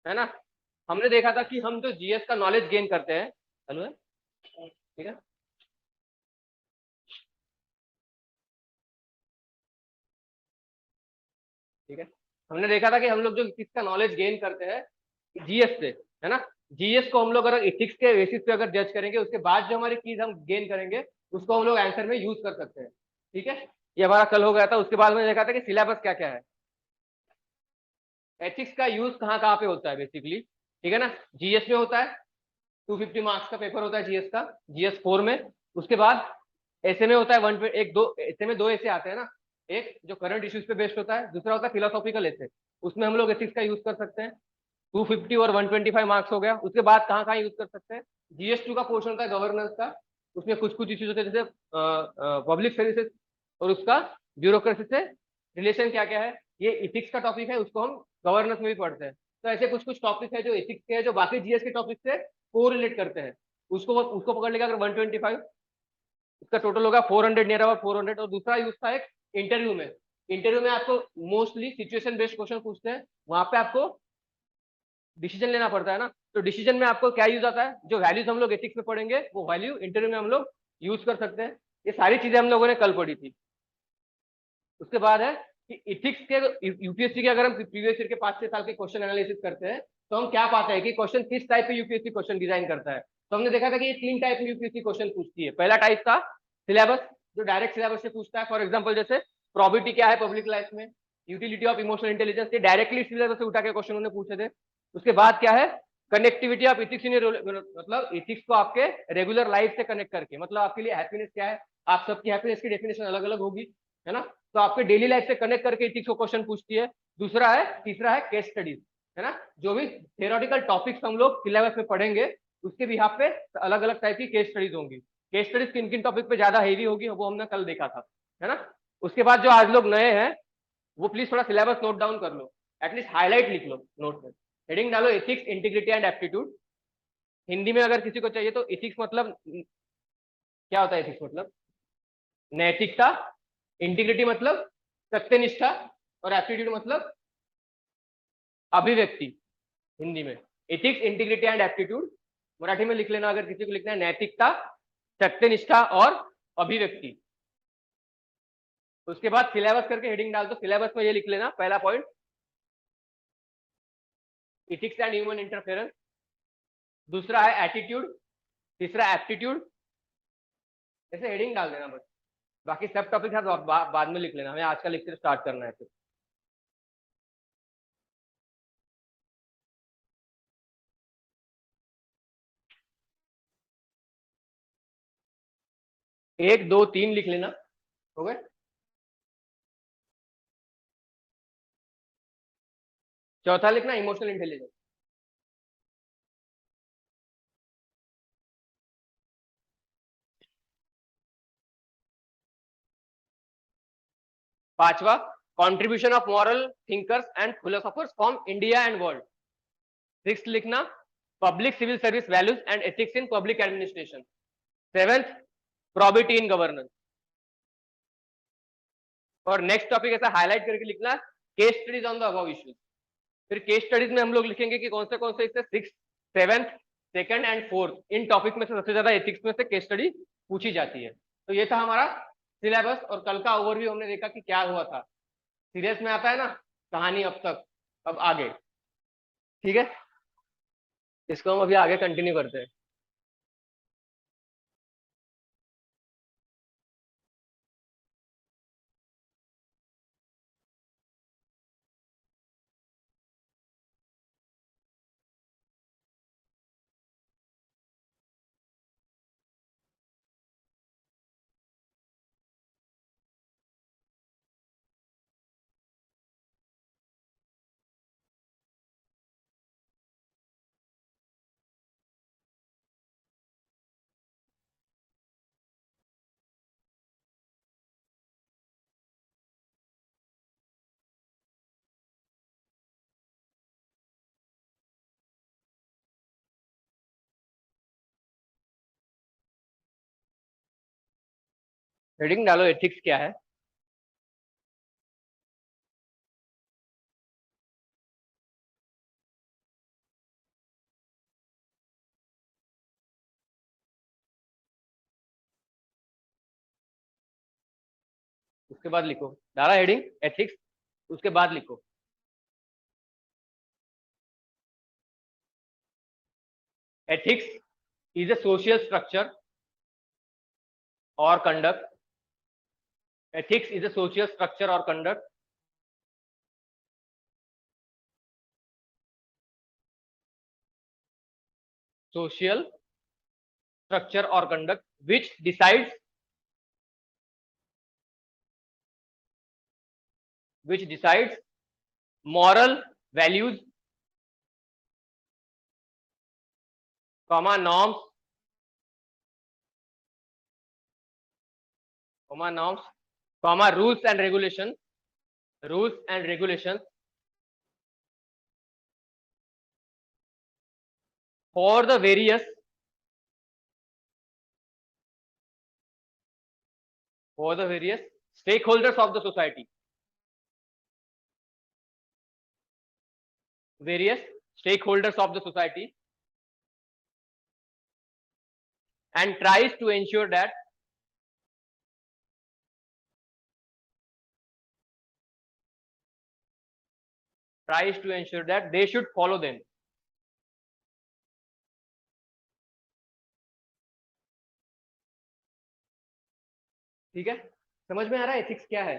है ना। हमने देखा था कि हम जो जीएस का नॉलेज गेन करते हैं, हेलो है, ठीक है, ठीक है। हमने देखा था कि हम लोग जो किसका नॉलेज गेन करते हैं, जीएस से, है ना। जीएस को हम लोग अगर इथिक्स के बेसिस पे अगर जज करेंगे, उसके बाद जो हमारी चीज हम गेन करेंगे उसको हम लोग आंसर में यूज कर सकते हैं। ठीक है, ये हमारा कल हो गया था। उसके बाद में देखा था कि सिलेबस क्या क्या है, एथिक्स का यूज कहाँ कहाँ पे होता है बेसिकली, ठीक है ना। जीएस में होता है, 250 मार्क्स का पेपर होता है जीएस का, जीएस 4 में। उसके बाद ऐसे में होता है वन, एक दो ऐसे में दो ऐसे आते हैं ना, एक जो करंट इश्यूज पे बेस्ड होता है, दूसरा होता है फिलोसॉफिकल ऐसे, उसमें हम लोग एथिक्स का यूज कर सकते हैं। 250 और 125 मार्क्स हो गया। उसके बाद कहाँ कहाँ यूज कर सकते हैं, जीएस 2 का पोर्शन होता है गवर्नेंस का, उसमें कुछ कुछ इश्यूज होते हैं जैसे पब्लिक सर्विसेज और उसका ब्यूरोक्रेसी से रिलेशन क्या क्या है, ये इथिक्स का टॉपिक है, उसको हम गवर्नेंस में भी पढ़ते हैं। तो ऐसे कुछ कुछ टॉपिक है जो इथिक्स के है, जो बाकी जीएस के टॉपिक से को रिलेट करते हैं। उसको उसको पकड़ लेगा अगर 125, इसका टोटल होगा 400, नियर अबाउट 400। और दूसरा यूज था एक इंटरव्यू में, इंटरव्यू में आपको मोस्टली सिचुएशन बेस्ड क्वेश्चन पूछते हैं, वहां पे आपको डिसीजन लेना पड़ता है ना। तो डिसीजन में आपको क्या यूज आता है, जो वैल्यूज हम लोग एथिक्स में पढ़ेंगे वो वैल्यू इंटरव्यू में हम लोग यूज कर सकते हैं। ये सारी चीजें हम लोगों ने कल पढ़ी थी। उसके बाद है कि इथिक्स के, यूपीएससी के अगर हम प्रीवियस ईयर के 5-6 साल के क्वेश्चन एनालिसिस करते हैं, तो हम क्या पाते हैं कि क्वेश्चन किस टाइप पे यूपीएससी क्वेश्चन डिजाइन करता है। तो हमने देखा था कि ये 3 टाइप में यूपीएससी क्वेश्चन पूछती है। पहला टाइप था सिलेबस, जो डायरेक्ट सिलेबस से पूछता है। फॉर एग्जाम्पल जैसे प्रोबेबिलिटी क्या है पब्लिक लाइफ में, यूटिलिटी ऑफ इमोशनल इंटेलिजेंस, ये डायरेक्टली सिलेबस से उठा के क्वेश्चन उन्होंने पूछे थे। उसके बाद क्या है, कनेक्टिविटी ऑफ इथिक्स इन, मतलब इथिक्स को आपके रेगुलर लाइफ से कनेक्ट करके, मतलब आपके लिए हैप्पीनेस क्या है, आप सबकी हैप्पीनेस की डेफिनेशन अलग अलग होगी, है ना। तो आपके डेली लाइफ से कनेक्ट करके इथिक्स को क्वेश्चन पूछती है। दूसरा है, तीसरा है केस स्टडीज, है ना। जो भी थियोरेटिकल टॉपिक्स हम लोग सिलेबस में पढ़ेंगे, उसके बिहाफ पे अलग अलग टाइप की केस स्टडीज होंगी। केस स्टडीज किन किन टॉपिक पे ज्यादा हेवी होगी वो हमने कल देखा था, है ना। उसके बाद जो आज लोग नए हैं, वो प्लीज थोड़ा सिलेबस नोट डाउन कर लो, एटलीस्ट हाईलाइट लिख लो नोट में। हेडिंग डालो ethics, integrity and aptitude. Hindi में अगर किसी को चाहिए तो एथिक्स मतलब क्या होता है, एथिक्स मतलब नैतिकता, इंटीग्रिटी मतलब सत्यनिष्ठा, और एप्टीट्यूड मतलब अभिव्यक्ति। हिंदी में ethics, integrity and aptitude. Marathi में लिख लेना अगर किसी को लिखना है, नैतिकता, सत्यनिष्ठा और अभिव्यक्ति। उसके बाद सिलेबस करके हेडिंग डाल दो। सिलेबस में ये लिख लेना, पहला point ethics and human interference, दूसरा है एटीट्यूड, तीसरा एप्टीट्यूड। ऐसे हेडिंग डाल देना बस। बाकी सब टॉपिक है बाद में लिख लेना, हमें आज का लेक्चर स्टार्ट करना है। फिर एक दो तीन लिख लेना, हो गए। चौथा लिखना इमोशनल इंटेलिजेंस। पांचवा, contribution of moral thinkers and philosophers from India and world. Six लिखना public civil service values and ethics in public administration. Seventh, probity in governance. और नेक्स्ट टॉपिक ऐसा हाईलाइट करके लिखना, case studies on the above issues. फिर case studies में हम लोग लिखेंगे कि कौन से इससे six, seventh, second and fourth, इन टॉपिक में से सबसे ज्यादा एथिक्स में से केस स्टडी पूछी जाती है। तो ये था हमारा सिलेबस, और कल का ओवरव्यू हमने देखा कि क्या हुआ था। सीरियस में आता है ना कहानी अब तक, अब आगे, ठीक है। इसको हम अभी आगे कंटिन्यू करते हैं। हेडिंग डालो एथिक्स क्या है। उसके बाद लिखो, डाला हेडिंग एथिक्स, उसके बाद लिखो ethics is a social structure or conduct. Ethics is a social structure or conduct social structure or conduct which decides moral values, norms, rules and regulations for the various stakeholders of the society, and tries to ensure that they should follow them. ठीक है, समझ में आ रहा है ethics क्या है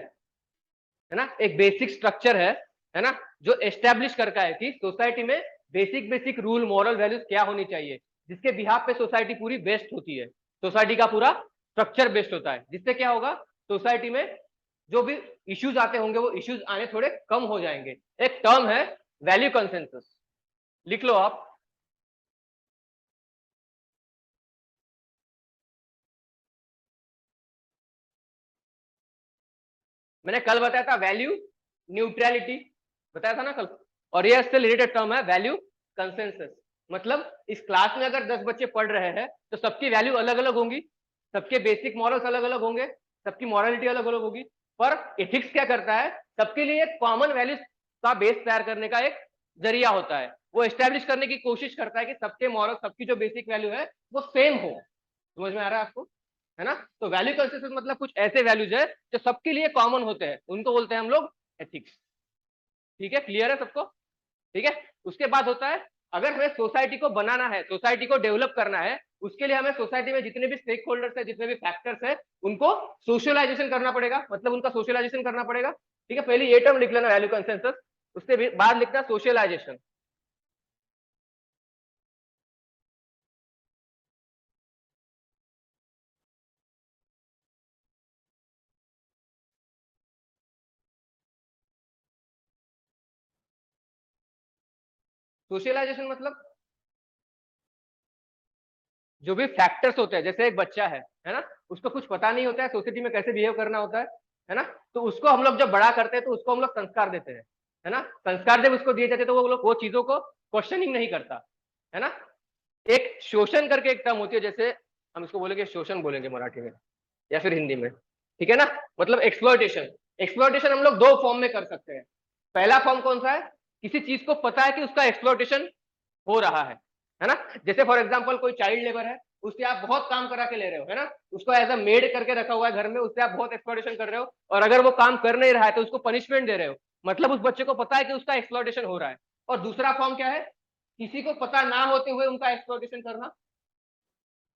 ना? एक बेसिक स्ट्रक्चर है ना, जो एस्टेब्लिश करता है कि सोसाइटी में बेसिक रूल, मॉरल वैल्यूज क्या होनी चाहिए, जिसके बिहाफ पे सोसाइटी पूरी बेस्ड होती है, सोसाइटी का पूरा स्ट्रक्चर बेस्ड होता है, जिससे क्या होगा, सोसाइटी में जो भी इश्यूज आते होंगे वो इश्यूज आने थोड़े कम हो जाएंगे। एक टर्म है वैल्यू कंसेंसस, लिख लो आप। मैंने कल बताया था वैल्यू न्यूट्रलिटी, बताया था ना कल, और ये इससे रिलेटेड टर्म है वैल्यू कंसेंसस। मतलब इस क्लास में अगर 10 बच्चे पढ़ रहे हैं तो सबकी वैल्यू अलग अलग होंगी, सबके बेसिक मॉरल्स अलग अलग होंगे, सबकी मॉरलिटी अलग अलग होगी, पर एथिक्स क्या करता है, सबके लिए एक कॉमन वैल्यूज का बेस तैयार करने का एक जरिया होता है। वो एस्टेब्लिश करने की कोशिश करता है कि सबके मॉरल, सबकी जो बेसिक वैल्यू है वो सेम हो। समझ में आ रहा है आपको, है ना? तो वैल्यू कंसेंसस मतलब कुछ ऐसे वैल्यूज है जो सबके लिए कॉमन होते हैं, उनको बोलते हैं हम लोग एथिक्स। ठीक है, क्लियर है सबको? ठीक है, उसके बाद होता है, अगर हमें सोसाइटी को बनाना है, सोसाइटी को डेवलप करना है, उसके लिए हमें सोसाइटी में जितने भी स्टेक होल्डर्स है, जितने भी फैक्टर्स है, उनको सोशलाइजेशन करना पड़ेगा, मतलब उनका सोशलाइजेशन करना पड़ेगा। ठीक है, पहले ये टर्म लिख लेना वैल्यू कंसेंसस, उसके बाद लिखना सोशलाइजेशन। सोशलाइजेशन मतलब जो भी फैक्टर्स होते हैं, जैसे एक बच्चा है ना, उसको कुछ पता नहीं होता है सोसाइटी में कैसे बिहेव करना होता है ना, तो उसको हम लोग जब बड़ा करते हैं तो उसको हम लोग संस्कार देते हैं, है ना। संस्कार जब उसको दिए जाते हैं तो वो लोग वो चीजों को क्वेश्चनिंग नहीं करता, है ना। एक शोषण करके एक टर्म होती है, जैसे हम इसको बोलेंगे शोषण, बोलेंगे मराठी में या फिर हिंदी में, ठीक है ना, मतलब एक्सप्लॉयटेशन। एक्सप्लॉयटेशन हम लोग दो फॉर्म में कर सकते हैं। पहला फॉर्म कौन सा है, किसी चीज को पता है कि उसका एक्सप्लॉयटेशन हो रहा है ना। जैसे फॉर एग्जांपल कोई चाइल्ड लेबर है, उससे आप बहुत काम करा के ले रहे हो, है ना, उसको एज अ मेड करके रखा हुआ है घर में, उससे आप बहुत एक्सप्लॉयटेशन कर रहे हो, और अगर वो काम कर नहीं रहा है तो उसको पनिशमेंट दे रहे हो, मतलब उस बच्चे को पता है कि उसका एक्सप्लॉयटेशन हो रहा है। और दूसरा फॉर्म क्या है, किसी को पता ना होते हुए उनका एक्सप्लॉयटेशन करना।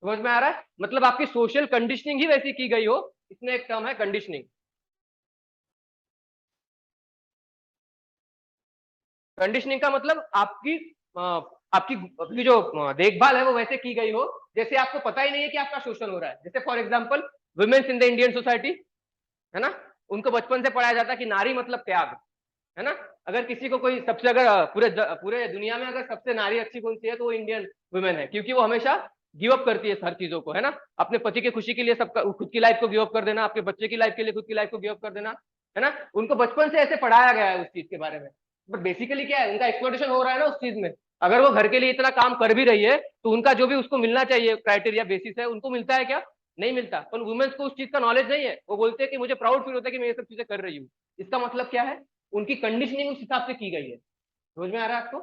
समझ में आ रहा है, मतलब आपकी सोशल कंडीशनिंग ही वैसी की गई हो, इसमें एक टर्म है कंडीशनिंग। कंडीशनिंग का मतलब आपकी आपकी जो देखभाल है वो वैसे की गई हो जैसे आपको पता ही नहीं है कि आपका शोषण हो रहा है। जैसे for example womens in the Indian society, है ना, उनको बचपन से पढ़ाया जाता है कि नारी मतलब त्याग, है ना। अगर किसी को कोई सबसे, अगर पूरे दुनिया में अगर सबसे नारी अच्छी कौन सी है तो वो इंडियन वुमेन है, क्योंकि वो हमेशा गिव अप करती है हर चीजों को, है ना। अपने पति की खुशी के लिए सबका, खुद की लाइफ को गिव अप कर देना, आपके बच्चे की लाइफ के लिए खुद की लाइफ को गिव अप कर देना, है ना। उनको बचपन से ऐसे पढ़ाया गया है उस चीज के बारे में। बट बेसिकली क्या है, उनका एक्सप्लॉयटेशन हो रहा है ना उस चीज में। अगर वो घर के लिए इतना काम कर भी रही है तो उनका जो भी उसको मिलना चाहिए क्राइटेरिया बेसिस है, उनको मिलता है क्या? नहीं मिलता। पर वुमेन्स को उस चीज का नॉलेज नहीं है, वो बोलते हैं कि मुझे प्राउड फील होता है कि मैं ये सब चीजें कर रही हूँ। इसका मतलब क्या है, उनकी कंडीशनिंग उस हिसाब से की गई है। समझ में आ रहा है आपको?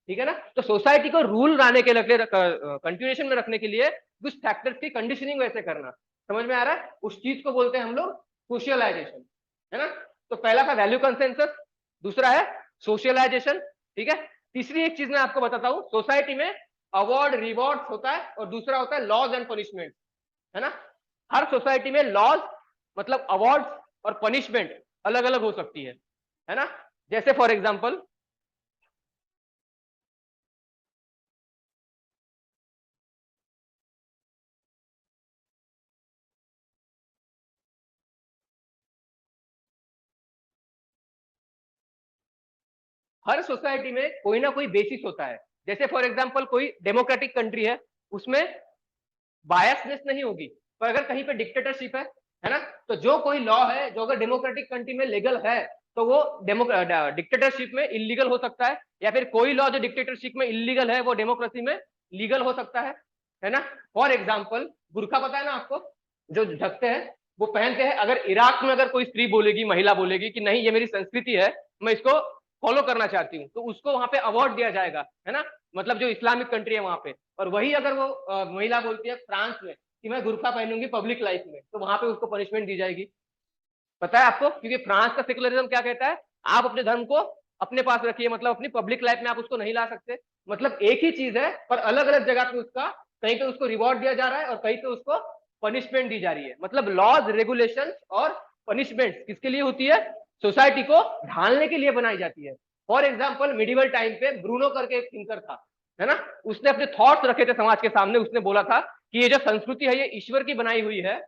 ठीक है ना। तो सोसाइटी को रूल लाने के लिए, कंटिन्यूएशन में रखने के लिए कुछ फैक्टर्स की कंडीशनिंग वैसे करना। समझ में आ रहा है? उस चीज को बोलते हैं हम लोग सोशलाइजेशन। है ना। तो पहला था वैल्यू कंसेंसस, दूसरा है सोशलाइजेशन, ठीक है। तीसरी एक चीज मैं आपको बताता हूँ, सोसाइटी में अवार्ड रिवॉर्ड होता है और दूसरा होता है लॉज एंड पनिशमेंट, है ना। हर सोसाइटी में लॉज मतलब अवार्ड और पनिशमेंट अलग अलग हो सकती है ना। जैसे फॉर एग्जाम्पल हर सोसाइटी में कोई ना कोई बेसिस होता है। जैसे फॉर एग्जाम्पल कोई डेमोक्रेटिक कंट्री है, उसमें बायसनेस नहीं होगी। पर अगर कहीं पे डिक्टेटरशिप है ना, तो जो कोई लॉ है जो अगर डेमोक्रेटिक कंट्री में लीगल है तो वो डिक्टेटरशिप में इलीगल हो सकता है, या फिर कोई लॉ जो डिक्टेटरशिप में इलीगल है वो डेमोक्रेसी में लीगल हो सकता है ना। फॉर एग्जाम्पल बुर्का पता है ना आपको, जो ढकते हैं वो पहनते हैं। अगर इराक में अगर कोई स्त्री बोलेगी, महिला बोलेगी कि नहीं ये मेरी संस्कृति है, मैं इसको फॉलो करना चाहती हूँ, तो उसको वहां पे अवार्ड दिया जाएगा, है ना। मतलब जो इस्लामिक कंट्री है वहां पे। और वही अगर वो महिला बोलती है फ्रांस में कि मैं गुरखा पहनूंगी पब्लिक लाइफ में, तो वहां पे उसको पनिशमेंट दी जाएगी। पता है आपको, क्योंकि फ्रांस का सेकुलरिज्म क्या कहता है, आप अपने धर्म को अपने पास रखिए, मतलब अपनी पब्लिक लाइफ में आप उसको नहीं ला सकते। मतलब एक ही चीज है पर अलग अलग जगह पे उसका, कहीं पे उसको रिवॉर्ड दिया जा रहा है और कहीं पे उसको पनिशमेंट दी जा रही है। मतलब लॉज रेगुलेशन और पनिशमेंट किसके लिए होती है, सोसाइटी को ढालने के लिए बनाई जाती है। फॉर एग्जाम्पल मिडिवल टाइम पे ब्रूनो करके एक थिंकर था, है ना। उसने अपने थॉट्स रखे थे समाज के सामने। उसने बोला था कि ये जो संस्कृति है ये ईश्वर की बनाई हुई है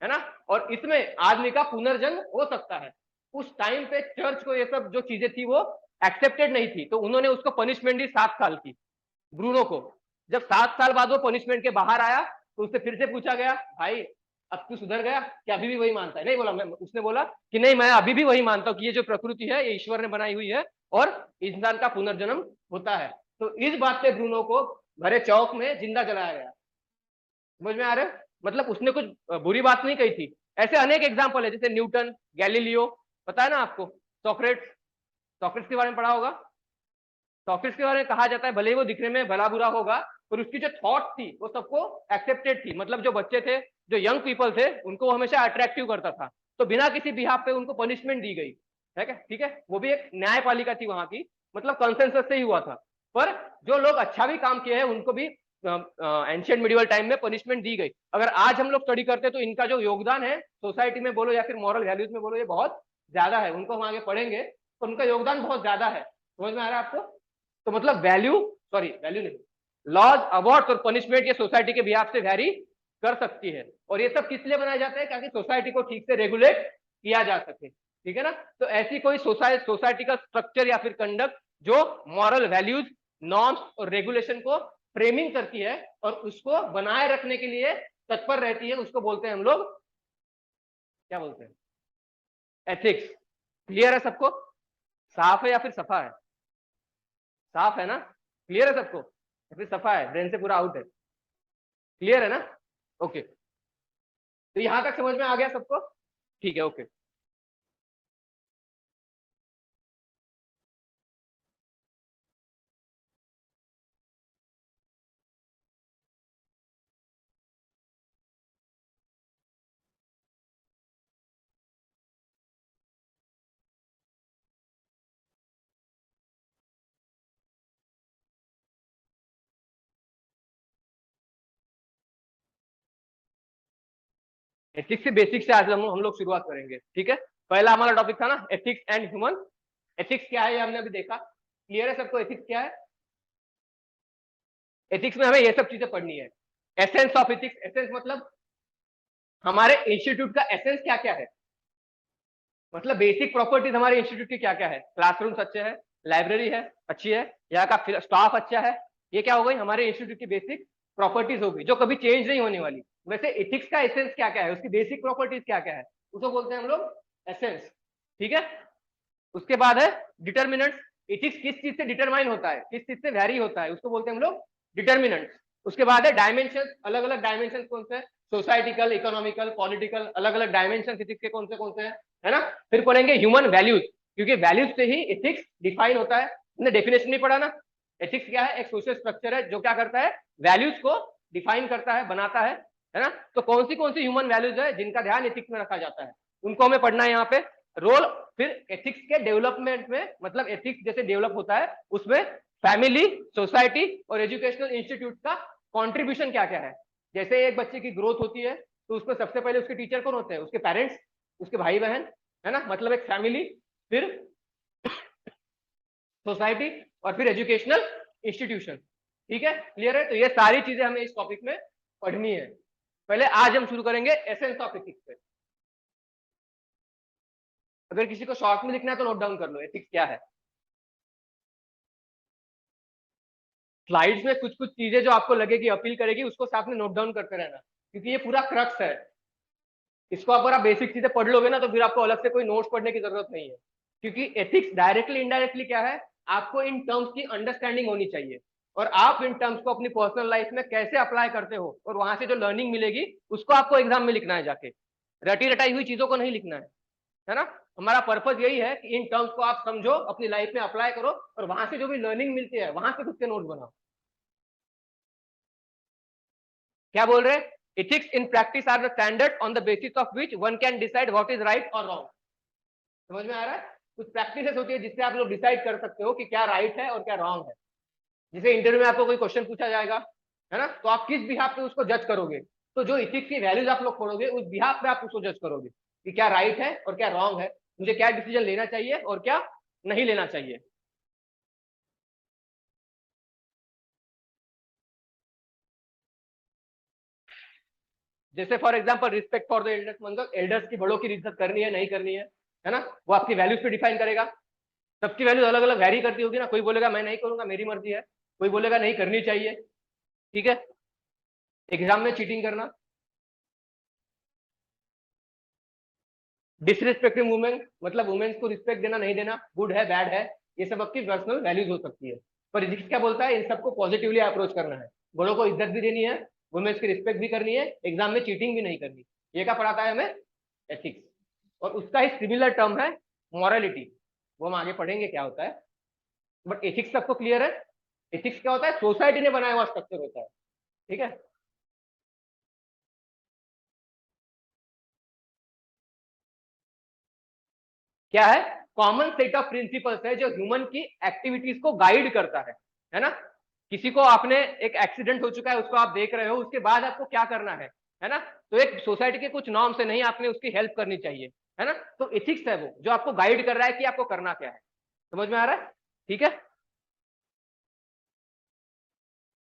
ना, और इसमें आदमी का पुनर्जन्म हो सकता है। उस टाइम पे चर्च को ये सब जो चीजें थी वो एक्सेप्टेड नहीं थी, तो उन्होंने उसको पनिशमेंट दी 7 साल की, ब्रूनो को। जब 7 साल बाद वो पनिशमेंट के बाहर आया तो उससे फिर से पूछा गया, भाई अब तू सुधर गया क्या, अभी भी वही मानता है? नहीं बोला, मैं उसने बोला कि नहीं मैं अभी भी वही मानता हूँ कि ये जो प्रकृति है ये ईश्वर ने बनाई हुई है और इंसान का पुनर्जन्म होता है। तो इस बात पे ब्रूनो को भरे चौक में जिंदा जलाया गया। समझ में आ रहा है, मतलब उसने कुछ बुरी बात नहीं कही थी। ऐसे अनेक एग्जाम्पल है, जैसे न्यूटन, गैलीलियो, पता है ना आपको, सॉक्रेट्स, सॉक्रेट्स के बारे में पढ़ा होगा। सॉक्रेट्स के बारे में कहा जाता है भले ही वो दिखने में भला बुरा होगा, पर उसकी जो थॉट थी वो सबको एक्सेप्टेड थी। मतलब जो बच्चे थे, जो यंग पीपल थे, उनको हमेशा अट्रैक्टिव करता था। तो बिना किसी बिहाफ पे उनको पनिशमेंट दी गई है क्या, ठीक है। वो भी एक न्यायपालिका थी वहां की, मतलब कंसेंसस से ही हुआ था। पर जो लोग अच्छा भी काम किए हैं उनको भी एंशियंट मिडिवल टाइम में पनिशमेंट दी गई। अगर आज हम लोग स्टडी करते हैं तो इनका जो योगदान है सोसाइटी में बोलो या फिर मॉरल वैल्यूज में बोलो, ये बहुत ज्यादा है। उनको हम आगे पढ़ेंगे तो उनका योगदान बहुत ज्यादा है। समझ में आ रहा है आपको। तो मतलब वैल्यू, सॉरी वैल्यू नहीं, लॉज अवार्ड और पनिशमेंट ये सोसाइटी के बिहाफ से वैरी कर सकती है। और ये सब किस लिए बनाया जाता है, ताकि सोसाइटी को ठीक से रेगुलेट किया जा सके, ठीक है ना। तो ऐसी कोई सोसाइटी का स्ट्रक्चर या फिर कंडक्ट जो मॉरल वैल्यूज, नॉर्म्स और रेगुलेशन को फ्रेमिंग करती है और उसको बनाए रखने के लिए तत्पर रहती है, उसको बोलते हैं हम लोग, क्या बोलते हैं, एथिक्स। क्लियर है सबको, साफ है या फिर सफा है? साफ है ना, क्लियर है सबको या फिर सफा है, ब्रेन से पूरा आउट है? क्लियर है ना, ओके। तो यहां तक समझ में आ गया सबको, ठीक है, ओके। एथिक्स से बेसिक से आज हम लोग शुरुआत करेंगे, ठीक है। पहला हमारा टॉपिक था ना एथिक्स एंड ह्यूमन। एथिक्स क्या है ये हमने अभी देखा, क्लियर है सबको एथिक्स क्या है। एथिक्स में हमें ये सब चीजें पढ़नी है। एसेंस ऑफ एथिक्स, एसेंस मतलब हमारे इंस्टीट्यूट का एसेंस क्या क्या है, मतलब बेसिक प्रॉपर्टीज हमारे इंस्टीट्यूट की क्या क्या है। क्लासरूम्स अच्छे हैं, लाइब्रेरी है अच्छी है, यहाँ का स्टाफ अच्छा है, ये क्या हो गई हमारे इंस्टीट्यूट की बेसिक प्रॉपर्टीज हो गई जो कभी चेंज नहीं होने वाली। वैसे एथिक्स का एसेंस क्या क्या है, उसकी बेसिक प्रॉपर्टीज क्या क्या है, उसको बोलते हैं हम लोग एसेंस, ठीक है। उसके बाद है डिटर्मिनेंट्स। एथिक्स किस चीज से डिटरमाइन होता है, किस चीज से वैरी होता है, उसको बोलते हैं हम लोग डिटर्मिनेंट्स। उसके बाद है डायमेंशन, अलग अलग डायमेंशन कौन से, सोसाइटिकल, इकोनॉमिकल, पॉलिटिकल, अलग अलग डायमेंशन एथिक्स के कौन से हैं, है ना। फिर पढ़ेंगे ह्यूमन वैल्यूज, क्योंकि वैल्यूज से ही एथिक्स डिफाइन होता है। हमने डेफिनेशन नहीं पढ़ा ना। एथिक्स क्या है, एक सोशल स्ट्रक्चर है जो क्या करता है, वैल्यूज को डिफाइन करता है, बनाता है ना। तो कौन सी ह्यूमन वैल्यूज है जिनका ध्यान एथिक्स में रखा जाता है, उनको हमें पढ़ना है यहाँ पे। रोल फिर एथिक्स के डेवलपमेंट में, मतलब एथिक्स जैसे डेवलप होता है उसमें फैमिली, सोसाइटी और एजुकेशनल इंस्टीट्यूट का कंट्रीब्यूशन क्या क्या है। जैसे एक बच्चे की ग्रोथ होती है तो उसमें सबसे पहले उसके टीचर कौन होते हैं, उसके पेरेंट्स, उसके भाई बहन, है ना, मतलब एक फैमिली, फिर सोसाइटी और फिर एजुकेशनल इंस्टीट्यूशन। ठीक है, क्लियर है। तो ये सारी चीजें हमें इस टॉपिक में पढ़नी है। पहले आज हम शुरू करेंगे एसेंस ऑफ एथिक्स से। अगर किसी को शॉर्ट में लिखना है तो नोट डाउन कर लो एथिक्स क्या है। स्लाइड्स में कुछ कुछ चीजें जो आपको लगेगी अपील करेगी उसको साथ में नोट डाउन करते रहना, क्योंकि ये पूरा क्रक्स है। इसको अगर आप बेसिक चीजें पढ़ लोगे ना तो फिर आपको अलग से कोई नोट्स पढ़ने की जरूरत नहीं है, क्योंकि एथिक्स डायरेक्टली इनडायरेक्टली क्या है, आपको इन टर्म्स की अंडरस्टैंडिंग होनी चाहिए और आप इन टर्म्स को अपनी पर्सनल लाइफ में कैसे अप्लाई करते हो और वहां से जो लर्निंग मिलेगी उसको आपको एग्जाम में लिखना है जाके, रटी रटाई हुई चीजों को नहीं लिखना है ना। हमारा पर्पज यही है कि इन टर्म्स को आप समझो, अपनी लाइफ में अप्लाई करो और वहां से जो भी लर्निंग मिलती है वहां से खुद के नोट बनाओ। क्या बोल रहे हैं, ethics in practice are the standards on the basis of which one can decide what is right or wrong। समझ में आ रहा है, कुछ प्रैक्टिसेस होती है जिससे आप लोग डिसाइड कर सकते हो कि क्या राइट है और क्या रॉन्ग है। जैसे इंटरव्यू में आपको कोई क्वेश्चन पूछा जाएगा, है ना, तो आप किस बिहाफ पे उसको जज करोगे, तो जो इथिक्स की वैल्यूज आप लोग छोड़ोगे उस बिहाफ पे आप उसको जज करोगे कि क्या राइट है और क्या रॉन्ग है, मुझे क्या डिसीजन लेना चाहिए और क्या नहीं लेना चाहिए। जैसे for example respect for the elders, मतलब एल्डर्स की, बड़ों की इज्जत करनी है नहीं करनी है ना, वो आपकी वैल्यूज पे डिफाइन करेगा। सबकी वैल्यूज अलग अलग वैरी करती होगी ना, कोई बोलेगा मैं नहीं करूंगा मेरी मर्जी है, कोई बोलेगा नहीं करनी चाहिए। ठीक है, एग्जाम में चीटिंग करना, डिसरिस्पेक्टिंग वुमेन, मतलब वुमेन्स को रिस्पेक्ट देना नहीं देना, गुड है बैड है, ये सब आपकी पर्सनल वैल्यूज हो सकती है। पर एथिक्स क्या बोलता है, इन सबको पॉजिटिवली अप्रोच करना है, बड़ों को इज्जत भी देनी है, वुमेन्स की रिस्पेक्ट भी करनी है, एग्जाम में चीटिंग भी नहीं करनी। ये क्या पढ़ाता है हमें, एथिक्स। और उसका ही सिमिलर टर्म है मॉरलिटी, वो हम आगे पढ़ेंगे क्या होता है। बट एथिक्स सबको क्लियर है। एथिक्स क्या होता है, सोसाइटी ने बनाया हुआ स्ट्रक्चर होता है। ठीक है, क्या है, कॉमन सेट ऑफ प्रिंसिपल्स है जो ह्यूमन की एक्टिविटीज को गाइड करता है ना। किसी को आपने, एक एक्सीडेंट हो चुका है उसको आप देख रहे हो, उसके बाद आपको क्या करना है ना, तो एक सोसाइटी के कुछ नॉर्म से नहीं आपने उसकी हेल्प करनी चाहिए, है ना। तो एथिक्स है वो जो आपको गाइड कर रहा है कि आपको करना क्या है। समझ में आ रहा है, ठीक है।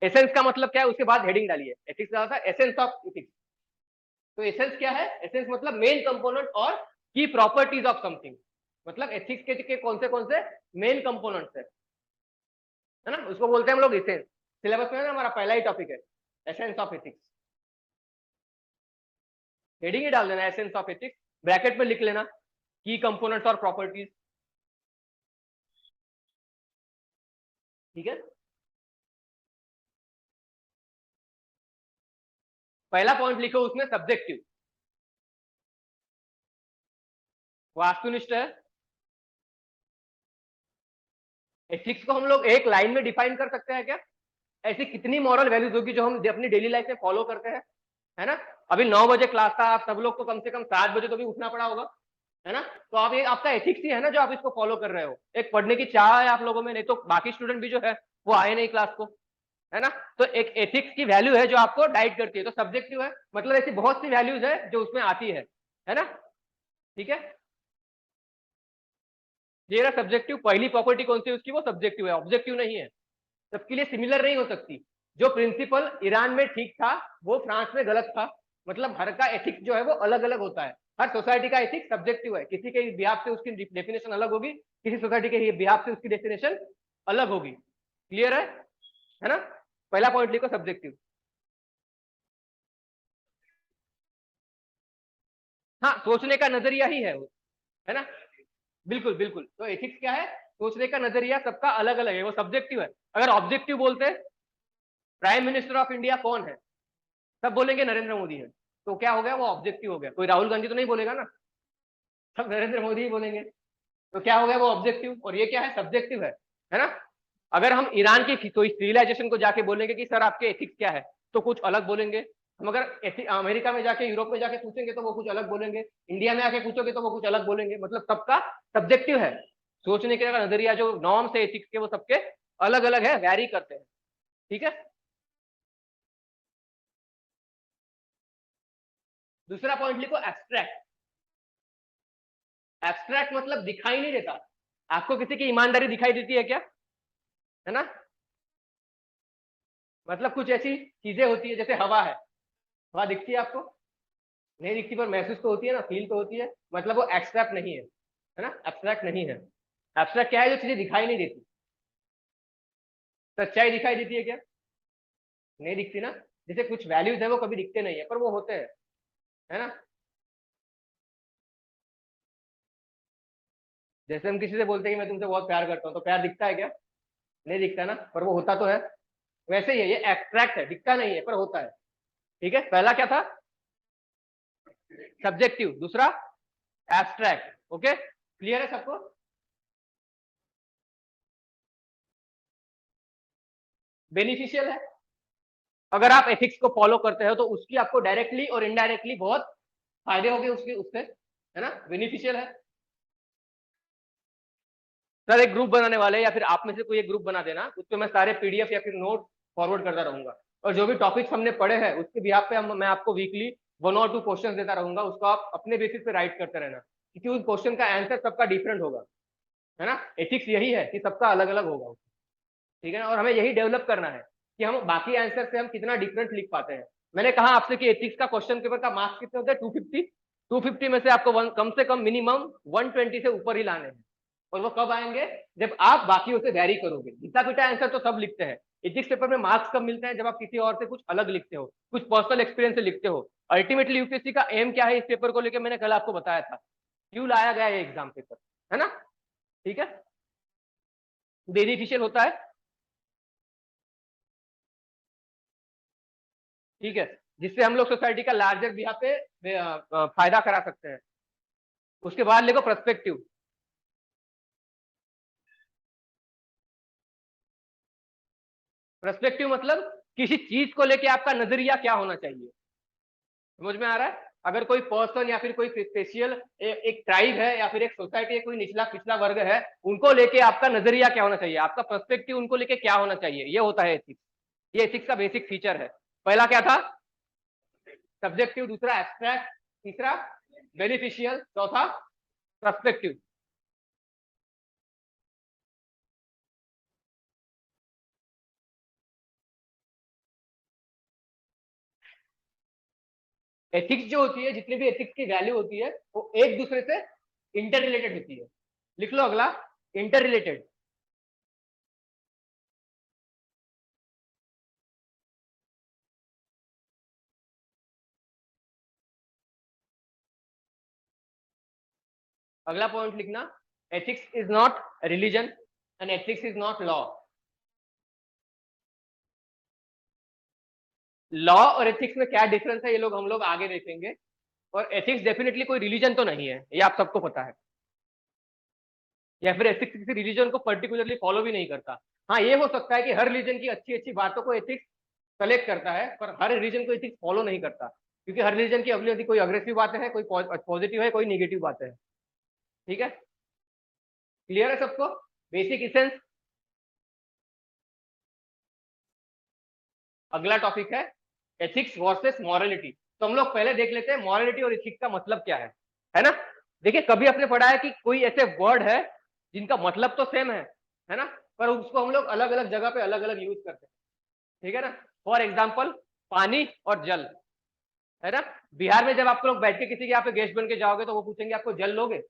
एसेंस का मतलब क्या है, उसके बाद हेडिंग डालिए, एथिक्स का होता है एसेंस ऑफ एथिक्स। तो एसेंस क्या है, एसेंस मतलब मेन कंपोनेंट और की प्रॉपर्टीज ऑफ समथिंग, मतलब एथिक्स के कौन से मेन कंपोनेंट्स है ना, उसको बोलते हैं हम लोग एसेंस। सिलेबस में ना हमारा पहला ही टॉपिक है एसेंस ऑफ एथिक्स। हेडिंग ही डाल देना एसेंस ऑफ एथिक्स, ब्रैकेट में लिख लेना की कंपोनेंट्स और प्रॉपर्टीज। ठीक है, पहला पॉइंट लिखो उसमें सब्जेक्टिव, वास्तुनिष्ठ है। एथिक्स को हम लोग एक लाइन में डिफाइन कर सकते हैं क्या, ऐसी कितनी मॉरल वैल्यूज होगी जो हम अपनी डेली लाइफ में फॉलो करते हैं, है ना। अभी 9 बजे क्लास था, आप सब लोग को कम से कम 7 बजे तो भी उठना पड़ा होगा, है ना। तो आप, ये आपका एथिक्स ही है ना जो आप इसको फॉलो कर रहे हो, एक पढ़ने की चाह है आप लोगों में, नहीं तो बाकी स्टूडेंट भी जो है वो आए नहीं क्लास को, है ना। तो एक एथिक्स की वैल्यू है जो आपको डाइट करती है, तो सब्जेक्टिव है, मतलब ऐसी बहुत सी वैल्यूज है जो उसमें आती है ना। ठीक है, ये रहा सब्जेक्टिव। पहली प्रॉपर्टी कौन सी है उसकी, वो सब्जेक्टिव है, ऑब्जेक्टिव नहीं है, सबके लिए सिमिलर नहीं हो सकती। जो प्रिंसिपल ईरान में ठीक था वो फ्रांस में गलत था, मतलब हर का एथिक्स जो है वो अलग अलग होता है। हर सोसाइटी का एथिक्स सब्जेक्टिव है, किसी के बिहाफ से उसकी डेफिनेशन अलग होगी, किसी सोसाइटी के बिहाफ से उसकी डेफिनेशन अलग होगी। क्लियर है ना। पहला पॉइंट लिखो सब्जेक्टिव। हाँ, सोचने का नजरिया ही है वो, है ना, बिल्कुल बिल्कुल। तो एथिक्स क्या है, सोचने का नजरिया सबका अलग अलग है, वो सब्जेक्टिव है। अगर ऑब्जेक्टिव बोलते प्राइम मिनिस्टर ऑफ इंडिया कौन है, सब बोलेंगे नरेंद्र मोदी है, तो क्या हो गया, वो ऑब्जेक्टिव हो गया। कोई राहुल गांधी तो नहीं बोलेगा ना, सब नरेंद्र मोदी ही बोलेंगे, तो क्या हो गया, वो ऑब्जेक्टिव। और ये क्या है, सब्जेक्टिव है ना। अगर हम ईरान की कोई सिविलाइजेशन को जाके बोलेंगे कि सर आपके एथिक्स क्या है, तो कुछ अलग बोलेंगे। हम अगर अमेरिका में जाके, यूरोप में जाके पूछेंगे तो वो कुछ अलग बोलेंगे, इंडिया में आके पूछोगे तो वो कुछ अलग बोलेंगे। मतलब सबका सब्जेक्टिव है, सोचने के नजरिया, जो नॉर्म्स है एथिक्स के, वो सबके अलग अलग है, वैरी करते हैं। ठीक है। दूसरा पॉइंट लिखो, एब्स्ट्रैक्ट। एब्स्ट्रैक्ट मतलब दिखाई नहीं देता। आपको किसी की ईमानदारी दिखाई देती है क्या? है ना। मतलब कुछ ऐसी चीजें होती है, जैसे हवा है, हवा दिखती है आपको? नहीं दिखती, पर महसूस तो होती है ना, फील तो होती है। मतलब वो एब्स्ट्रैक्ट नहीं है ना, एब्स्ट्रैक्ट नहीं है। एब्स्ट्रैक्ट क्या है? जो चीजें दिखाई नहीं देती। सच्चाई दिखाई देती है क्या? नहीं दिखती ना। जैसे कुछ वैल्यूज है वो कभी दिखते नहीं है, पर वो होते हैं, है ना। जैसे हम किसी से बोलते हैं कि मैं तुमसे बहुत प्यार करता हूँ, तो प्यार दिखता है क्या? नहीं दिखता ना, पर वो होता तो है। वैसे ही है, ये एब्स्ट्रैक्ट है, दिखता नहीं है पर होता है। ठीक है, पहला क्या था? सब्जेक्टिव, दूसरा एब्स्ट्रैक्ट। ओके, क्लियर है सबको? बेनिफिशियल है। अगर आप एथिक्स को फॉलो करते हो तो उसकी आपको डायरेक्टली और इनडायरेक्टली बहुत फायदे होंगे उसके, उससे, है ना। बेनिफिशियल है। सर एक ग्रुप बनाने वाले, या फिर आप में से कोई एक ग्रुप बना देना, उसपे मैं सारे पीडीएफ या फिर नोट फॉरवर्ड करता रहूंगा, और जो भी टॉपिक्स हमने पढ़े हैं उसके बिहाफ पे मैं आपको वीकली 1 और 2 क्वेश्चन देता रहूंगा, उसको आप अपने बेसिस पे राइट करते रहना, क्योंकि उस क्वेश्चन का आंसर सबका डिफरेंट होगा, है ना। एथिक्स यही है कि सबका अलग अलग होगा। ठीक है ना, और हमें यही डेवलप करना है कि हम बाकी आंसर से हम कितना डिफरेंट लिख पाते हैं। मैंने कहा आपसे कि एथिक्स का क्वेश्चन पेपर का मार्क्स कितने होते हैं? 250। 250 में से आपको कम से कम मिनिमम 120 से ऊपर ही लाने हैं। और वो कब आएंगे? जब आप बाकियों से वैरी करोगे। घिसा पिटा आंसर तो सब लिखते हैं, एथिक्स पेपर में मार्क्स कब मिलते हैं? जब आप किसी और से कुछ अलग लिखते हो, कुछ पर्सनल एक्सपीरियंस से लिखते हो। अल्टीमेटली यूपीएससी का एम क्या है इस पेपर को लेकर, मैंने कल आपको बताया था, क्यों लाया गया है एग्जाम पेपर, है ना। ठीक है, बेनिफिशियल होता है। ठीक है, जिससे हम लोग सोसाइटी का लार्जर भी यहाँ पे फायदा करा सकते हैं। उसके बाद देखो पर्सपेक्टिव। पर्सपेक्टिव मतलब किसी चीज को लेके आपका नजरिया क्या होना चाहिए। समझ में आ रहा है? अगर कोई पर्सन या फिर कोई स्पेशल एक ट्राइब है, या फिर एक सोसाइटी है, कोई निचला पिछला वर्ग है, उनको लेके आपका नजरिया क्या होना चाहिए, आपका पर्सपेक्टिव उनको लेके क्या होना चाहिए, ये होता है एथिक्स। ये एथिक्स का बेसिक फीचर है। पहला क्या था? सब्जेक्टिव, दूसरा एब्स्ट्रैक्ट, तीसरा बेनिफिशियल, चौथा पर्सपेक्टिव। एथिक्स जो होती है, जितनी भी एथिक्स की वैल्यू होती है, वो एक दूसरे से इंटर रिलेटेड होती है। लिख लो अगला, इंटर रिलेटेड। अगला पॉइंट लिखना, ethics is not religion and ethics is not law. Law और एथिक्स में क्या डिफरेंस है, ये लोग हम लोग आगे देखेंगे। और एथिक्स डेफिनेटली कोई रिलीजन तो नहीं है, ये आप सबको पता है। या फिर एथिक्स किसी रिलीजन को पर्टिकुलरली फॉलो भी नहीं करता। हाँ, ये हो सकता है कि हर रिलीजन की अच्छी अच्छी बातों को एथिक्स कलेक्ट करता है, पर हर रिलीजन को एथिक्स फॉलो नहीं करता, क्योंकि हर रिलीजन की अपनी कोई अग्रेसिव बातें हैं, कोई पॉजिटिव है, कोई निगेटिव बातें हैं। ठीक है, क्लियर है सबको? Basic essence. अगला टॉपिक है एथिक्स वर्सेस मॉरलिटी। तो हम लोग पहले देख लेते हैं मॉरलिटी और एथिक्स का मतलब क्या है ना। देखिए, कभी आपने पढ़ा है कि कोई ऐसे वर्ड है जिनका मतलब तो सेम है ना, पर उसको हम लोग अलग अलग जगह पे अलग अलग यूज करते हैं। ठीक है ना। फॉर एग्जाम्पल, पानी और जल, है ना। बिहार में जब आप लोग बैठ के किसी के यहाँ पे गेस्ट बन के जाओगे तो वो पूछेंगे आपको जल लोगे,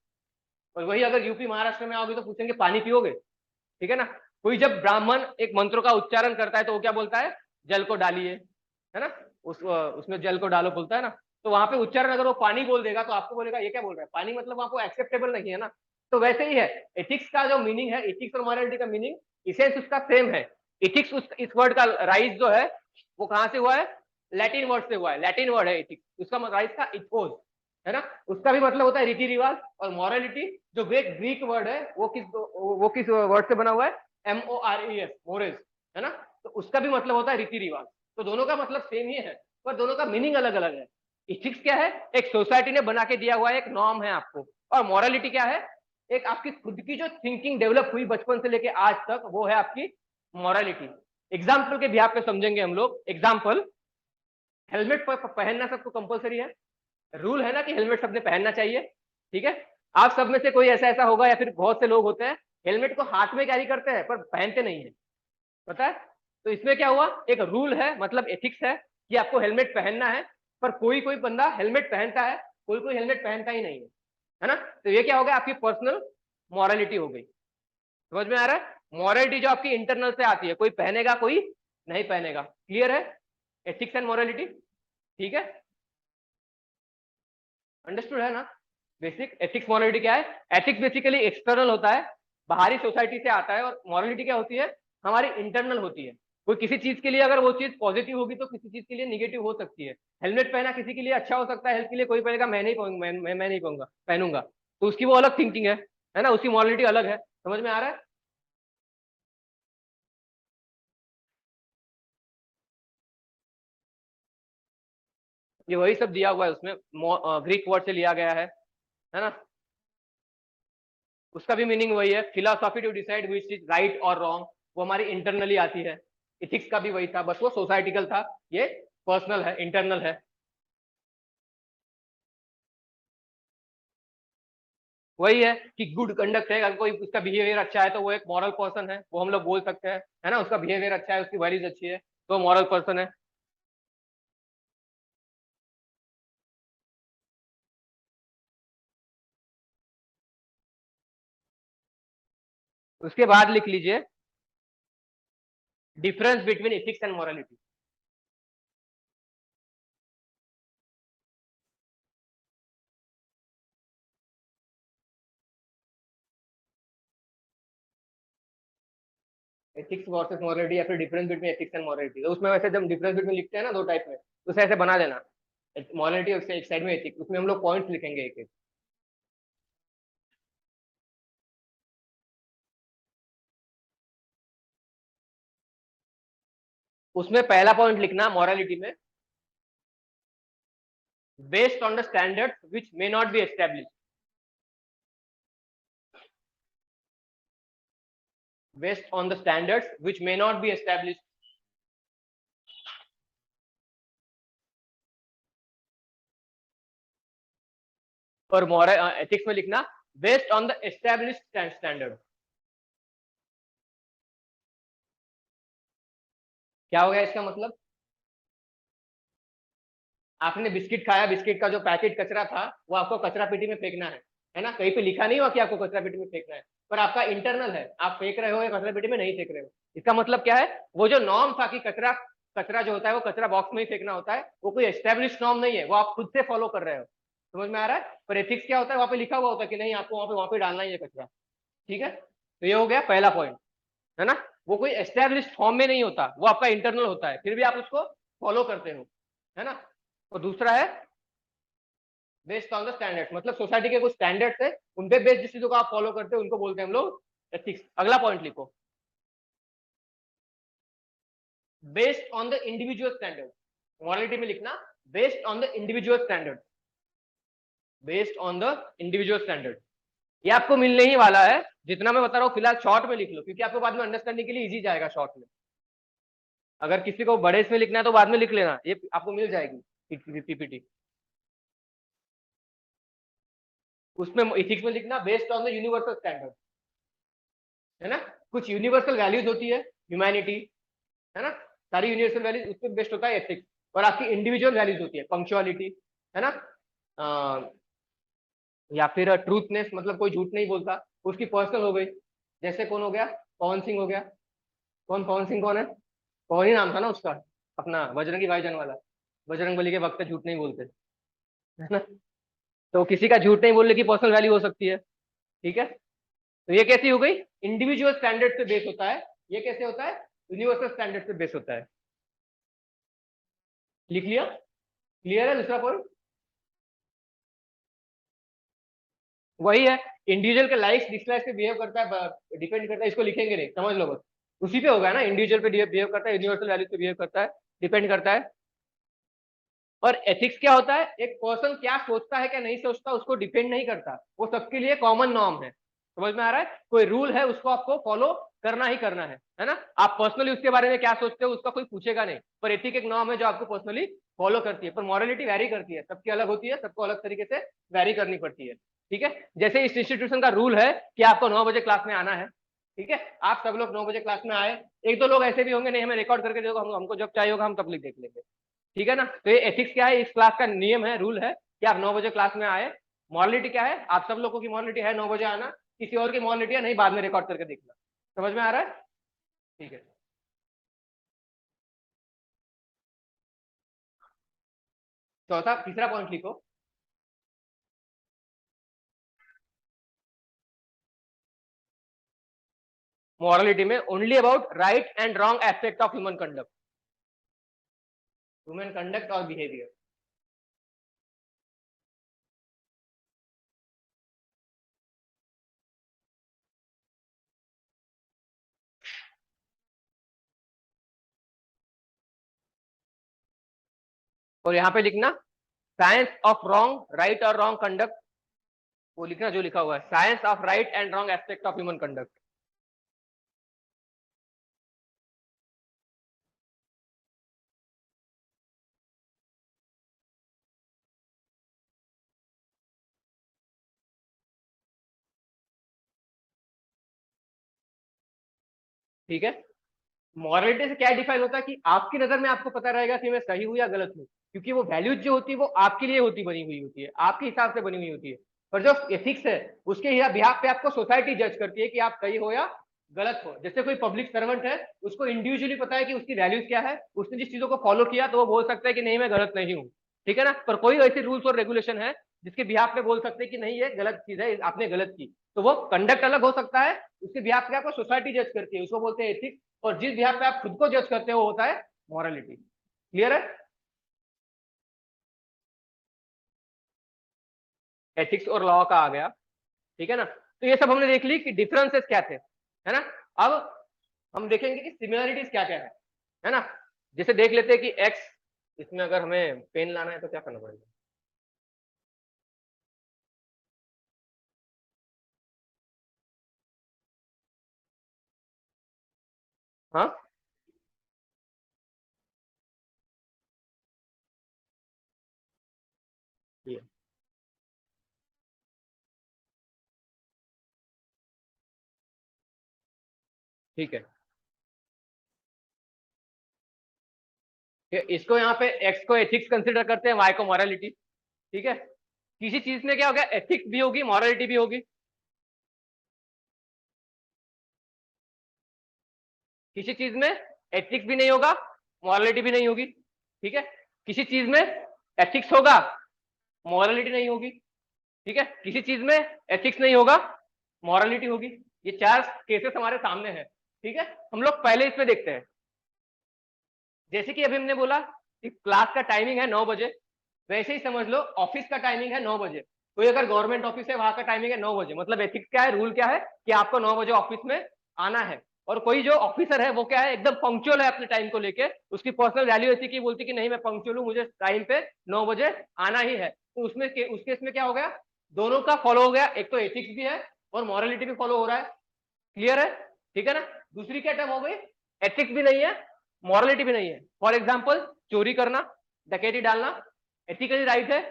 और वही अगर यूपी महाराष्ट्र में आओगे तो पूछेंगे पानी पियोगे। ठीक है ना। कोई जब ब्राह्मण एक मंत्र का उच्चारण करता है तो वो क्या बोलता है? जल को डालिए, है ना। उसमें जल को डालो बोलता है ना। तो वहां पे उच्चारण अगर वो पानी बोल देगा तो आपको बोलेगा ये क्या बोल रहा है, पानी, मतलब वहां को एक्सेप्टेबल नहीं है ना। तो वैसे ही है, एथिक्स का जो मीनिंग है, एथिक्स और मॉरलिटी का मीनिंग इसेंस उसका सेम है। एथिक्स, इस वर्ड का राइज जो है वो कहां से हुआ है? लैटिन वर्ड से हुआ है। लैटिन वर्ड है एथिक्स, उसका राइज का इथोस, है ना। उसका भी मतलब होता है रीति रिवाज। और मॉरलिटी जो ग्रीक वर्ड है वो किस वर्ड से बना हुआ है? MORES, मोरेस, है ना। तो उसका भी मतलब होता है रीति रिवाज। तो दोनों का मतलब सेम ही है, पर दोनों का मीनिंग अलग अलग है। इथिक्स क्या है? एक सोसाइटी ने बना के दिया हुआ है, एक नॉर्म है आपको। और मॉरलिटी क्या है? एक आपकी खुद की जो थिंकिंग डेवलप हुई बचपन से लेके आज तक, वो है आपकी मॉरलिटी। एग्जाम्पल के बिहाफ पे समझेंगे हम लोग। एग्जाम्पल, हेलमेट पहनना सबको कंपलसरी है, रूल है ना कि हेलमेट सबने पहनना चाहिए, ठीक है। आप सब में से कोई ऐसा ऐसा होगा या फिर बहुत से लोग होते हैं हेलमेट को हाथ में कैरी करते हैं पर पहनते नहीं है, पता है। तो इसमें क्या हुआ, एक रूल है, मतलब एथिक्स है कि आपको हेलमेट पहनना है, पर कोई कोई बंदा हेलमेट पहनता है, कोई कोई हेलमेट पहनता ही नहीं है ना। तो ये क्या हो गया, आपकी पर्सनल मॉरलिटी हो गई। समझ में आ रहा है? मॉरलिटी जो आपकी इंटरनल से आती है, कोई पहनेगा कोई नहीं पहनेगा। क्लियर है? एथिक्स एंड मॉरलिटी, ठीक है, अंडरस्टूड है ना। बेसिक एथिक्स मॉरलिटी क्या है? एथिक्स बेसिकली एक्सटर्नल होता है, बाहरी सोसाइटी से आता है, और मॉरलिटी क्या होती है? हमारी इंटरनल होती है। कोई किसी चीज के लिए अगर वो चीज पॉजिटिव होगी तो किसी चीज के लिए निगेटिव हो सकती है। हेलमेट पहना किसी के लिए अच्छा हो सकता है हेल्थ के लिए, कोई पहनेगा मैं नहीं पहनूंगा, मैं नहीं पहनूंगा, तो उसकी वो अलग थिंकिंग है ना, उसकी मॉरलिटी अलग है। समझ में आ रहा है? ये वही सब दिया हुआ है उसमें, ग्रीक वर्ड से लिया गया है ना। उसका भी मीनिंग वही है, philosophy to decide which is right और रॉन्ग, वो हमारी इंटरनली आती है। इथिक्स का भी वही था, बस वो सोसाइटिकल था, ये पर्सनल है, इंटरनल है। वही है कि गुड कंडक्ट है, अगर कोई उसका बिहेवियर अच्छा है तो वो एक मॉरल पर्सन है, वो हम लोग बोल सकते हैं, है ना। उसका बिहेवियर अच्छा है, उसकी वैल्यूज अच्छी है, तो मॉरल पर्सन है। उसके बाद लिख लीजिए difference between ethics and morality. Ethics versus morality या फिर difference between ethics and morality, तो उसमें वैसे जब डिफरेंस बिटवीन लिखते हैं ना दो टाइप में, तो उसे ऐसे बना देना, मॉरलिटी एक साइड में एथिक्स, उसमें हम लोग पॉइंट्स लिखेंगे एक एक। उसमें पहला पॉइंट लिखना मॉरलिटी में, based on the standards which may not be established, based on the standards which may not be established। और मॉरल एथिक्स में लिखना based on the established standard. क्या हो गया इसका मतलब? आपने बिस्किट खाया, बिस्किट का जो पैकेट कचरा था वो आपको कचरा पेटी में फेंकना है ना। कहीं पे लिखा नहीं हुआ कि आपको कचरा पेटी में फेंकना है, पर आपका इंटरनल है, आप फेंक रहे हो या कचरा पेटी में नहीं फेंक रहे हो। इसका मतलब क्या है? वो जो नॉर्म था कि कचरा कचरा जो होता है वो कचरा बॉक्स में ही फेंकना होता है, वो कोई एस्टेब्लिश नॉर्म नहीं है, वो आप खुद से फॉलो कर रहे हो। समझ में आ रहा है? पर एथिक्स क्या होता है, वहां पे लिखा हुआ होता है कि नहीं आपको वहां पे डालना ही है कचरा, ठीक है। तो ये हो गया पहला पॉइंट, है ना। वो कोई एस्टेब्लिश फॉर्म में नहीं होता, वो आपका इंटरनल होता है, फिर भी आप उसको फॉलो करते हो, है ना। और दूसरा है बेस्ड ऑन द स्टैंडर्ड्स, मतलब सोसाइटी के कुछ स्टैंडर्ड्स है, उन पे बेस्ड जिस चीजों को आप फॉलो करते हो उनको बोलते हैं हम लोग एथिक्स। अगला पॉइंट लिखो, based on the individual standard. Morality में लिखना based on the individual standard, based on the individual standard. ये आपको मिलने ही वाला है, जितना मैं बता रहा हूँ फिलहाल शॉर्ट में लिख लो, क्योंकि आपको बाद में अंडरस्टैंड करने के लिए इजी जाएगा शॉर्ट में। अगर किसी को बड़े इसमें लिखना है तो बाद में लिख लेना, ये आपको मिल जाएगी पीपीटी। उसमें इथिक्स में लिखना based on the universal standard, है ना। कुछ यूनिवर्सल वैल्यूज होती है, ह्यूमैनिटी, है ना, सारी यूनिवर्सल वैल्यूज उस पर बेस्ड होता है एथिक्स। और आपकी इंडिविजुअल वैल्यूज होती है, पंक्चुअलिटी, है ना, या फिर ट्रूथनेस, मतलब कोई झूठ नहीं बोलता, उसकी पर्सनल हो गई। जैसे कौन हो गया, पवन सिंह हो गया। कौन पवन सिंह कौन है? पवन ही नाम था ना उसका, अपना बजरंगी भाईजान वाला, बजरंग बली के वक्त झूठ नहीं बोलते, है ना। तो किसी का झूठ नहीं बोलने की पर्सनल वैल्यू हो सकती है, ठीक है। तो ये कैसी हो गई? इंडिविजुअल स्टैंडर्ड पे बेस होता है। ये कैसे होता है? यूनिवर्सल स्टैंडर्ड पे बेस होता है। लिख लिया? क्लियर है दूसरा पॉइंट? वही है, इंडिविजुअल के लाइक्स डिसलाइक्स पे बिहेव करता है, डिपेंड करता है, इसको लिखेंगे नहीं, समझ लो बस। उसी पे होगा ना, इंडिविजुअल पे बिहेव करता है, यूनिवर्सल वैल्यूज पे बिहेव करता है, डिपेंड करता है। और एथिक्स क्या होता है, एक पर्सन क्या सोचता है क्या नहीं सोचता उसको डिपेंड नहीं करता, वो सबके लिए कॉमन नॉर्म है। समझ में आ रहा है, कोई रूल है उसको आपको फॉलो करना ही करना है ना। आप पर्सनली उसके बारे में क्या सोचते हो उसका कोई पूछेगा नहीं, पर एथिक एक नॉर्म है जो आपको पर्सनली फॉलो करती है। पर मॉरलिटी वैरी करती है, सबकी अलग होती है, सबको अलग तरीके से वैरी करनी पड़ती है। ठीक है, जैसे इस इंस्टीट्यूशन का रूल है कि आपको 9 बजे क्लास में आना है। ठीक है, आप सब लोग 9 बजे क्लास में आए। एक दो लोग ऐसे भी होंगे नहीं हमें रिकॉर्ड करके दो, हमको जब चाहिए होगा हम तब लिख देख लेंगे। ठीक है ना, तो ये एथिक्स क्या है, इस क्लास का नियम है, रूल है कि आप 9 बजे क्लास में आए। मॉरलिटी क्या है, आप सब लोगों की मॉरलिटी है 9 बजे आना, किसी और की मॉरलिटी है नहीं बाद में रिकॉर्ड करके देखना। समझ में आ रहा है? ठीक है, चौथा तीसरा पॉइंट लिखो। मॉरलिटी में only about right and wrong aspect of human conduct और बिहेवियर। और यहाँ पे लिखना साइंस ऑफ रॉन्ग राइट और रॉन्ग कंडक्ट, वो लिखना जो लिखा हुआ है, science of right and wrong aspect of human conduct. ठीक है, मॉरलिटी से क्या डिफाइन होता है कि आपकी नजर में आपको पता रहेगा कि मैं सही हूं या गलत हूं, क्योंकि वो वैल्यूज जो होती है वो आपके लिए होती बनी हुई होती है, आपके हिसाब से बनी हुई होती है। पर जो एथिक्स है उसके बिहाफ पे आपको सोसाइटी जज करती है कि आप सही हो या गलत हो। जैसे कोई पब्लिक सर्वेंट है, उसको इंडिविजुअली पता है कि उसकी वैल्यूज क्या है, उसने जिस चीजों को फॉलो किया तो वो बोल सकता है कि नहीं मैं गलत नहीं हूँ। ठीक है ना, पर कोई ऐसे रूल्स और रेगुलेशन है जिसके बिहाफ पे बोल सकते हैं कि नहीं ये गलत चीज है, आपने गलत की, तो वो कंडक्ट अलग हो सकता है। उसके बिहाफ पे आपको सोसाइटी जज करती है, उसको बोलते हैं एथिक्स। और जिस बिहाफ पे आप खुद को जज करते हो वो होता है मॉरलिटी। क्लियर है? एथिक्स और लॉ का आ गया। ठीक है ना, तो ये सब हमने देख ली कि डिफरेंसेस क्या थे, है ना। अब हम देखेंगे कि सिमिलरिटीज क्या क्या है ना। जैसे देख लेते हैं कि एक्स, इसमें अगर हमें पेन लाना है तो क्या करना पड़ेगा। हाँ, ये ठीक है, इसको यहाँ पे एक्स को एथिक्स कंसिडर करते हैं, वाई को मॉरलिटी। ठीक है, किसी चीज में क्या हो गया, एथिक्स भी होगी मॉरलिटी भी होगी। किसी चीज में एथिक्स भी नहीं होगा, मॉरलिटी भी नहीं होगी। ठीक है, किसी चीज में एथिक्स होगा, मॉरलिटी नहीं होगी। ठीक है, किसी चीज में एथिक्स नहीं होगा, मॉरलिटी होगी। ये चार केसेस हमारे सामने हैं। ठीक है, हम लोग पहले इसमें देखते हैं। जैसे कि अभी हमने बोला कि क्लास का टाइमिंग है 9 बजे, वैसे ही समझ लो ऑफिस का टाइमिंग है 9 बजे। कोई अगर गवर्नमेंट ऑफिस है वहां का टाइमिंग है 9 बजे, मतलब एथिक्स क्या है, रूल क्या है कि आपको 9 बजे ऑफिस में आना है। और कोई जो ऑफिसर है वो क्या है, एकदम पंक्चुअल है अपने टाइम को लेके, उसकी पर्सनल वैल्यू ऐसी की बोलती कि नहीं मैं पंक्चुअल हूँ, मुझे टाइम पे 9 बजे आना ही है, तो उसमें उस केस में क्या हो गया, दोनों का फॉलो हो गया, एक तो एथिक्स भी है और मॉरलिटी भी फॉलो हो रहा है। क्लियर है? ठीक है ना। दूसरी क्या टर्म हो गई, एथिक्स भी नहीं है, मॉरलिटी भी नहीं है। फॉर एग्जाम्पल चोरी करना, डकैती डालना, एथिकली राइट है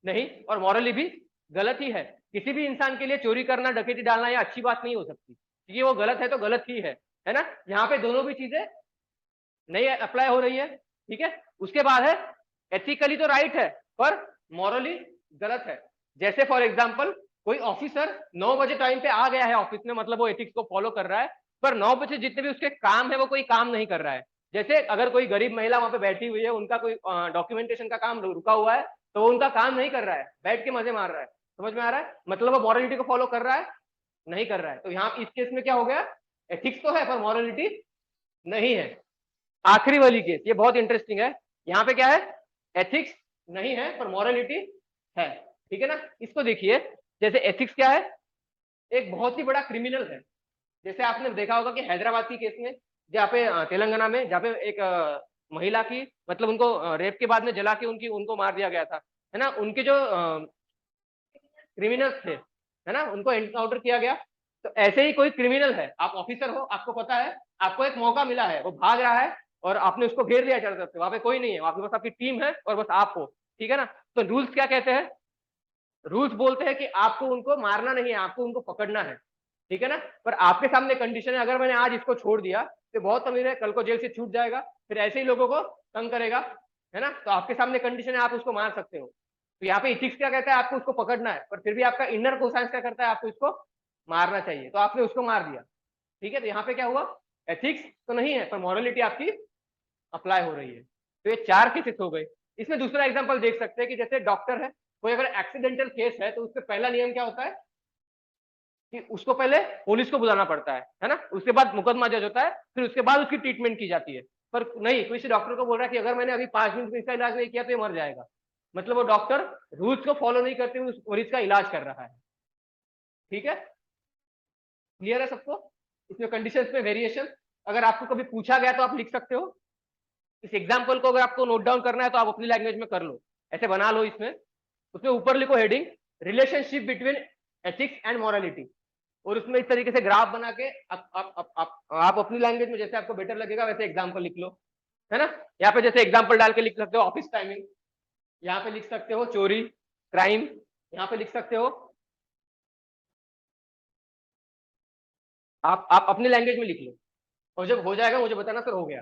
नहीं, और मॉरली भी गलत ही है। किसी भी इंसान के लिए चोरी करना डकैती डालना ये अच्छी बात नहीं हो सकती, क्योंकि वो गलत है तो गलत ही है ना। यहाँ पे दोनों भी चीजें नहीं अप्लाई हो रही है। ठीक है, उसके बाद है एथिकली तो राइट है पर मॉरली गलत है। जैसे फॉर एग्जाम्पल कोई ऑफिसर 9 बजे टाइम पे आ गया है ऑफिस में, मतलब वो एथिक्स को फॉलो कर रहा है, पर 9 बजे जितने भी उसके काम है वो कोई काम नहीं कर रहा है। जैसे अगर कोई गरीब महिला वहां पे बैठी हुई है, उनका कोई डॉक्यूमेंटेशन का काम रुका हुआ है, तो वो उनका काम नहीं कर रहा है, बैठ के मजे मार रहा है। समझ में आ रहा है, मतलब वो मॉरलिटी को फॉलो कर रहा है नहीं कर रहा है। तो यहाँ इस केस में क्या हो गया, एथिक्स तो है पर मॉरलिटी नहीं है। आखिरी वाली केस ये बहुत इंटरेस्टिंग है, यहाँ पे क्या है, एथिक्स नहीं है पर मॉरलिटी है। ठीक है ना, इसको देखिए। जैसे एथिक्स क्या है, एक बहुत ही बड़ा क्रिमिनल है। जैसे आपने देखा होगा कि हैदराबाद की केस में, जहाँ पे तेलंगाना में, जहाँ पे एक महिला की, मतलब उनको रेप के बाद में जला के उनको मार दिया गया था, है ना, उनके जो क्रिमिनल्स थे, है ना, उनको एनकाउंटर किया गया। तो ऐसे ही कोई क्रिमिनल है, आप ऑफिसर हो, आपको पता है, आपको एक मौका मिला है, वो भाग रहा है और आपने उसको घेर लिया चारों तरफ से, वहां पे कोई नहीं है, वहां पे बस आपकी टीम है और बस आप हो, ठीक है ना। तो रूल्स क्या कहते हैं? रूल्स बोलते हैं कि आपको उनको मारना नहीं है, आपको उनको पकड़ना है, ठीक है ना। पर आपके सामने कंडीशन है, अगर मैंने आज इसको छोड़ दिया तो बहुत अमीर है, कल को जेल से छूट जाएगा, फिर ऐसे ही लोगों को तंग करेगा, है ना। तो आपके सामने कंडीशन है, आप उसको मार सकते हो। तो यहाँ पे इथिक्स क्या कहता है? आपको उसको पकड़ना है, पर फिर भी आपका इनर कोसाइंस क्या करता है? आपको इसको मारना चाहिए, तो आपने उसको मार दिया, ठीक है। तो यहाँ पे क्या हुआ? एथिक्स तो नहीं है, पर मॉरलिटी आपकी अप्लाई हो रही है। तो ये 4 केसेस हो गए। इसमें दूसरा एग्जांपल देख सकते हैं कि जैसे डॉक्टर है, कोई अगर एक्सीडेंटल केस है, तो उसका पहला नियम क्या होता है कि उसको पहले पुलिस को बुलाना पड़ता है ना, उसके बाद मुकदमा जज होता है, फिर उसके बाद उसकी ट्रीटमेंट की जाती है। पर नहीं, किसी डॉक्टर को बोल रहा है कि अगर मैंने अभी 5 मिनट में इसका इलाज नहीं किया तो ये मर जाएगा, मतलब वो डॉक्टर रूल्स को फॉलो नहीं करते हुए उस मरीज का इलाज कर रहा है, ठीक है। क्लियर है सबको? इसमें कंडीशंस में वेरिएशन, अगर आपको कभी पूछा गया तो आप लिख सकते हो। इस एग्जाम्पल को अगर आपको नोट डाउन करना है तो आप अपनी लैंग्वेज में कर लो, ऐसे बना लो इसमें। उसमें ऊपर लिखो heading, relationship between ethics and morality, और उसमें इस तरीके से ग्राफ बना के आप अपनी लैंग्वेज में जैसे आपको बेटर लगेगा वैसे एग्जाम्पल लिख लो, है ना। यहाँ पे जैसे एग्जाम्पल डाल के लिख सकते हो ऑफिस टाइमिंग, यहाँ पे लिख सकते हो चोरी, क्राइम, यहाँ पे लिख सकते हो, आप अपनी लैंग्वेज में लिख लो, और जब हो जाएगा मुझे बताना सर हो गया।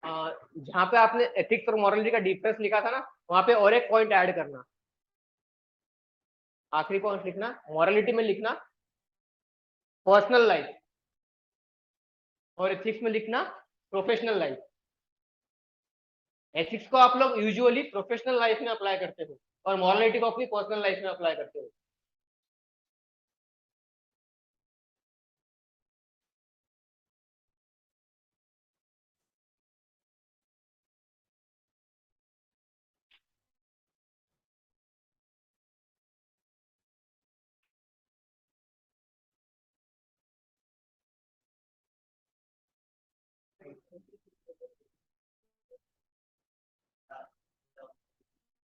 जहाँ पे आपने एथिक्स और मॉरलिटी का डिफरेंस लिखा था ना, वहां पे और एक पॉइंट ऐड करना, आखिरी पॉइंट लिखना, मॉरलिटी में लिखना पर्सनल लाइफ, और एथिक्स में लिखना प्रोफेशनल लाइफ। एथिक्स को आप लोग यूजुअली प्रोफेशनल लाइफ में अप्लाई करते हो, और मॉरलिटी को अपनी पर्सनल लाइफ में अप्लाई करते हो।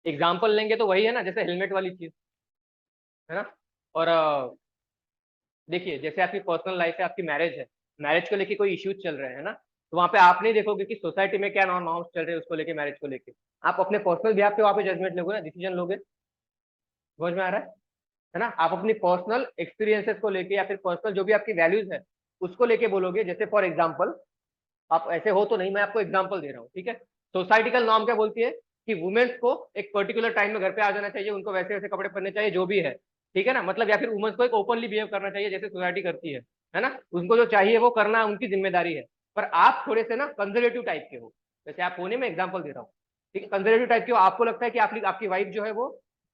एग्जाम्पल लेंगे तो वही है ना, जैसे हेलमेट वाली चीज, है ना। और देखिए, जैसे आपकी पर्सनल लाइफ है, आपकी मैरिज है, मैरिज को लेके कोई इश्यूज चल रहे हैं ना, तो वहां पे आप नहीं देखोगे कि सोसाइटी में क्या नॉर्म्स चल रहे हैं उसको लेके, मैरिज को लेके। आप अपने पर्सनल बिहाफ पे वहां पे जजमेंट लोगे ना, डिसीजन लोगे। समझ में आ रहा है ना। आप अपनी पर्सनल एक्सपीरियंसेस को लेके या फिर पर्सनल जो भी आपकी वैल्यूज है उसको लेके बोलोगे। जैसे फॉर एग्जाम्पल, आप ऐसे हो तो नहीं, मैं आपको एग्जाम्पल दे रहा हूँ, ठीक है। सोसाइटिकल नॉर्म क्या बोलती है कि वुमेन्स को एक पर्टिकुलर टाइम में घर पे आ जाना चाहिए, उनको वैसे वैसे कपड़े पहनने चाहिए जो भी है, ठीक है ना, मतलब या फिर वुमेन्स को एक ओपनली बिहेव करना चाहिए जैसे सोसाइटी करती है ना, उनको जो चाहिए वो करना उनकी जिम्मेदारी है। पर आप थोड़े से ना कंजर्वेटिव टाइप के हो, जैसे आप होने में एग्जाम्पल दे रहा हूँ, ठीक है, कंजर्वेटिव टाइप के हो, आपको लगता है कि आपकी वाइफ जो है वो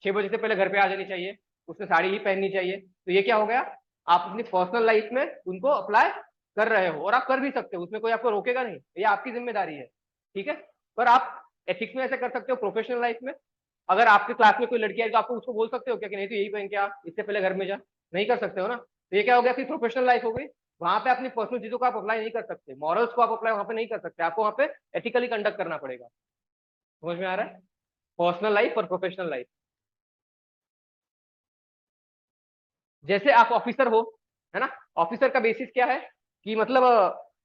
6 बजे से पहले घर पे आ जानी चाहिए, उसने साड़ी ही पहननी चाहिए, तो ये क्या हो गया, आप अपनी पर्सनल लाइफ में उनको अप्लाई कर रहे हो, और आप कर भी सकते हो, उसमें कोई आपको रोकेगा नहीं, ये आपकी जिम्मेदारी है, ठीक है। पर आप एथिक्स में ऐसे कर सकते हो, प्रोफेशनल लाइफ में अगर आपके क्लास में कोई लड़की है तो आपको उसको बोल सकते हो क्या कि नहीं तो यही पहन के आ, इससे पहले घर में जा, नहीं कर सकते हो ना, तो ये क्या हो गया, फिर प्रोफेशनल लाइफ हो गई, वहां पे अपनी पर्सनल चीजों को आप अप्लाई नहीं कर सकते, मॉरल्स को आप अप्लाई वहां पे नहीं कर सकते, आपको वहां पे एथिकली कंडक्ट करना पड़ेगा। समझ में आ रहा है, पर्सनल लाइफ और प्रोफेशनल लाइफ। जैसे आप ऑफिसर हो, है ना, ऑफिसर का बेसिस क्या है कि मतलब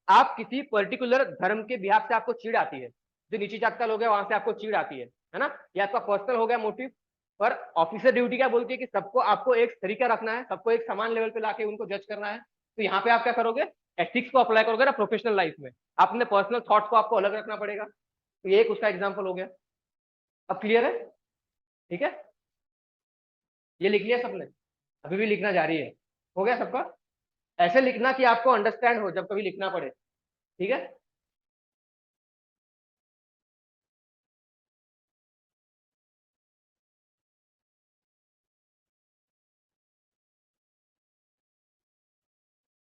आप किसी पर्टिकुलर धर्म के बिहाफ से आपको चिढ़ आती है, जो नीची जात का लोग है वहां से आपको चिढ़ आती है ना, ये आपका पर्सनल हो गया मोटिव। पर ऑफिसर ड्यूटी क्या बोलती है कि सबको आपको एक तरीका रखना है, सबको एक समान लेवल पे लाके उनको जज करना है, तो यहाँ पे आप क्या करोगे, एथिक्स को अप्लाई करोगे ना प्रोफेशनल लाइफ में, अपने पर्सनल थॉट्स को आपको अलग रखना पड़ेगा, तो ये एक उसका एग्जाम्पल हो गया। अब क्लियर है, ठीक है, ये लिख लिया सबने, अभी भी लिखना जारी है, हो गया सबका, ऐसे लिखना कि आपको अंडरस्टैंड हो जब कभी लिखना पड़े, ठीक है।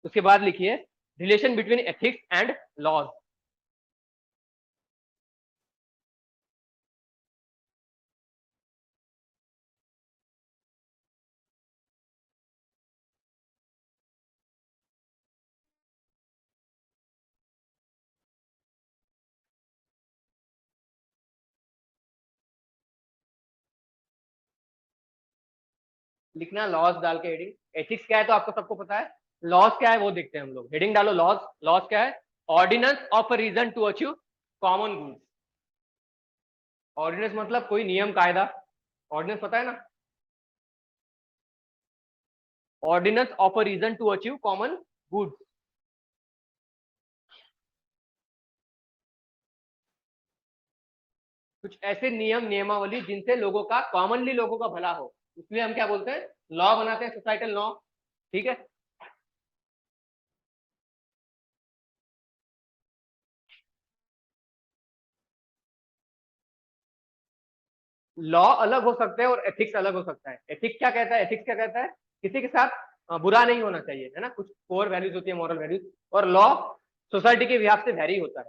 उसके बाद लिखिए relation between ethics and laws. लिखना लॉज डाल के हेडिंग, एथिक्स क्या है तो आपको सबको पता है, लॉज क्या है वो देखते हैं हम लोग, हेडिंग डालो लॉज, लॉज क्या है, ordinance of a reason to achieve common goods, ordinance मतलब कोई नियम कायदा, ऑर्डिनेंस पता है ना, ordinance of a reason to achieve common goods, कुछ ऐसे नियम नियमावली जिनसे लोगों का कॉमनली लोगों का भला हो, इसलिए हम क्या बोलते हैं, लॉ बनाते हैं, सोसाइटल लॉ, ठीक है। लॉ अलग हो सकते हैं और एथिक्स अलग हो सकता है, एथिक्स क्या कहता है, एथिक्स क्या कहता है, किसी के साथ बुरा नहीं होना चाहिए, है ना, कुछ कोर वैल्यूज होती है, मॉरल वैल्यूज, और लॉ सोसाइटी के बिहाफ से वैरी होता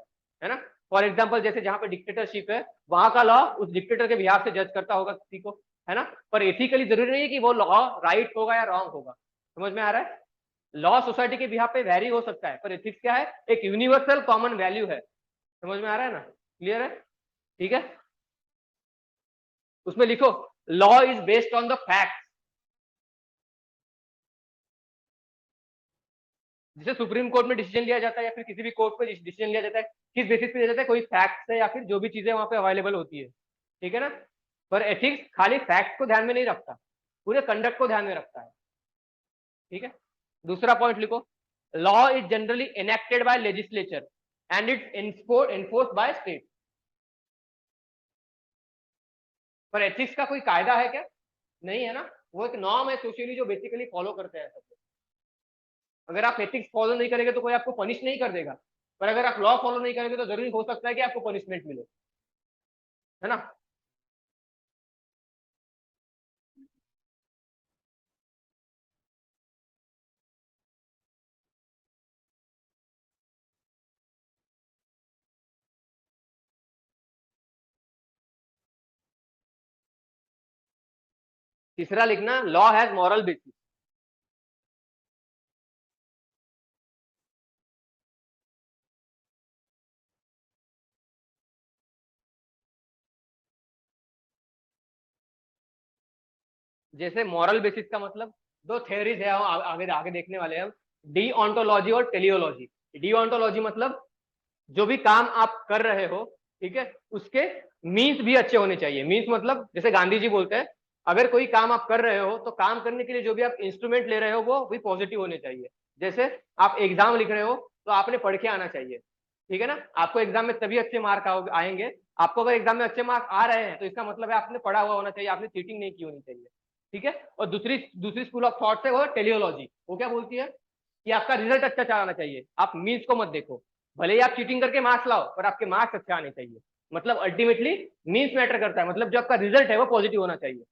है ना। फॉर एग्जाम्पल जैसे जहां पे डिक्टेटरशिप है वहां का लॉ उस डिक्टेटर के बिहाफ से जज करता होगा किसी को, है ना, पर एथिकली जरूरी नहीं है कि वो लॉ राइट होगा या रॉन्ग होगा। समझ में आ रहा है, लॉ सोसाइटी के बिहाफ पे वैरी हो सकता है, पर एथिक्स क्या है, एक यूनिवर्सल कॉमन वैल्यू है। समझ में आ रहा है ना, क्लियर है, ठीक है। उसमें लिखो law is based on the fact, जिसे सुप्रीम कोर्ट में डिसीजन लिया जाता है या फिर किसी भी कोर्ट पे डिसीजन लिया जाता है, किस बेसिस पे लिया जाता है, कोई फैक्ट है या फिर जो भी चीजें वहां पे अवेलेबल होती है, ठीक है ना। पर एथिक्स खाली फैक्ट को ध्यान में नहीं रखता, पूरे कंडक्ट को ध्यान में रखता है, ठीक है। दूसरा पॉइंट लिखो, law is generally enacted by legislature and its enforce by state, पर एथिक्स का कोई कायदा है क्या, नहीं है ना, वो एक नॉर्म है सोशली जो बेसिकली फॉलो करते हैं सब। अगर आप एथिक्स फॉलो नहीं करेंगे तो कोई आपको पनिश नहीं कर देगा, पर अगर आप लॉ फॉलो नहीं करेंगे तो जरूरी हो सकता है कि आपको पनिशमेंट मिले, है ना। तीसरा लिखना लॉ हैज मॉरल बेसिस, जैसे मॉरल बेसिस का मतलब दो थ्योरीज है, हम आगे आगे देखने वाले हैं हम, डी ऑन्टोलॉजी और टेलियोलॉजी। डी ऑन्टोलॉजी मतलब जो भी काम आप कर रहे हो, ठीक है, उसके मीन्स भी अच्छे होने चाहिए, मीन्स मतलब जैसे गांधी जी बोलते हैं, अगर कोई काम आप कर रहे हो तो काम करने के लिए जो भी आप इंस्ट्रूमेंट ले रहे हो वो भी पॉजिटिव होने चाहिए, जैसे आप एग्जाम लिख रहे हो तो आपने पढ़ के आना चाहिए, ठीक है ना, आपको एग्जाम में तभी अच्छे मार्क आएंगे, आपको अगर एग्जाम में अच्छे मार्क आ रहे हैं तो इसका मतलब है आपने पढ़ा हुआ होना चाहिए, आपने चीटिंग नहीं की होनी चाहिए, ठीक है। और दूसरी दूसरी स्कूल ऑफ थॉट है वो टेलियोलॉजी, वो क्या बोलती है कि आपका रिजल्ट अच्छा आना चाहिए, आप मीन्स को मत देखो, भले ही आप चीटिंग करके मार्क्स लाओ, पर आपके मार्क्स अच्छे आने चाहिए। मतलब अल्टीमेटली मीन्स मैटर करता है, मतलब जो आपका रिजल्ट है वो पॉजिटिव होना चाहिए।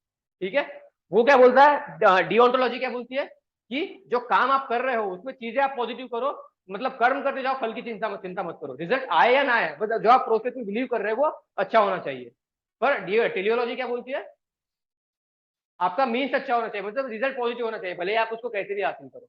ठीक है, वो क्या बोलता है, डिओन्टोलॉजी क्या बोलती है कि जो काम आप कर रहे हो उसमें चीजें आप पॉजिटिव करो, मतलब कर्म करते जाओ, फल की चिंता मत करो, रिजल्ट आए या ना आए, मतलब जो आप प्रोसेस में बिलीव कर रहे हो वो अच्छा होना चाहिए। पर टेलियोलॉजी क्या बोलती है, आपका मीन्स अच्छा होना चाहिए, मतलब रिजल्ट पॉजिटिव होना चाहिए, भले ही आप उसको कैसे भी हासिल करो।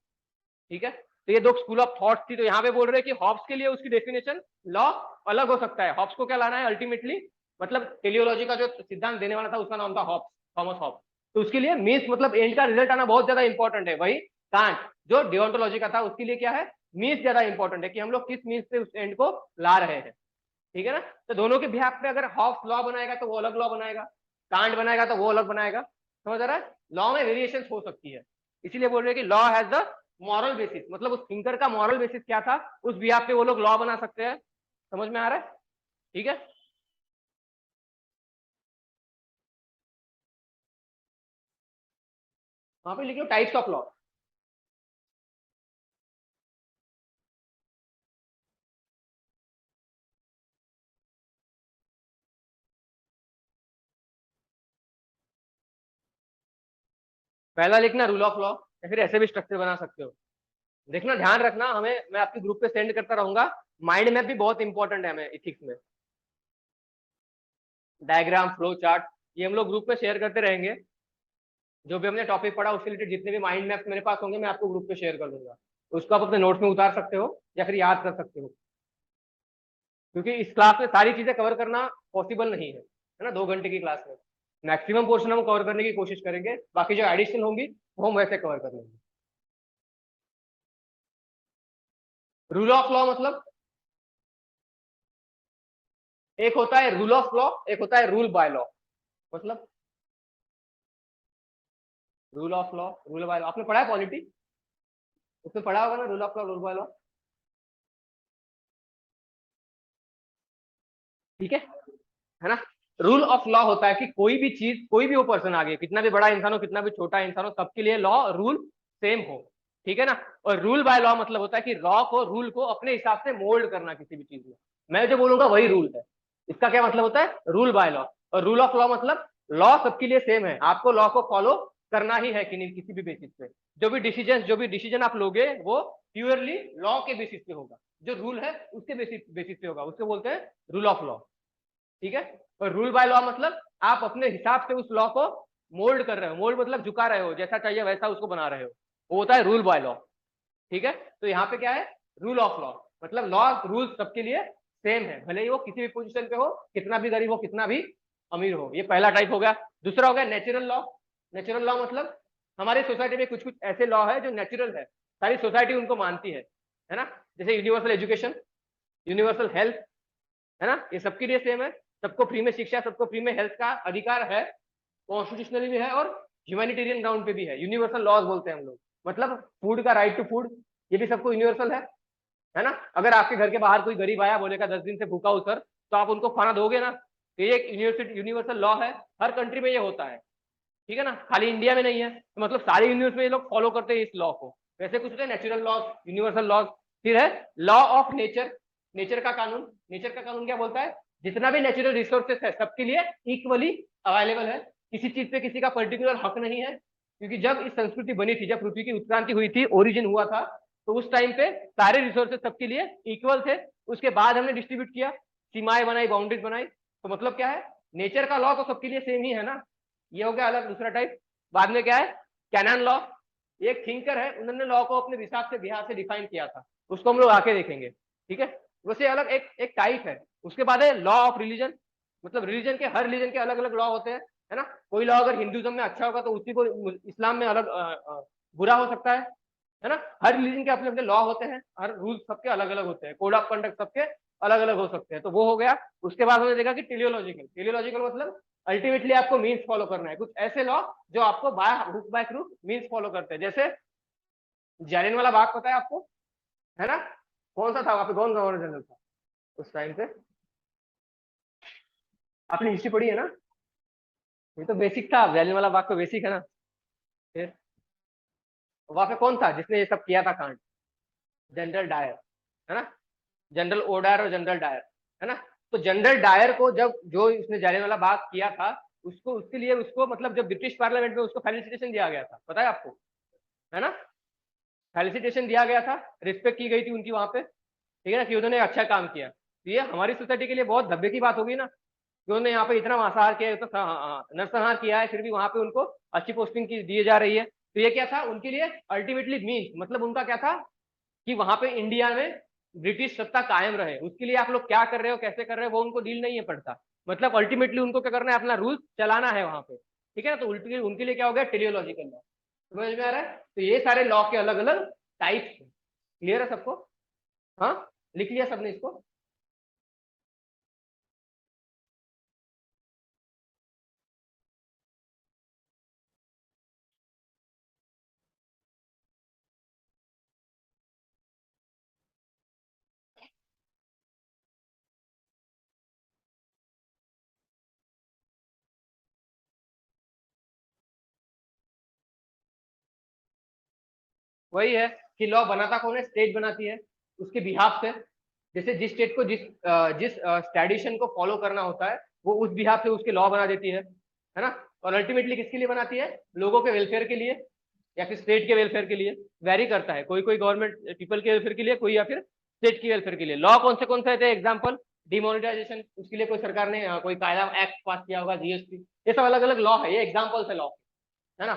ठीक है, तो ये दो स्कूल ऑफ थॉट्स थी। तो यहाँ पे बोल रहे हैं कि हॉब्स के लिए उसकी डेफिनेशन लॉ अलग हो सकता है। हॉब्स को क्या लाना है अल्टीमेटली, मतलब टेलियोलॉजी का जो सिद्धांत देने वाला था उसका नाम था हॉब्स, थॉमस हॉब्स। तो उसके लिए मीन्स मतलब एंड का रिजल्ट आना बहुत ज्यादा इंपॉर्टेंट है। वही कांट जो डिओन्टोलॉजी का था उसके लिए क्या है, मीन्स ज्यादा इंपॉर्टेंट है कि हम लोग किस मीन्स से उस एंड को ला रहे हैं। ठीक है ना, तो दोनों के बिहाफ पे अगर हॉब्स लॉ बनाएगा तो वो अलग लॉ बनाएगा, कांट बनाएगा तो वो अलग बनाएगा। समझ आ रहा है, लॉ में वेरिएशन हो सकती है, इसीलिए बोल रहे हैं कि law has the moral basis, मतलब उस थिंकर का मॉरल बेसिस क्या था, उस बिहाफ पे वो लोग लॉ बना सकते हैं। समझ में आ रहा है? ठीक है, वहां पे लिखो टाइप्स ऑफ लॉ। पहला लिखना रूल ऑफ लॉ, या फिर ऐसे भी स्ट्रक्चर बना सकते हो। देखना, ध्यान रखना, हमें मैं आपके ग्रुप पे सेंड करता रहूंगा। माइंड मैप भी बहुत इंपॉर्टेंट है हमें इथिक्स में, डायग्राम, फ्लो चार्ट, ये हम लोग ग्रुप पे शेयर करते रहेंगे। जो भी हमने टॉपिक पढ़ा उससे रिलेटेड जितने भी माइंड मैप्स मेरे पास होंगे मैं आपको ग्रुप पे शेयर कर दूंगा। उसको आप अपने नोट्स में उतार सकते हो या फिर याद कर सकते हो, क्योंकि इस क्लास में सारी चीजें कवर करना पॉसिबल नहीं है ना, 2 घंटे की क्लास में। मैक्सिमम पोर्शन हम कवर करने की कोशिश करेंगे, बाकी जो एडिशनल होंगी वो हम वैसे कवर कर लेंगे। रूल ऑफ लॉ मतलब, एक होता है रूल ऑफ लॉ, एक होता है रूल बाय लॉ। मतलब rule of law, rule by law आपने पढ़ा है पॉलिटी, उसमें पढ़ा होगा ना, rule of law, rule by law. ठीक है ना। रूल ऑफ लॉ होता है कि कोई भी चीज, कोई भी वो पर्सन आ गया, कितना भी बड़ा इंसान हो कितना भी छोटा इंसान हो, सबके लिए लॉ रूल सेम हो। ठीक है ना। और रूल बाय लॉ मतलब होता है कि लॉ को, रूल को अपने हिसाब से मोल्ड करना किसी भी चीज में, मैं जो बोलूंगा वही रूल है। इसका क्या मतलब होता है, रूल बाय लॉ। और रूल ऑफ लॉ मतलब लॉ सबके लिए सेम है, आपको लॉ को फॉलो करना ही है कि किसी भी बेसिस पे। जो भी डिसीजन आप लोगे वो प्योरली लॉ के बेसिस पे होगा, जो रूल है उसके बेसिस पे होगा, उसको बोलते हैं रूल ऑफ लॉ। ठीक है। और रूल बाय लॉ मतलब आप अपने हिसाब से उस लॉ को मोल्ड कर रहे हो, मोल्ड मतलब झुका रहे हो, जैसा चाहिए वैसा उसको बना रहे हो, वो होता है रूल बाय लॉ। ठीक है, तो यहाँ पे क्या है, रूल ऑफ लॉ, मतलब लॉ रूल सबके लिए सेम है, भले ही वो किसी भी पोजीशन पे हो, कितना भी गरीब हो कितना भी अमीर हो। ये पहला टाइप हो गया। दूसरा हो गया नेचुरल लॉ। नेचुरल लॉ मतलब हमारी सोसाइटी में कुछ कुछ ऐसे लॉ है जो नेचुरल है, सारी सोसाइटी उनको मानती है ना। जैसे यूनिवर्सल एजुकेशन, यूनिवर्सल हेल्थ, है ना, ये सबके लिए सेम है। सबको फ्री में शिक्षा, सबको फ्री में हेल्थ का अधिकार है, कॉन्स्टिट्यूशनली भी है और ह्यूमैनिटेरियन ग्राउंड पे भी है। यूनिवर्सल लॉज बोलते हैं हम लोग, मतलब फूड का राइट टू फूड, ये भी सबको यूनिवर्सल है ना। अगर आपके घर के बाहर कोई गरीब आया, बोलेगा 10 दिन से भूखा उतर, तो आप उनको खाना दोगे ना। तो ये एक यूनिवर्सल लॉ है, हर कंट्री में ये होता है। ठीक है ना, खाली इंडिया में नहीं है, तो मतलब सारे यूनिवर्स में ये लोग फॉलो करते हैं इस लॉ को। वैसे कुछ होते हैं नेचुरल लॉज, यूनिवर्सल लॉज। फिर है लॉ ऑफ नेचर, नेचर का कानून। नेचर का कानून क्या बोलता है, जितना भी नेचुरल रिसोर्सेस है सबके लिए इक्वली अवेलेबल है, किसी चीज पे किसी का पर्टिकुलर हक नहीं है। क्योंकि जब इस संस्कृति बनी थी, जब पृथ्वी की उत्क्रांति हुई थी, ओरिजिन हुआ था, तो उस टाइम पे सारे रिसोर्सेस सबके लिए इक्वल थे। उसके बाद हमने डिस्ट्रीब्यूट किया, सीमाएं बनाई, बाउंड्रीज बनाई। तो मतलब क्या है, नेचर का लॉ तो सबके लिए सेम ही है ना। ये हो गया अलग दूसरा टाइप। बाद में क्या है, कैनन लॉ। एक थिंकर है, उन्होंने लॉ को अपने हिसाब से बिहार से डिफाइन किया था, उसको हम लोग आके देखेंगे। ठीक है, वैसे अलग एक एक टाइप है। उसके बाद है लॉ ऑफ रिलीजन, मतलब रिलीजन के, हर रिलीजन के अलग अलग लॉ होते हैं, है ना। कोई लॉ अगर हिंदुज्म में अच्छा होगा तो उसी को इस्लाम में अलग बुरा हो सकता है ना। हर रिलीजन के अपने अपने लॉ होते हैं, हर रूल सबके अलग अलग होते हैं, कोड ऑफ कंडक्ट सबके अलग अलग हो सकते हैं। तो वो हो गया। उसके बाद हमने देखा कि टेलियोलॉजिकल, टेलियोलॉजिकल मतलब अल्टीमेटली आपको मीन्स फॉलो करना है, कुछ ऐसे लॉ जो आपको by hook by crook means follow करते हैं। जैसे जालियन वाला बाग पता है आपको, है ना। कौन सा था वहां पे, कौन गवर्नर जनरल था उस टाइम पे, आपने हिस्ट्री पढ़ी है ना। ये तो बेसिक था, जालियन वाला बाग तो बेसिक है ना। फिर वहां पे कौन था जिसने ये सब किया था कांड, जनरल डायर, है ना। जनरल ओडायर और जनरल डायर, है ना। तो जनरल डायर को जब जो इसने जालियांवाला बाग किया था, उसको उसके लिए उसको मतलब जब ब्रिटिश पार्लियामेंट में उसको फेलिसिटेशन दिया गया था, पता है आपको, है ना। फेलिसिटेशन दिया गया था, रिस्पेक्ट की गई थी उनकी वहां पे, ठीक है ना, कि उन्होंने अच्छा काम किया। तो ये हमारी सोसाइटी के लिए बहुत धब्बे की बात होगी ना, कि उन्होंने यहाँ पे इतना मांसाहार किया है, इतना नरसंहार किया है, फिर भी वहां पे उनको अच्छी पोस्टिंग की दी जा रही है। तो ये क्या था उनके लिए, अल्टीमेटली मीन मतलब उनका क्या था, कि वहां पे इंडिया में ब्रिटिश सत्ता कायम रहे, उसके लिए आप लोग क्या कर रहे हो, कैसे कर रहे हो, वो उनको डील नहीं है पड़ता। मतलब अल्टीमेटली उनको क्या करना है, अपना रूल चलाना है वहां पे, ठीक है ना। तो उल्टी उनके लिए क्या हो गया, टेलियोलॉजिकल लॉ। समझ में आ रहा है। तो ये सारे लॉ के अलग अलग टाइप्स, क्लियर है सबको। हाँ, लिख लिया सबने इसको। वही है कि लॉ बनाता कौन है, स्टेट बनाती है उसके बिहाफ से। जैसे जिस स्टेट को जिस ट्रेडिशन को फॉलो करना होता है, वो उस बिहाफ से उसके लॉ बना देती है ना। और अल्टीमेटली किसके लिए बनाती है, लोगों के वेलफेयर के लिए, या फिर स्टेट के वेलफेयर के लिए। वैरी करता है, कोई कोई गवर्नमेंट पीपल के वेलफेयर के लिए, कोई या फिर स्टेट के वेलफेयर के लिए। लॉ कौन से थे एग्जाम्पल, डिमोनिटाइजेशन, उसके लिए कोई सरकार ने कोई कायदा एक्ट पास किया होगा, जीएसटी, ये सब अलग अलग लॉ है, ये एग्जाम्पल्स है लॉ, है ना।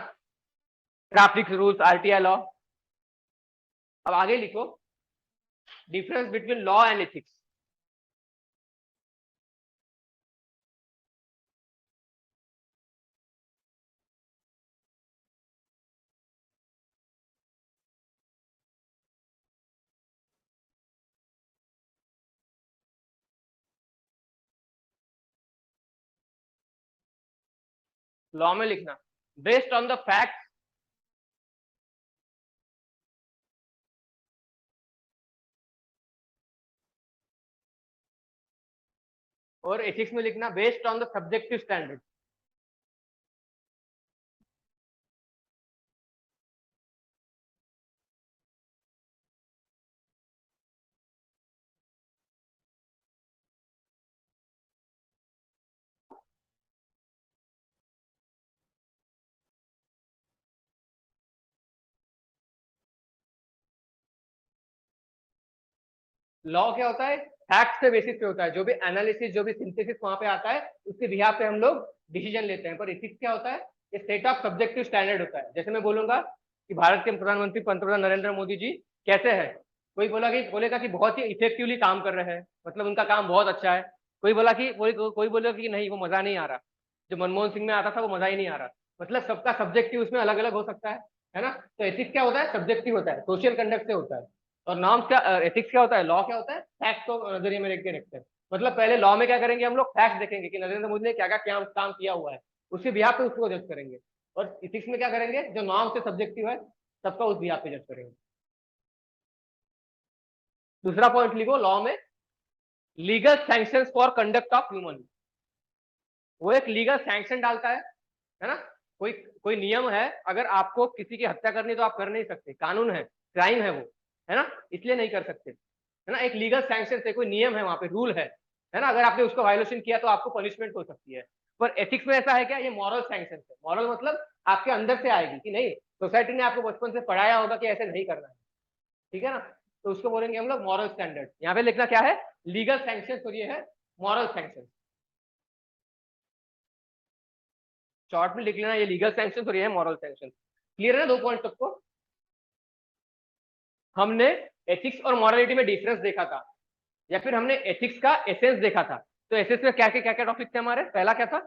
Traffic rules, RTI law. अब आगे लिखो, difference between law and ethics. Law में लिखना, बेस्ड ऑन द फैक्ट, और एथिक्स में लिखना based on the subjective standard. Law क्या होता है, फैक्ट के बेसिस पे होता है, जो भी एनालिसिस, जो भी सिंथेसिस वहां पे आता है, उसके बिहाफ पे हम लोग डिसीजन लेते हैं। पर एथिक्स क्या होता है, ये सेट ऑफ सब्जेक्टिव स्टैंडर्ड होता है। जैसे मैं बोलूंगा कि भारत के प्रधानमंत्री पंतप्रधान नरेंद्र मोदी जी कैसे हैं, कोई बोलेगा कि बहुत ही इफेक्टिवली काम कर रहे हैं, मतलब उनका काम बहुत अच्छा है। कोई बोलेगा कि नहीं, वो मजा नहीं आ रहा, जो मनमोहन सिंह में आता था वो मजा ही नहीं आ रहा। मतलब सबका सब्जेक्टिव उसमें अलग अलग हो सकता है ना। तो एथिक्स क्या होता है, सब्जेक्टिव होता है, सोशल कंडक्ट से होता है। और नॉर्म्स क्या, एथिक्स क्या होता है, लॉ क्या होता है, फैक्ट को नजरिए में रख के रखते हैं। मतलब पहले लॉ में क्या करेंगे हम लोग, फैक्ट देखेंगे कि नरेंद्र मोदी ने क्या क्या काम किया हुआ है, उसके बिहाफ पे उसको जज करेंगे। और इथिक्स में क्या करेंगे, जो नॉर्म से सब्जेक्टिव है, सबका उस बिहाफ पे जज करेंगे। दूसरा पॉइंट लिखो, लॉ में legal sanction for conduct of human, वो एक लीगल सैंक्शन डालता है ना। कोई कोई नियम है, अगर आपको किसी की हत्या करनी है, तो आप कर नहीं सकते, कानून है, क्राइम है वो, है ना, इसलिए नहीं कर सकते, है ना। एक लीगल सैंक्शन है, कोई नियम है वहां पे, रूल है ना। अगर आपने उसको वायोलेशन किया तो आपको पनिशमेंट हो सकती है। पर एथिक्स में ऐसा है क्या, ये मॉरल सैंक्शन है। मॉरल मतलब आपके अंदर से आएगी कि नहीं, सोसाइटी ने आपको बचपन से पढ़ाया होगा कि ऐसे नहीं करना है, ठीक है ना। तो उसको बोलेंगे हम लोग मॉरल स्टैंडर्ड। यहाँ पे लिखना क्या है, लीगल सैंक्शन, और ये है मॉरल सैंक्शन। शॉर्ट में लिख लेना, ये लीगल सैंक्शन और ये है मॉरल सैंक्शन। क्लियर है, दो पॉइंट सबको। हमने एथिक्स और मॉरलिटी में डिफरेंस देखा था, या फिर हमने एथिक्स का एसेंस देखा था। तो एसेंस में क्या क्या टॉपिक थे हमारे, पहला क्या था,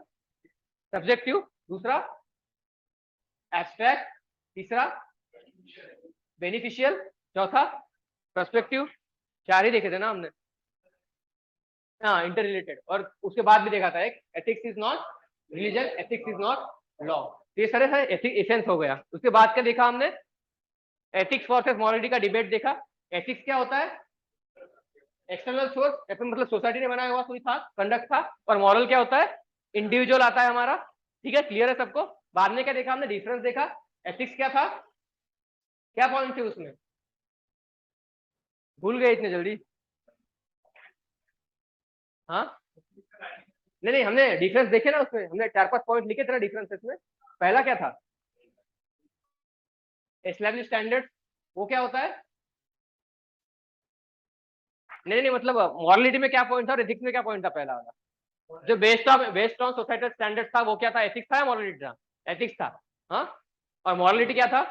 सब्जेक्टिव, दूसरा एब्स्ट्रैक्ट, तीसरा बेनिफिशियल, चौथा पर्सपेक्टिव। चार ही देखे थे ना हमने। हाँ, इंटर रिलेटेड। और उसके बाद भी देखा था एक, ethics is not religion, ethics is not law. ये सारे एथिक्स एसेंस हो गया। उसके बाद क्या देखा हमने, एथिक्स वर्सेस मॉरलिटी का डिबेट देखा। एथिक्स क्या होता है, एक्सटर्नल सोर्स, या फिर मतलब सोसाइटी ने बनाया हुआ कोई था, कंडक्ट था। और मॉरल क्या होता है, इंडिविजुअल आता है हमारा, ठीक है, क्लियर है सबको। बाद में क्या देखा हमने, डिफरेंस देखा। एथिक्स क्या था, क्या पॉइंट थे उसमें, भूल गए इतने जल्दी। हाँ नहीं नहीं, हमने डिफरेंस देखे ना, उसमें हमने 4-5 पॉइंट लिखे थे ना डिफरेंसेस में। पहला क्या था? Establish standard. वो क्या होता है? नहीं नहीं, मतलब मॉरलिटी में क्या पॉइंट था और एथिक्स में क्या पॉइंट था पहला वाला? जो बेस्ड ऑन सोसाइटल स्टैंडर्ड था वो क्या था? एथिक्स था या मॉरलिटी था? एथिक्स था। हाँ, और मॉरलिटी क्या था?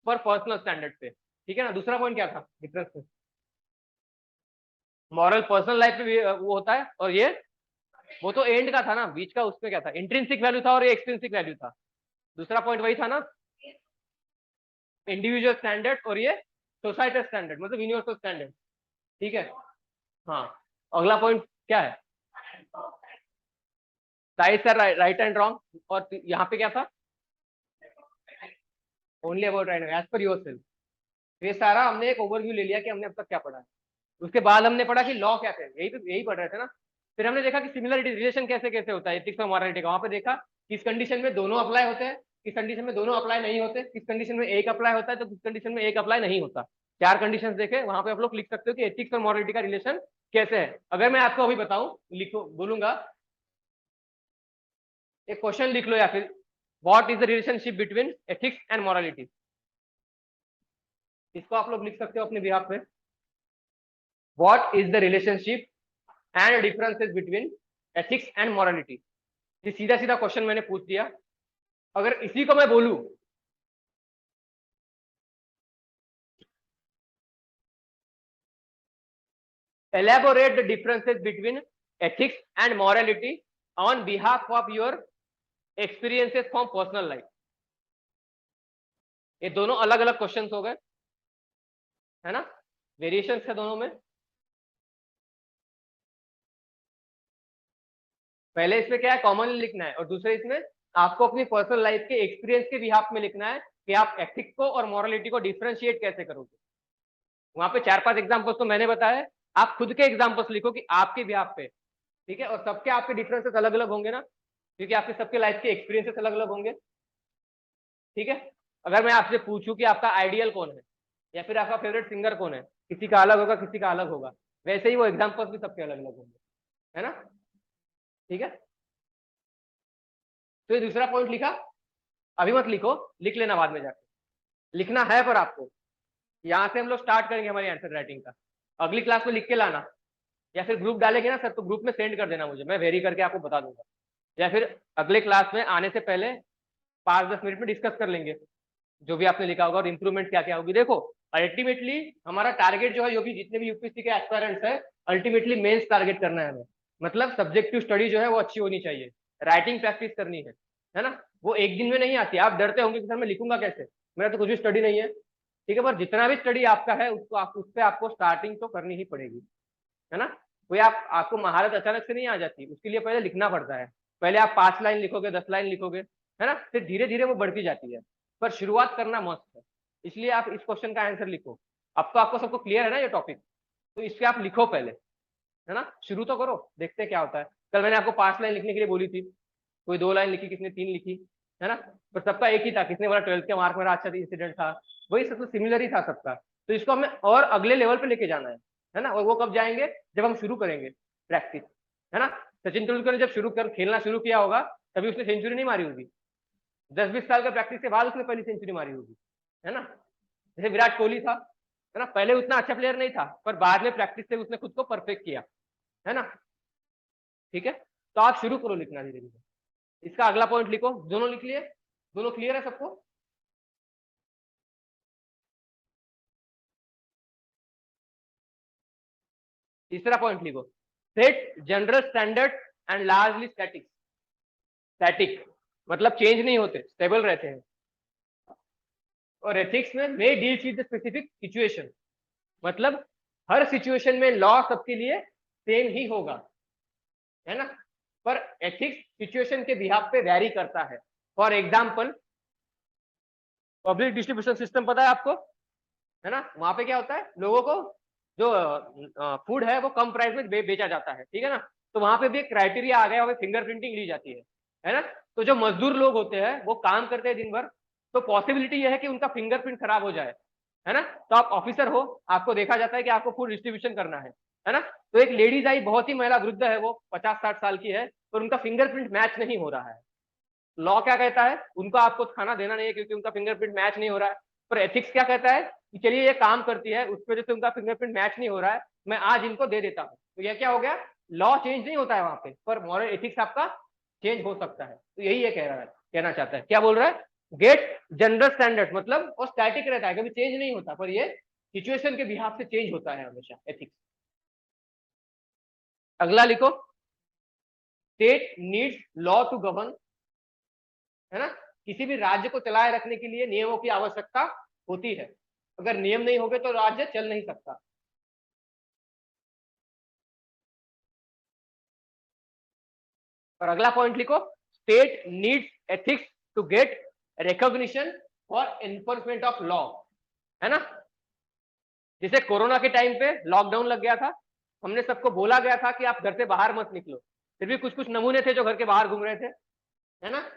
फॉर पर्सनल स्टैंडर्ड पे। ठीक है ना। दूसरा पॉइंट क्या था डिफरेंस में? मॉरल पर्सनल लाइफ पे भी वो होता है, और ये वो तो एंड का था ना, बीच का उसमें क्या था? इंट्रिंसिक वैल्यू था और ये एक्सट्रिंसिक वैल्यू था। दूसरा पॉइंट वही था ना, इंडिविजुअल स्टैंडर्ड और ये सोसाइटल स्टैंडर्ड, मतलब यूनिवर्सल स्टैंडर्ड। ठीक है। हाँ, अगला पॉइंट क्या है? Right sir, right and wrong. और यहाँ पे क्या था? Only about right as per yourself. ये सारा हमने एक ओवरव्यू ले लिया कि हमने अब तक क्या पढ़ा है। उसके बाद हमने पढ़ा कि लॉ क्या है, यही पढ़ रहे थे ना। फिर हमने देखा कि सिमिलरिटी रिलेशन कैसे कैसे होता है एथिक्स और मॉरलिटी का। वहां पे देखा किस कंडीशन में दोनों अप्लाई होते हैं, किस कंडीशन में दोनों अप्लाई नहीं होते, किस कंडीशन में एक अप्लाई होता है तो किस कंडीशन में एक अप्लाई नहीं होता। 4 कंडीशन देखे वहां पे। आप लोग लिख सकते हो कि एथिक्स और मॉरलिटी का रिलेशन कैसे है। अगर मैं आपको अभी बताऊं, लिखो बोलूंगा, एक क्वेश्चन लिख लो या फिर what is the relationship between ethics and morality, इसको आप लोग लिख सकते हो अपने बिहाफ पे। What is the relationship and differences between ethics and morality. ये सीधा सीधा क्वेश्चन मैंने पूछ दिया। अगर इसी को मैं बोलूं, elaborate the differences between ethics and morality on behalf of your experiences from personal life। ये दोनों अलग अलग क्वेश्चंस हो गए, है ना। वेरिएशंस है दोनों में। पहले इसमें क्या है, कॉमनली लिखना है, और दूसरे इसमें आपको अपनी पर्सनल लाइफ के एक्सपीरियंस के बिहाफ में लिखना है कि आप एथिक्स को और मॉरलिटी को डिफरेंशिएट कैसे करोगे। वहां पे 4-5 एग्जांपल्स तो मैंने बताया, आप खुद के एग्जांपल्स लिखो कि आपके बिहाफ पे। ठीक है। और सबके आपके डिफरेंसेस अलग अलग होंगे ना, क्योंकि आपके सबके लाइफ के एक्सपीरियंसेस अलग अलग होंगे। ठीक है। अगर मैं आपसे पूछूं कि आपका आइडियल कौन है या फिर आपका फेवरेट सिंगर कौन है, किसी का अलग होगा, किसी का अलग होगा। वैसे ही वो एग्जांपल्स भी सबके अलग अलग होंगे, है ना। ठीक है। तो ये दूसरा पॉइंट लिखा। अभी मत लिखो, लिख लेना बाद में जाके। लिखना है पर आपको। यहाँ से हम लोग स्टार्ट करेंगे हमारी आंसर राइटिंग का। अगली क्लास में लिख के लाना, या फिर ग्रुप डालेंगे ना सर, तो ग्रुप में सेंड कर देना मुझे, मैं वेरी करके आपको बता दूंगा। या फिर अगले क्लास में आने से पहले 5-10 मिनट में डिस्कस कर लेंगे जो भी आपने लिखा होगा और इंप्रूवमेंट क्या क्या होगी। देखो, अल्टीमेटली हमारा टारगेट जो है, जो भी जितने भी यूपीएससी के एस्पायरेंट्स है, अल्टीमेटली मेंस टारगेट करना है हमें। मतलब सब्जेक्टिव स्टडी जो है वो अच्छी होनी चाहिए, राइटिंग प्रैक्टिस करनी है ना। वो एक दिन में नहीं आती। आप डरते होंगे कि सर मैं लिखूंगा कैसे, मेरा तो कुछ भी स्टडी नहीं है। ठीक है, पर जितना भी स्टडी आपका है उसको उस पर आपको स्टार्टिंग तो करनी ही पड़ेगी, है ना। कोई आपको महारत अचानक से नहीं आ जाती, उसके लिए पहले लिखना पड़ता है। पहले आप 5 लाइन लिखोगे, 10 लाइन लिखोगे, है ना, फिर धीरे धीरे वो बढ़ती जाती है। पर शुरुआत करना मस्त है। इसलिए आप इस क्वेश्चन का आंसर लिखो। अब तो आपको सबको क्लियर है ना ये टॉपिक, तो इस पे आप लिखो पहले, है ना। शुरू तो करो, देखते क्या होता है। कल मैंने आपको 5 लाइन लिखने के लिए बोली थी, कोई 2 लाइन लिखी, किसने 3 लिखी, है ना। पर सबका एक ही था, किसने बोला 12th के मार्क मेरा अच्छा इंसिडेंट था, वही सब सिमिलर ही था सबका। तो इसको हमें और अगले लेवल पे लेके जाना है ना। और वो कब जाएंगे, जब हम शुरू करेंगे प्रैक्टिस, है ना। सचिन तेंदुलकर ने जब खेलना शुरू किया होगा, तभी उसने सेंचुरी नहीं मारी होगी। 10-20 साल का प्रैक्टिस के बाद उसने पहली सेंचुरी मारी होगी, है ना। जैसे विराट कोहली था, है ना, पहले उतना अच्छा प्लेयर नहीं था, पर बाद में प्रैक्टिस से उसने खुद को परफेक्ट किया, है ना। ठीक है। तो आप शुरू करो लिखना धीरे धीरे। इसका अगला पॉइंट लिखो। दोनों लिख लिए? दोनों क्लियर है सबको? तीसरा पॉइंट लिखो, set general standard and largely static. Static मतलब चेंज नहीं होते, स्टेबल रहते हैं। और एथिक्स में may deals with the specific situation, मतलब हर सिचुएशन में लॉ सबके लिए सेम ही होगा, है ना। पर एथिक्स सिचुएशन के बिहाफ पे वैरी करता है। For example, public distribution system पता है आपको, है ना। वहां पे क्या होता है, लोगों को जो फूड है वो कम प्राइस में बेचा जाता है, ठीक है ना। तो वहां पे भी एक क्राइटेरिया आ गया, वहां फिंगरप्रिंटिंग ली जाती है ना। तो जो मजदूर लोग होते हैं वो काम करते हैं दिन भर, तो पॉसिबिलिटी यह है कि उनका फिंगरप्रिंट खराब हो जाए, है ना। तो आप ऑफिसर हो, आपको देखा जाता है कि आपको फूड डिस्ट्रीब्यूशन करना है ना। तो एक लेडीज आई, बहुत ही महिला वृद्ध है, वो 50-60 साल की है, पर उनका फिंगरप्रिंट मैच नहीं हो रहा है। लॉ क्या कहता है, उनको आपको खाना देना नहीं है क्योंकि उनका फिंगरप्रिंट मैच नहीं हो रहा है। पर एथिक्स क्या कहता है कि चलिए ये काम करती है, उसकी वजह से उनका फिंगरप्रिंट मैच नहीं हो रहा है, मैं आज इनको दे देता हूँ। तो यह क्या हो गया, लॉ चेंज नहीं होता है वहां पे, पर मॉरल एथिक्स आपका चेंज हो सकता है। तो यही ये कह रहा है, कहना चाहता है, क्या बोल रहा है, गेट जनरल स्टैंडर्ड, मतलब वो स्टैटिक रहता है, कभी चेंज नहीं होता, पर ये सिचुएशन के बिहाफ से चेंज होता है हमेशा एथिक्स। अगला लिखो, state needs law to govern, है ना। किसी भी राज्य को चलाए रखने के लिए नियमों की आवश्यकता होती है, अगर नियम नहीं होंगे तो राज्य चल नहीं सकता। और अगला पॉइंट लिखो, state needs ethics to get recognition और एनफोर्समेंट ऑफ लॉ, है ना। जैसे कोरोना के टाइम पे लॉकडाउन लग गया था, हमने सबको बोला गया था कि आप घर से बाहर मत निकलो, फिर भी कुछ कुछ नमूने थे जो घर के बाहर घूम रहे थे, है ना।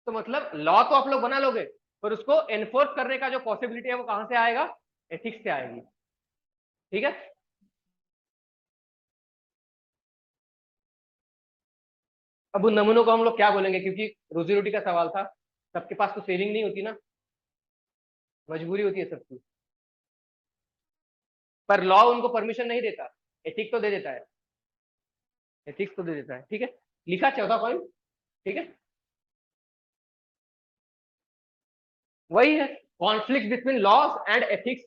तो मतलब लॉ तो आप लोग बना लोगे, पर उसको एनफोर्स करने का जो पॉसिबिलिटी है वो कहां से आएगा, एथिक्स से आएगी। ठीक है। अब उन नमूनों को हम लोग क्या बोलेंगे, क्योंकि रोजी रोटी का सवाल था, सबके पास तो सेविंग नहीं होती ना, मजबूरी होती है सबकी, पर लॉ उनको परमिशन नहीं देता, एथिक्स तो दे देता है, एथिक्स तो दे देता है। ठीक है, लिखा 14 पॉइंट। ठीक है, वही है, conflict between laws and ethics.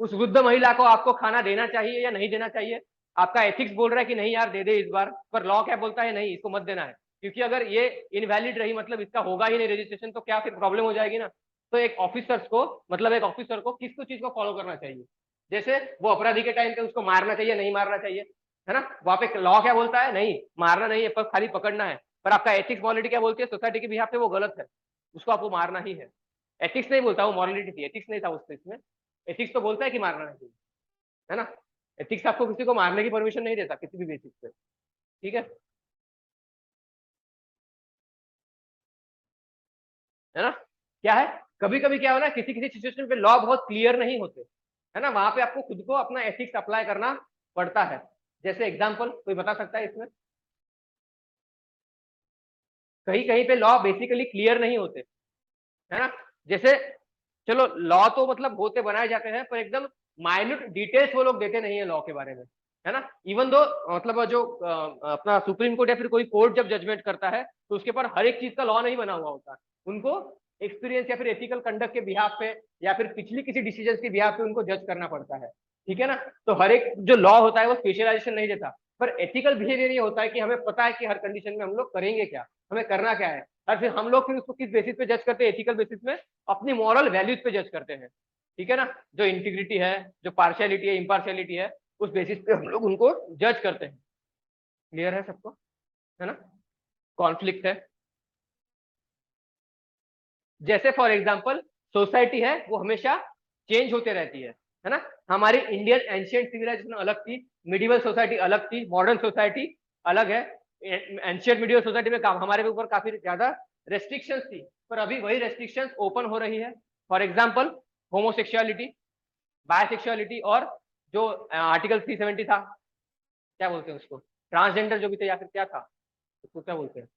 उस वृद्ध महिला को आपको खाना देना चाहिए या नहीं देना चाहिए, आपका एथिक्स बोल रहा है कि नहीं यार दे दे इस बार, पर लॉ क्या बोलता है, नहीं इसको मत देना है, क्योंकि अगर ये इनवैलिड रही, मतलब इसका होगा ही नहीं रजिस्ट्रेशन, तो क्या फिर प्रॉब्लम हो जाएगी ना। तो एक ऑफिसर्स को, मतलब एक ऑफिसर को किस चीज को फॉलो करना चाहिए, जैसे वो अपराधी के टाइम पे उसको मारना चाहिए नहीं मारना चाहिए, है ना। वहां पे लॉ क्या बोलता है, नहीं मारना नहीं है, पर खाली पकड़ना है। पर आपका एथिक्स मॉरलिटी क्या बोलती है, सोसाइटी के बिहाफ पे वो गलत है, उसको आपको मारना ही है। एथिक्स नहीं बोलता, वो मॉरलिटी थी, एथिक्स नहीं था उस इसमें। एथिक्स तो बोलता है कि मारना नहीं चाहिए, है ना। एथिक्स आपको किसी को मारने की परमिशन नहीं देता किसी भी बेसिस पे। ठीक है ना। क्या है, कभी कभी क्या हो ना, किसी किसी सिचुएशन पे लॉ बहुत क्लियर नहीं होते, है ना, वहां पे आपको खुद को अपना एथिक्स अप्लाई करना पड़ता है। जैसे एग्जाम्पल कोई बता सकता है इसमें, कहीं कहीं पे लॉ बेसिकली क्लियर नहीं होते, है ना। जैसे चलो लॉ तो मतलब होते बनाए जाते हैं, पर एकदम माइन्यूट डिटेल्स वो लोग देते नहीं है लॉ के बारे में, है ना। इवन दो मतलब जो अपना सुप्रीम कोर्ट या फिर कोई कोर्ट जब जजमेंट करता है, तो उसके पर हर एक चीज का लॉ नहीं बना हुआ होता, उनको एक्सपीरियंस या फिर एथिकल कंडक्ट के बिहाफ पे या फिर पिछली किसी डिसीजन के बिहाफ पे उनको जज करना पड़ता है। ठीक है ना। तो हर एक जो लॉ होता है वो स्पेशलाइजेशन नहीं देता, पर एथिकल बिहेवियर ये होता है कि हमें पता है कि हर कंडीशन में हम लोग करेंगे क्या, हमें करना क्या है, और फिर हम लोग फिर उसको किस बेसिस पे जज करते हैं, एथिकल बेसिस में, अपनी मॉरल वैल्यूज पे जज करते हैं। ठीक है ना, जो इंटीग्रिटी है, जो पार्शियलिटी है, इम्पार्शियलिटी है, उस बेसिस पे हम लोग उनको जज करते हैं। क्लियर है सबको, है ना। कॉन्फ्लिक्ट है, जैसे फॉर एग्जाम्पल सोसाइटी है वो हमेशा चेंज होते रहती है ना। हमारी इंडियन एंशियंट सिविलाइजेशन अलग थी, मिडिवल सोसाइटी अलग थी, मॉडर्न सोसाइटी अलग है। एंशियंट मिडिवल सोसाइटी में हमारे ऊपर काफी ज्यादा रेस्ट्रिक्शंस थी, पर अभी वही रेस्ट्रिक्शंस ओपन हो रही है। फॉर एग्जाम्पल होमोसेक्सुअलिटी, बायसेक्सुअलिटी, और जो आर्टिकल 370 था, क्या बोलते हैं उसको, ट्रांसजेंडर जो भी थे, या फिर क्या था उसको क्या बोलते हैं,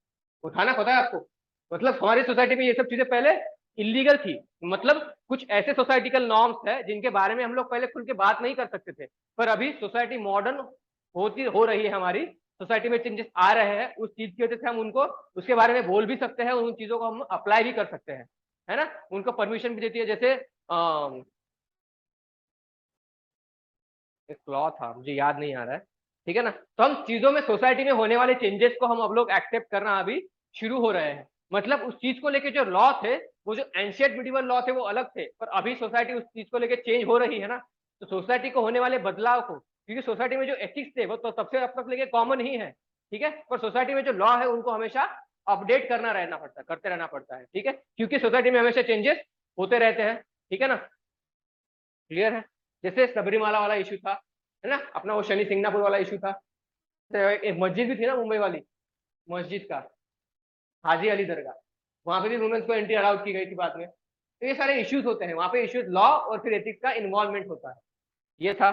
वो था ना, पता है आपको। मतलब हमारी सोसाइटी में ये सब चीजें पहले इलीगल थी, मतलब कुछ ऐसे सोसाइटिकल नॉर्म्स है जिनके बारे में हम लोग पहले खुल के बात नहीं कर सकते थे, पर अभी सोसाइटी मॉडर्न होती हो रही है, हमारी सोसाइटी में चेंजेस आ रहे हैं, उस चीज की वजह से हम उनको उसके बारे में बोल भी सकते हैं, उन चीजों को हम अप्लाई भी कर सकते हैं, है ना। उनको परमिशन भी देती है, जैसे एक लॉ था मुझे याद नहीं आ रहा है। ठीक है ना, तो हम चीजों में सोसाइटी में होने वाले चेंजेस को हम अब लोग एक्सेप्ट करना अभी शुरू हो रहे हैं। मतलब उस चीज को लेके जो लॉ थे, वो जो एंशियंट मिडिवल लॉ थे वो अलग थे, पर अभी सोसाइटी उस चीज को लेके चेंज हो रही है ना। तो सोसाइटी को होने वाले बदलाव को, क्योंकि सोसाइटी में जो एथिक्स थे वो तो सबसे अब तक लेके कॉमन ही है, ठीक है, पर सोसाइटी में जो लॉ है उनको हमेशा अपडेट करना रहना पड़ता है, करते रहना पड़ता है। ठीक है, क्योंकि सोसाइटी में हमेशा चेंजेस होते रहते हैं। ठीक है ना, क्लियर है। जैसे सबरीमाला वाला इशू था, है ना, अपना वो शनि सिंगनापुर वाला इशू था। तो एक मस्जिद भी थी ना मुंबई वाली, मस्जिद का हाजी अली दरगाह, वहां पे भी वुमेन्स को एंट्री अलाउड की गई थी बाद में। तो ये सारे इश्यूज होते हैं वहां पे, इश्यूज लॉ और फिर एथिक्स का इन्वॉल्वमेंट होता है। ये था।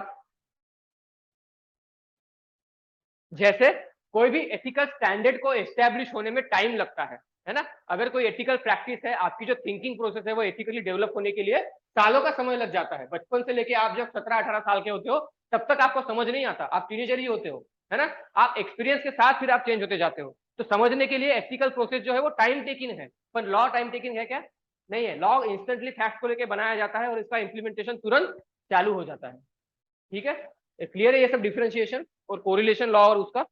जैसे कोई भी एथिकल स्टैंडर्ड को एस्टेब्लिश होने में टाइम लगता है ना। अगर कोई एथिकल प्रैक्टिस है, आपकी जो थिंकिंग प्रोसेस है वो एथिकली डेवलप होने के लिए सालों का समय लग जाता है। बचपन से लेके आप जब 17-18 साल के होते हो तब तक आपको समझ नहीं आता, आप टीनेजर ही होते हो, है ना। आप एक्सपीरियंस के साथ फिर आप चेंज होते जाते हो। तो समझने के लिए एथिकल प्रोसेस जो है वो टाइम टेकिंग है। पर लॉ टाइम टेकिंग है क्या? नहीं है। लॉ इंस्टेंटली फैक्ट को लेकर बनाया जाता है और इसका इंप्लीमेंटेशन तुरंत चालू हो जाता है। ठीक है, क्लियर है ये सब डिफरेंशिएशन और कोरिलेशन लॉ और उसका।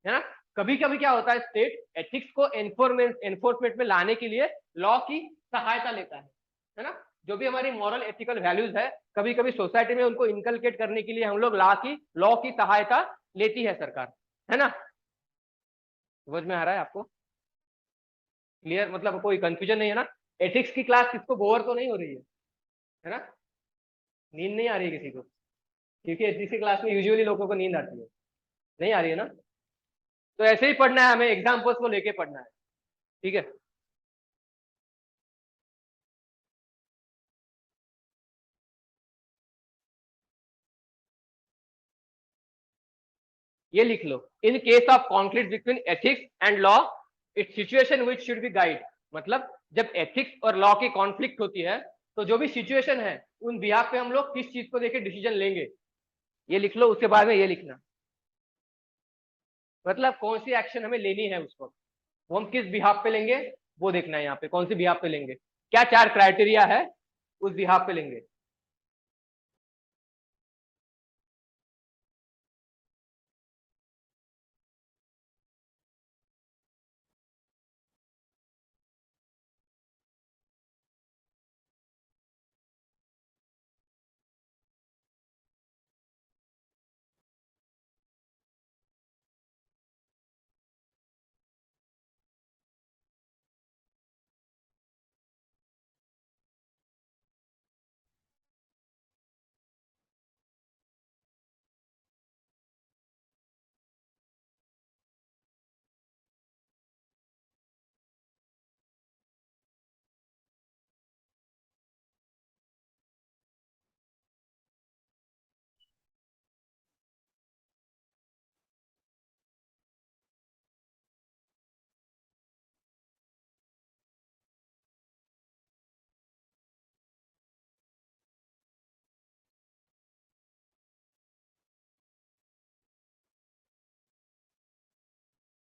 है ना। कभी कभी क्या होता है, स्टेट एथिक्स को एनफोर्समेंट में लाने के लिए लॉ की सहायता लेता है ना। जो भी हमारी मॉरल एथिकल वैल्यूज है, कभी कभी सोसाइटी में उनको इनकलकेट करने के लिए हम लोग लॉ की सहायता लेती है सरकार, है ना। समझ में आ रहा है आपको? क्लियर, मतलब कोई कंफ्यूजन नहीं है ना। एथिक्स की क्लास किसको बोर तो नहीं हो रही है ना। नींद नहीं आ रही है किसी को? क्योंकि एथिक्स की क्लास में यूजुअली लोगों को नींद आती है। नहीं आ रही है ना। तो ऐसे ही पढ़ना है हमें, एग्जाम्पल्स को लेके पढ़ना है। ठीक है। ये लिख लो, in case of conflict between ethics and law, it's situation which should be guide. मतलब जब एथिक्स और लॉ की कॉन्फ्लिक्ट होती है तो जो भी सिचुएशन है उन बिहाफ पे हम लोग किस चीज को लेके डिसीजन लेंगे, ये लिख लो। उसके बाद में ये लिखना, मतलब कौन सी एक्शन हमें लेनी है उस वक्त, वो हम किस बिहाफ पे लेंगे वो देखना है। यहाँ पे कौन सी बिहाफ पे लेंगे, क्या 4 क्राइटेरिया है उस बिहाफ पे लेंगे।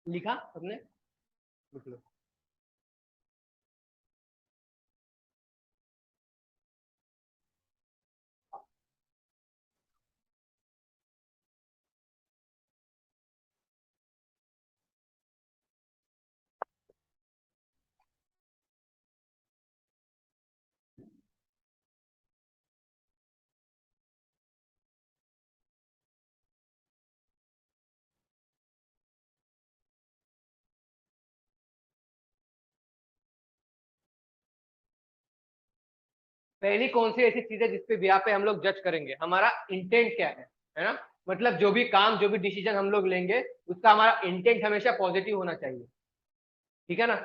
लिखा सबने? लिख लो। पहली कौन सी ऐसी चीज है जिसपे ब्याह पे हम लोग जज करेंगे, हमारा इंटेंट क्या है ना। मतलब जो भी काम जो भी डिसीजन हम लोग लेंगे उसका हमारा इंटेंट हमेशा पॉजिटिव होना चाहिए। ठीक है ना।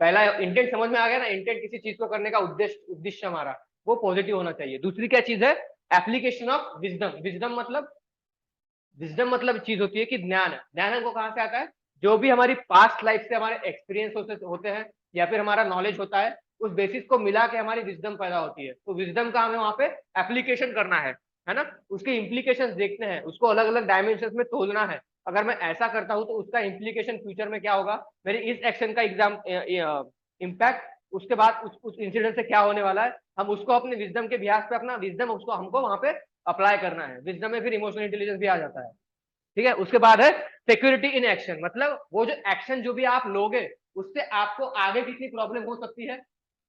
पहला इंटेंट समझ में आ गया ना, इंटेंट किसी चीज को करने का उद्देश्य उद्देश्य हमारा वो पॉजिटिव होना चाहिए। दूसरी क्या चीज है, एप्लीकेशन ऑफ विजडम। विजडम मतलब चीज होती है कि ज्ञान है। ज्ञान हमको कहाँ से आता है, जो भी हमारी पास्ट लाइफ से हमारे एक्सपीरियंस होते हैं या फिर हमारा नॉलेज होता है, उस बेसिस को मिला के हमारी विजडम पैदा होती है। तो विजडम का हमें वहां पे एप्लीकेशन करना है ना। उसके इम्प्लीकेशन देखते हैं, उसको अलग अलग डायमेंशन में तोलना है। अगर मैं ऐसा करता हूं तो उसका इम्प्लीकेशन फ्यूचर में क्या होगा, मेरे इस एक्शन का इम्पैक्ट उसके बाद उस इंसिडेंट से क्या होने वाला है, हम उसको अपने विजडम के बिहार पे अपना विजडम उसको हमको वहां पे अप्लाई करना है। विजडम में फिर इमोशनल इंटेलिजेंस भी आ जाता है। ठीक है। उसके बाद है सिक्योरिटी इन एक्शन, मतलब वो जो एक्शन जो भी आप लोगे उससे आपको आगे कितनी प्रॉब्लम हो सकती है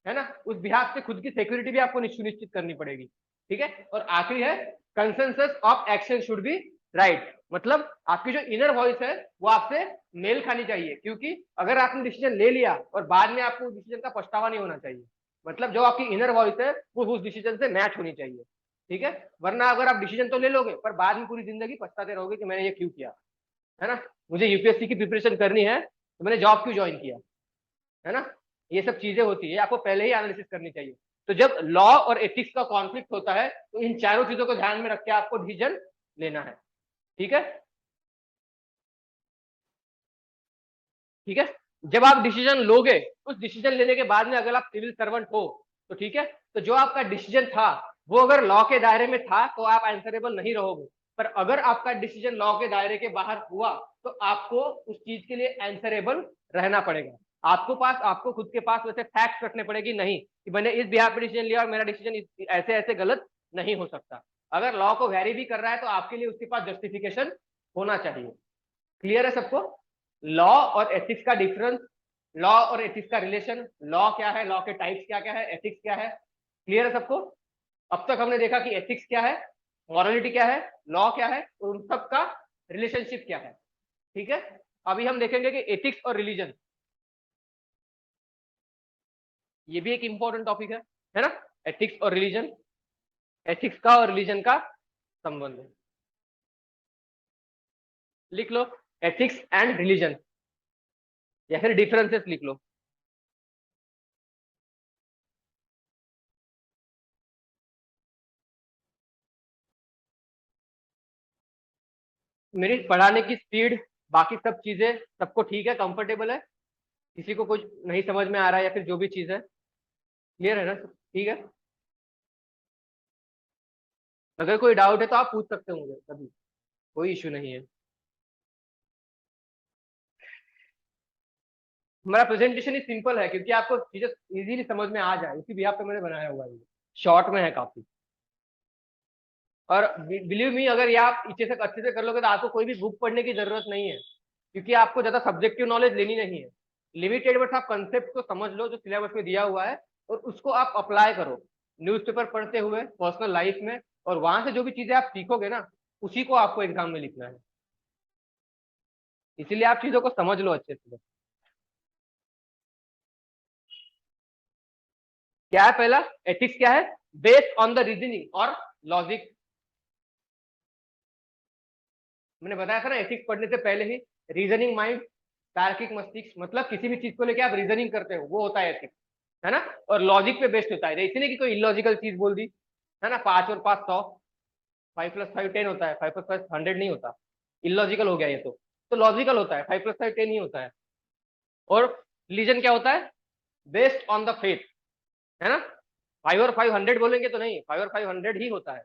ना। उस बिहार से खुद की सिक्योरिटी भी आपको सुनिश्चित करनी पड़ेगी। ठीक है। और आखिरी है consensus of action should be right, मतलब आपकी जो इनर वॉइस है वो आपसे मेल खानी चाहिए। क्योंकि अगर आपने डिसीजन ले लिया और बाद में आपको उस डिसीजन का पछतावा नहीं होना चाहिए। मतलब जो आपकी इनर वॉइस है वो उस डिसीजन से मैच होनी चाहिए। ठीक है। वरना अगर आप डिसीजन तो ले लोगे पर बाद में पूरी जिंदगी पछताते रहोगे कि मैंने ये क्यों किया, है ना। मुझे यूपीएससी की प्रिपरेशन करनी है तो मैंने जॉब क्यों ज्वाइन किया, है ना। ये सब चीजें होती है, आपको पहले ही एनालिसिस करनी चाहिए। तो जब लॉ और एथिक्स का कॉन्फ्लिक्ट होता है तो इन चारों चीजों को ध्यान में रख के आपको डिसीजन लेना है। ठीक है, ठीक है। जब आप डिसीजन लोगे, उस डिसीजन लेने के बाद में अगर आप सिविल सर्वेंट हो तो ठीक है, तो जो आपका डिसीजन था वो अगर लॉ के दायरे में था तो आप आंसरेबल नहीं रहोगे। पर अगर आपका डिसीजन लॉ के दायरे के बाहर हुआ तो आपको उस चीज के लिए आंसरेबल रहना पड़ेगा। आपको खुद के पास वैसे फैक्ट रखने पड़ेगी, नहीं कि मैंने इस बिहार पे डिसीजन लिया और मेरा डिसीजन ऐसे ऐसे गलत नहीं हो सकता। अगर लॉ को वेरी भी कर रहा है तो आपके लिए उसके पास जस्टिफिकेशन होना चाहिए। क्लियर है सबको। लॉ और एथिक्स का डिफरेंस, लॉ और एथिक्स का रिलेशन, लॉ क्या है, लॉ के टाइप्स क्या क्या है, एथिक्स क्या है, क्लियर है सबको। अब तक हमने देखा कि एथिक्स क्या है, मॉरलिटी क्या है, लॉ क्या है, और उन सब का रिलेशनशिप क्या है। ठीक है, अभी हम देखेंगे कि एथिक्स और रिलीजन, ये भी एक इंपॉर्टेंट टॉपिक है ना। एथिक्स और रिलीजन, एथिक्स का और रिलीजन का संबंध लिख लो, एथिक्स एंड रिलीजन, या फिर डिफरेंसेस लिख लो। मेरी पढ़ाने की स्पीड, बाकी सब चीजें सबको ठीक है, कंफर्टेबल है, किसी को कुछ नहीं समझ में आ रहा है या फिर जो भी चीज है, क्लियर है ना, ठीक है। अगर कोई डाउट है तो आप पूछ सकते होंगे कभी, कोई इश्यू नहीं है। हमारा प्रेजेंटेशन ही सिंपल है क्योंकि आपको चीजें इजीली समझ में आ जाए, इसी बिहाफ पे मैंने बनाया हुआ है। शॉर्ट में है काफी, और बिलीव मी अगर ये आप अच्छे से कर लोगे तो आपको कोई भी बुक पढ़ने की जरूरत नहीं है, क्योंकि आपको ज्यादा सब्जेक्टिव नॉलेज लेनी नहीं है। लिमिटेड बस आप कंसेप्ट को समझ लो जो सिलेबस में दिया हुआ है, और उसको आप अप्लाई करो न्यूज़पेपर पढ़ते हुए, पर्सनल लाइफ में, और वहां से जो भी चीजें आप सीखोगे ना, उसी को आपको एग्जाम में लिखना है। इसीलिए आप चीजों को समझ लो अच्छे से। क्या है पहला, एथिक्स क्या है, बेस्ड ऑन द रीजनिंग और लॉजिक। मैंने बताया था ना, एथिक्स पढ़ने से पहले ही रीजनिंग माइंड, तार्किक मस्तिष्क, मतलब किसी भी चीज को लेके आप रीजनिंग करते हो वो होता है एथिक्स, है ना। और लॉजिक पे बेस्ड होता है, इसलिए कि कोई इलॉजिकल चीज बोल दी, है ना, 5 और 5 10, 5+5 10 होता है, 5+5 100 नहीं होता, इलॉजिकल हो गया ये तो लॉजिकल होता है, 5+5 10 ही होता है। और रिलीजन क्या होता है, बेस्ड ऑन द फेथ, है ना। 5 और 5 100 बोलेंगे तो नहीं, 5 और 5 100 ही होता है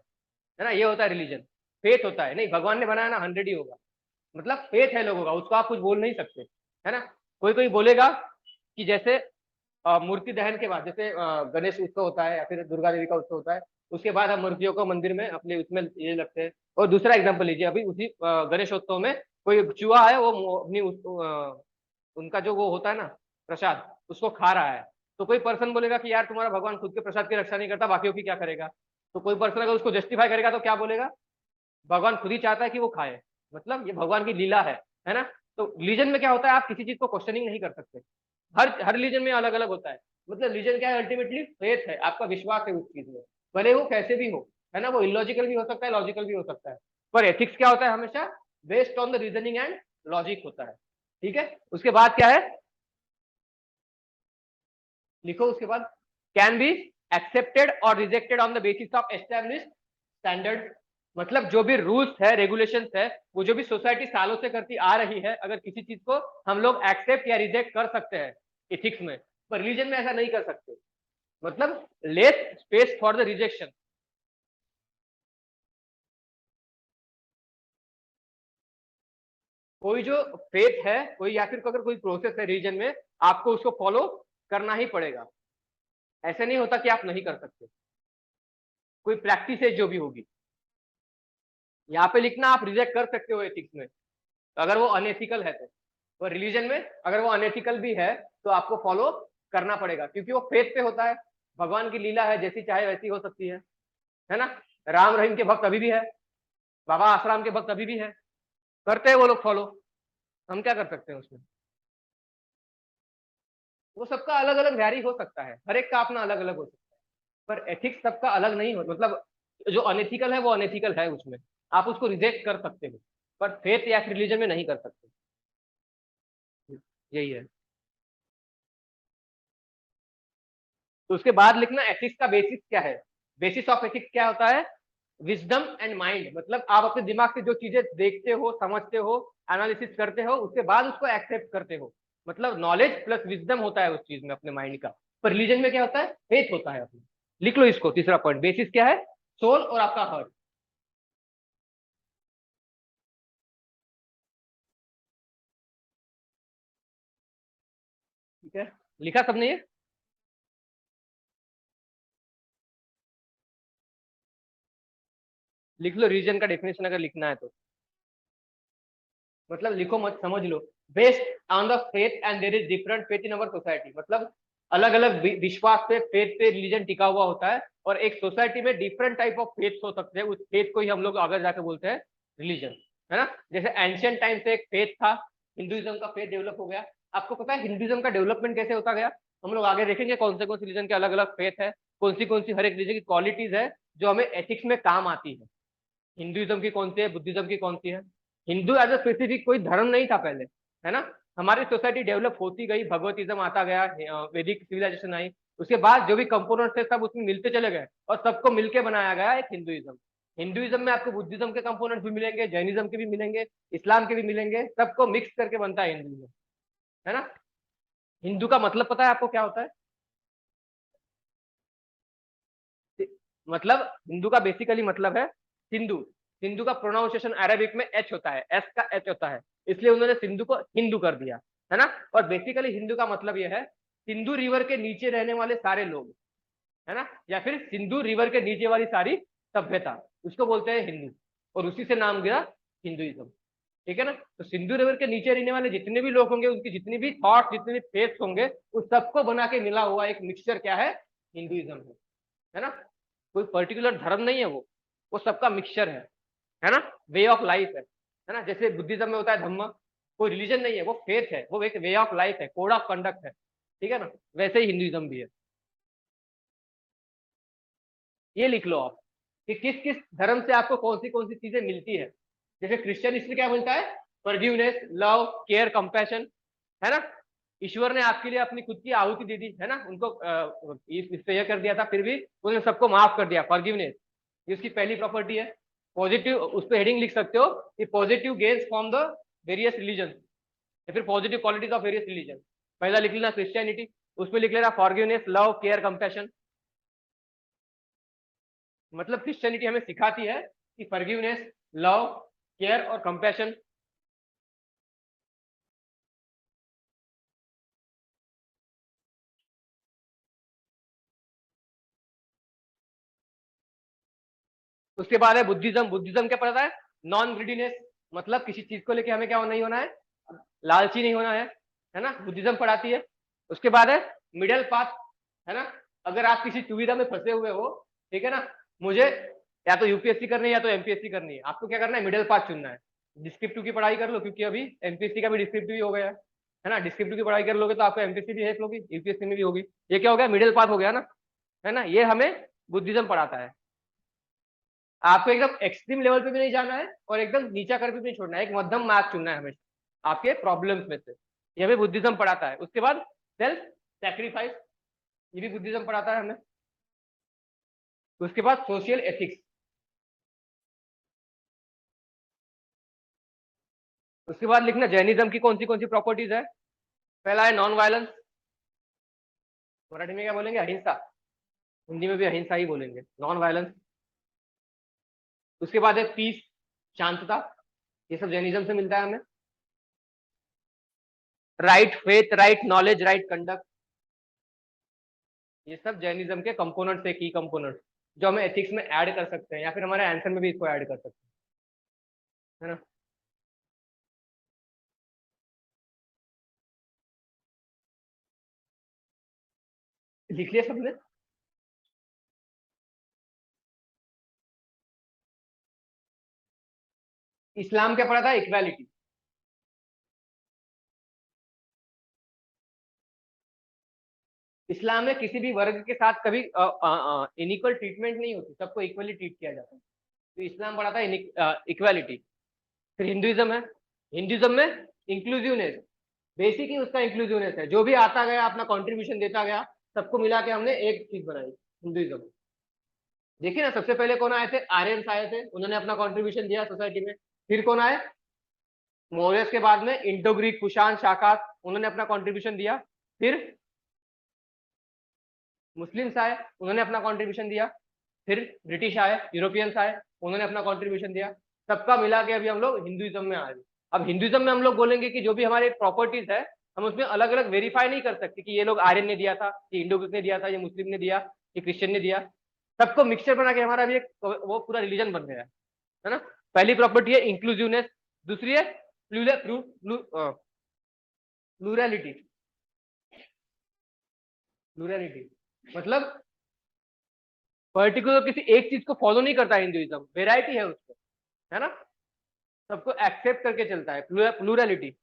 ना, ये होता है रिलीजन। फेथ होता है, नहीं भगवान ने बनाया ना 100 ही होगा, मतलब फेथ है लोगों का, उसको आप कुछ बोल नहीं सकते, है ना। कोई कोई बोलेगा कि जैसे मूर्ति दहन के बाद, जैसे गणेश उत्सव होता है या फिर दुर्गा देवी का उत्सव होता है, उसके बाद हम मूर्तियों को मंदिर में अपने उसमें ये लगते हैं। और दूसरा एग्जाम्पल लीजिए, अभी उसी गणेशोत्सव में कोई चूहा है, वो अपनी उनका जो वो होता है ना प्रसाद, उसको खा रहा है। तो कोई पर्सन बोलेगा कि यार तुम्हारा भगवान खुद के प्रसाद की रक्षा नहीं करता, बाकियों की क्या करेगा। तो कोई पर्सन अगर उसको जस्टिफाई करेगा तो क्या बोलेगा, भगवान खुद ही चाहता है कि वो खाए, मतलब ये भगवान की लीला है ना। तो रिलीजन में क्या होता है, आप किसी चीज को क्वेश्चनिंग नहीं कर सकते, हर रिलीजन में अलग अलग होता है। मतलब रिलीजन क्या है, अल्टीमेटली फेथ है, आपका विश्वास है उस चीज में, भले वो कैसे भी हो, है ना, वो इलॉजिकल भी हो सकता है, लॉजिकल भी हो सकता है। पर एथिक्स क्या होता है, हमेशा based on the reasoning and logic होता है। ठीक है, उसके बाद क्या है, लिखो उसके बाद, कैन बी एक्सेप्टेड और rejected on the basis of established standard. मतलब जो भी रूल्स है, रेगुलेशंस है, वो जो भी सोसाइटी सालों से करती आ रही है, अगर किसी चीज को हम लोग एक्सेप्ट या रिजेक्ट कर सकते हैं इथिक्स में, पर रिलीजन में ऐसा नहीं कर सकते, मतलब less space for the rejection. कोई जो फेथ है, कोई या फिर अगर कोई प्रोसेस है रिलीजन में, आपको उसको फॉलो करना ही पड़ेगा, ऐसे नहीं होता कि आप नहीं कर सकते, कोई प्रैक्टिस है जो भी होगी। यहाँ पे लिखना आप रिजेक्ट कर सकते हो एथिक्स में, अगर वो अनएथिकल है तो रिलीजन में अगर वो अनएथिकल भी है तो आपको फॉलो करना पड़ेगा, क्योंकि वो फेथ पे होता है, भगवान की लीला है, जैसी चाहे वैसी हो सकती है ना। राम रहीम के भक्त अभी भी है, बाबा आसाराम के भक्त अभी भी है, करते हैं वो लोग फॉलो, हम क्या कर सकते हैं उसमें। वो सबका अलग अलग वैरी हो सकता है, हर एक का अपना अलग अलग हो सकता है, पर एथिक्स सबका अलग नहीं हो, मतलब जो अनएथिकल है वो अनएथिकल है, उसमें आप उसको रिजेक्ट कर सकते हो, पर फेथ या रिलीजन में नहीं कर सकते। यही है। तो उसके बाद लिखना एथिक्स का बेसिस क्या है। बेसिस ऑफ एथिक्स क्या होता है, विजडम एंड माइंड, मतलब आप अपने दिमाग से जो चीजें देखते हो, समझते हो, एनालिसिस करते हो, उसके बाद उसको एक्सेप्ट करते हो, मतलब नॉलेज प्लस विजडम होता है उस चीज में अपने माइंड का। पर रिलीजन में क्या होता है, फेथ होता है अपने। लिख लो इसको, तीसरा पॉइंट, बेसिस क्या है, सोल और आपका हार्ट। ठीक है, लिखा सबने ये। लिख लो रिलीजन का डेफिनेशन अगर लिखना है तो, मतलब लिखो मत, समझ लो। Based on the faith and there is different faith in our society, मतलब अलग अलग विश्वास पे, फेथ पे रिलीजन टिका हुआ होता है, और एक सोसाइटी में डिफरेंट टाइप ऑफ फेथ हो सकते हैं, उस फेथ को ही हम लोग आगे जाके बोलते हैं रिलीजन, है ना। जैसे एंशियंट टाइम से एक फेथ था, हिंदुइज्म का फेथ डेवलप हो गया। आपको पता है हिंदुइज्म का डेवलपमेंट कैसे होता गया, हम लोग आगे देखेंगे कौन से रिलीजन के अलग अलग फेथ है, कौन सी हर एक रिलीजन की क्वालिटीज है जो हमें एथिक्स में काम आती है। हिंदुइज्म की कौन सी है, बुद्धिज्म की कौन सी है। हिंदू एज अ स्पेसिफिक कोई धर्म नहीं था पहले, है ना। हमारी सोसाइटी डेवलप होती गई, भगवतिज्म आता गया, वैदिक सिविलाइजेशन आई, उसके बाद जो भी कंपोनेंट थे सब उसमें मिलते चले गए और सबको मिलके बनाया गया एक हिंदुइज्म। हिंदुइज्म में आपको बुद्धिज्म के कंपोनेंट भी मिलेंगे, जैनिज्म के भी मिलेंगे, इस्लाम के भी मिलेंगे, सबको मिक्स करके बनता है हिंदुइज्म, है ना। हिंदू का मतलब पता है आपको क्या होता है, मतलब हिंदू का बेसिकली मतलब है हिंदू। हिंदू का प्रोनाउंसिएशन अरेबिक में एच होता है, एस का एच होता है, इसलिए उन्होंने सिंधु को हिंदू कर दिया, है ना। और बेसिकली हिंदू का मतलब यह है सिंधु रिवर के नीचे रहने वाले सारे लोग, है ना, या फिर सिंधु रिवर के नीचे वाली सारी सभ्यता, उसको बोलते हैं हिंदू, और उसी से नाम गया हिंदुइज्म। ठीक है ना। तो सिंधु रिवर के नीचे रहने वाले जितने भी लोग होंगे, उनकी जितनी भी थॉट, जितने भी फेथ होंगे, उस सबको बना के मिला हुआ एक मिक्सचर क्या है, हिंदुइज्म है ना। कोई पर्टिकुलर धर्म नहीं है वो सबका मिक्सचर है ना। वे ऑफ लाइफ है ना। जैसे बुद्धिज्म में होता है धम्म, कोई रिलीजन नहीं है, वो फेथ है, वो एक वे ऑफ लाइफ है, कोड ऑफ कंडक्ट है, ठीक है ना। वैसे ही हिंदुइज्म भी है। ये लिख लो आप कि किस किस धर्म से आपको कौन सी चीजें मिलती है। जैसे क्रिश्चियन इसमें क्या मिलता है, फॉरगिवनेस, लव, केयर, कंपैशन, है ना। ईश्वर ने आपके लिए अपनी खुद की आहुति दे दी, है ना, उनको इससे यह कर दिया था, फिर भी उन्होंने सबको माफ कर दिया, फॉरगिवनेस, ये उसकी पहली प्रॉपर्टी है। पॉजिटिव, उस पर हेडिंग लिख सकते हो कि positive gains from the various religion, या फिर positive qualities of various religion. पहला लिख लेना क्रिश्चियनिटी, उसमें लिख लेना फॉरगिवनेस, लव, केयर, कंपैशन। मतलब क्रिश्चियनिटी हमें सिखाती है कि फॉरगिवनेस, लव, केयर और कंपैशन। उसके बाद है बुद्धिज्म। बुद्धिज्म क्या पढ़ता है, नॉन ग्रीडीनेस, मतलब किसी चीज को लेके हमें क्या नहीं होना है, लालची नहीं होना है ना, बुद्धिज्म पढ़ाती है। उसके बाद है मिडिल पाथ, है ना। अगर आप किसी दुविधा में फंसे हुए हो, ठीक है ना, मुझे या तो यूपीएससी करनी है या तो एमपीएससी करनी है, आपको क्या करना है, मिडिल पाथ चुनना है। डिस्क्रिप्टिव की पढ़ाई कर लो, क्योंकि अभी एमपीएससी का भी डिस्क्रिप्टिव हो गया है ना। डिस्क्रिप्टिव की पढ़ाई कर लोगे तो आपको एमपीएससी भी हेल्प होगी, यूपीएससी में भी होगी। ये क्या हो गया, मिडिल पाथ हो गया ना, है ना। ये हमें बुद्धिज्म पढ़ाता है। आपको एकदम एक्सट्रीम लेवल पे भी नहीं जाना है और एकदम नीचा करके भी नहीं छोड़ना है, एक मध्यम मार्ग चुनना है हमेशा आपके प्रॉब्लम्स में से। ये हमें बुद्धिज्म पढ़ाता है। उसके बाद सेल्फ सेक्रीफाइस, ये भी बुद्धिज्म पढ़ाता है हमें। उसके बाद सोशल एथिक्स। उसके बाद लिखना जैनिज्म की कौन सी प्रॉपर्टीज है। पहला है नॉन वायलेंस, मराठी में क्या बोलेंगे, अहिंसा, हिंदी में भी अहिंसा ही बोलेंगे, नॉन वायलेंस। उसके बाद है पीस, शांतता, ये सब जैनिज्म से मिलता है हमें। Right faith, right knowledge, right conduct, ये सब जैनिज्म के कंपोनेंट्स है, की कंपोनेंट्स, जो हमें एथिक्स में ऐड कर सकते हैं, या फिर हमारे आंसर में भी इसको ऐड कर सकते हैं, है ना। लिख लिया सबने। इस्लाम क्या पढ़ा था, इक्वालिटी। इस्लाम में किसी भी वर्ग के साथ कभी इनइक्वल ट्रीटमेंट नहीं होती, सबको इक्वली ट्रीट किया जाता है। तो इस्लाम पढ़ा था इक्वालिटी। फिर हिंदुइज्म है, हिंदुइज्म में इंक्लूसिवनेस, बेसिक ही उसका इंक्लूसिवनेस है, जो भी आता गया अपना कंट्रीब्यूशन देता गया, सबको मिला के हमने एक चीज बनाई हिंदुइज्म। देखिए ना, सबसे पहले कौन आए थे? आर्यंस आए थे, उन्होंने अपना कंट्रीब्यूशन दिया सोसाइटी में। फिर कौन आए? मौर्यस के बाद में इंडो ग्रीक, कुषाण, शाकास, उन्होंने अपना कंट्रीब्यूशन दिया। फिर मुस्लिम्स आए, उन्होंने अपना कंट्रीब्यूशन दिया। फिर ब्रिटिश आए, यूरोपियंस आए, उन्होंने अपना कंट्रीब्यूशन दिया। सबका मिला के अभी हम लोग हिंदुइज्म में आ गए। अब हिंदुइज्म में हम लोग बोलेंगे कि जो भी हमारे प्रॉपर्टीज है, हम उसमें अलग अलग वेरीफाई नहीं कर सकते कि ये लोग आर्यन ने दिया था, ये इंडो ग्रीक ने दिया था, ये मुस्लिम ने दिया, ये क्रिश्चियन ने दिया। सबको मिक्सचर बना के हमारा भी एक वो पूरा रिलीजन बन गया है ना। पहली प्रॉपर्टी है इंक्लूसिवनेस, दूसरी है प्लूरलिटी। प्लूरलिटी मतलब पर्टिकुलर किसी एक चीज को फॉलो नहीं करता हिंदुइज्म, वेराइटी है उसको, है ना। सबको एक्सेप्ट करके चलता है, प्लूरलिटी,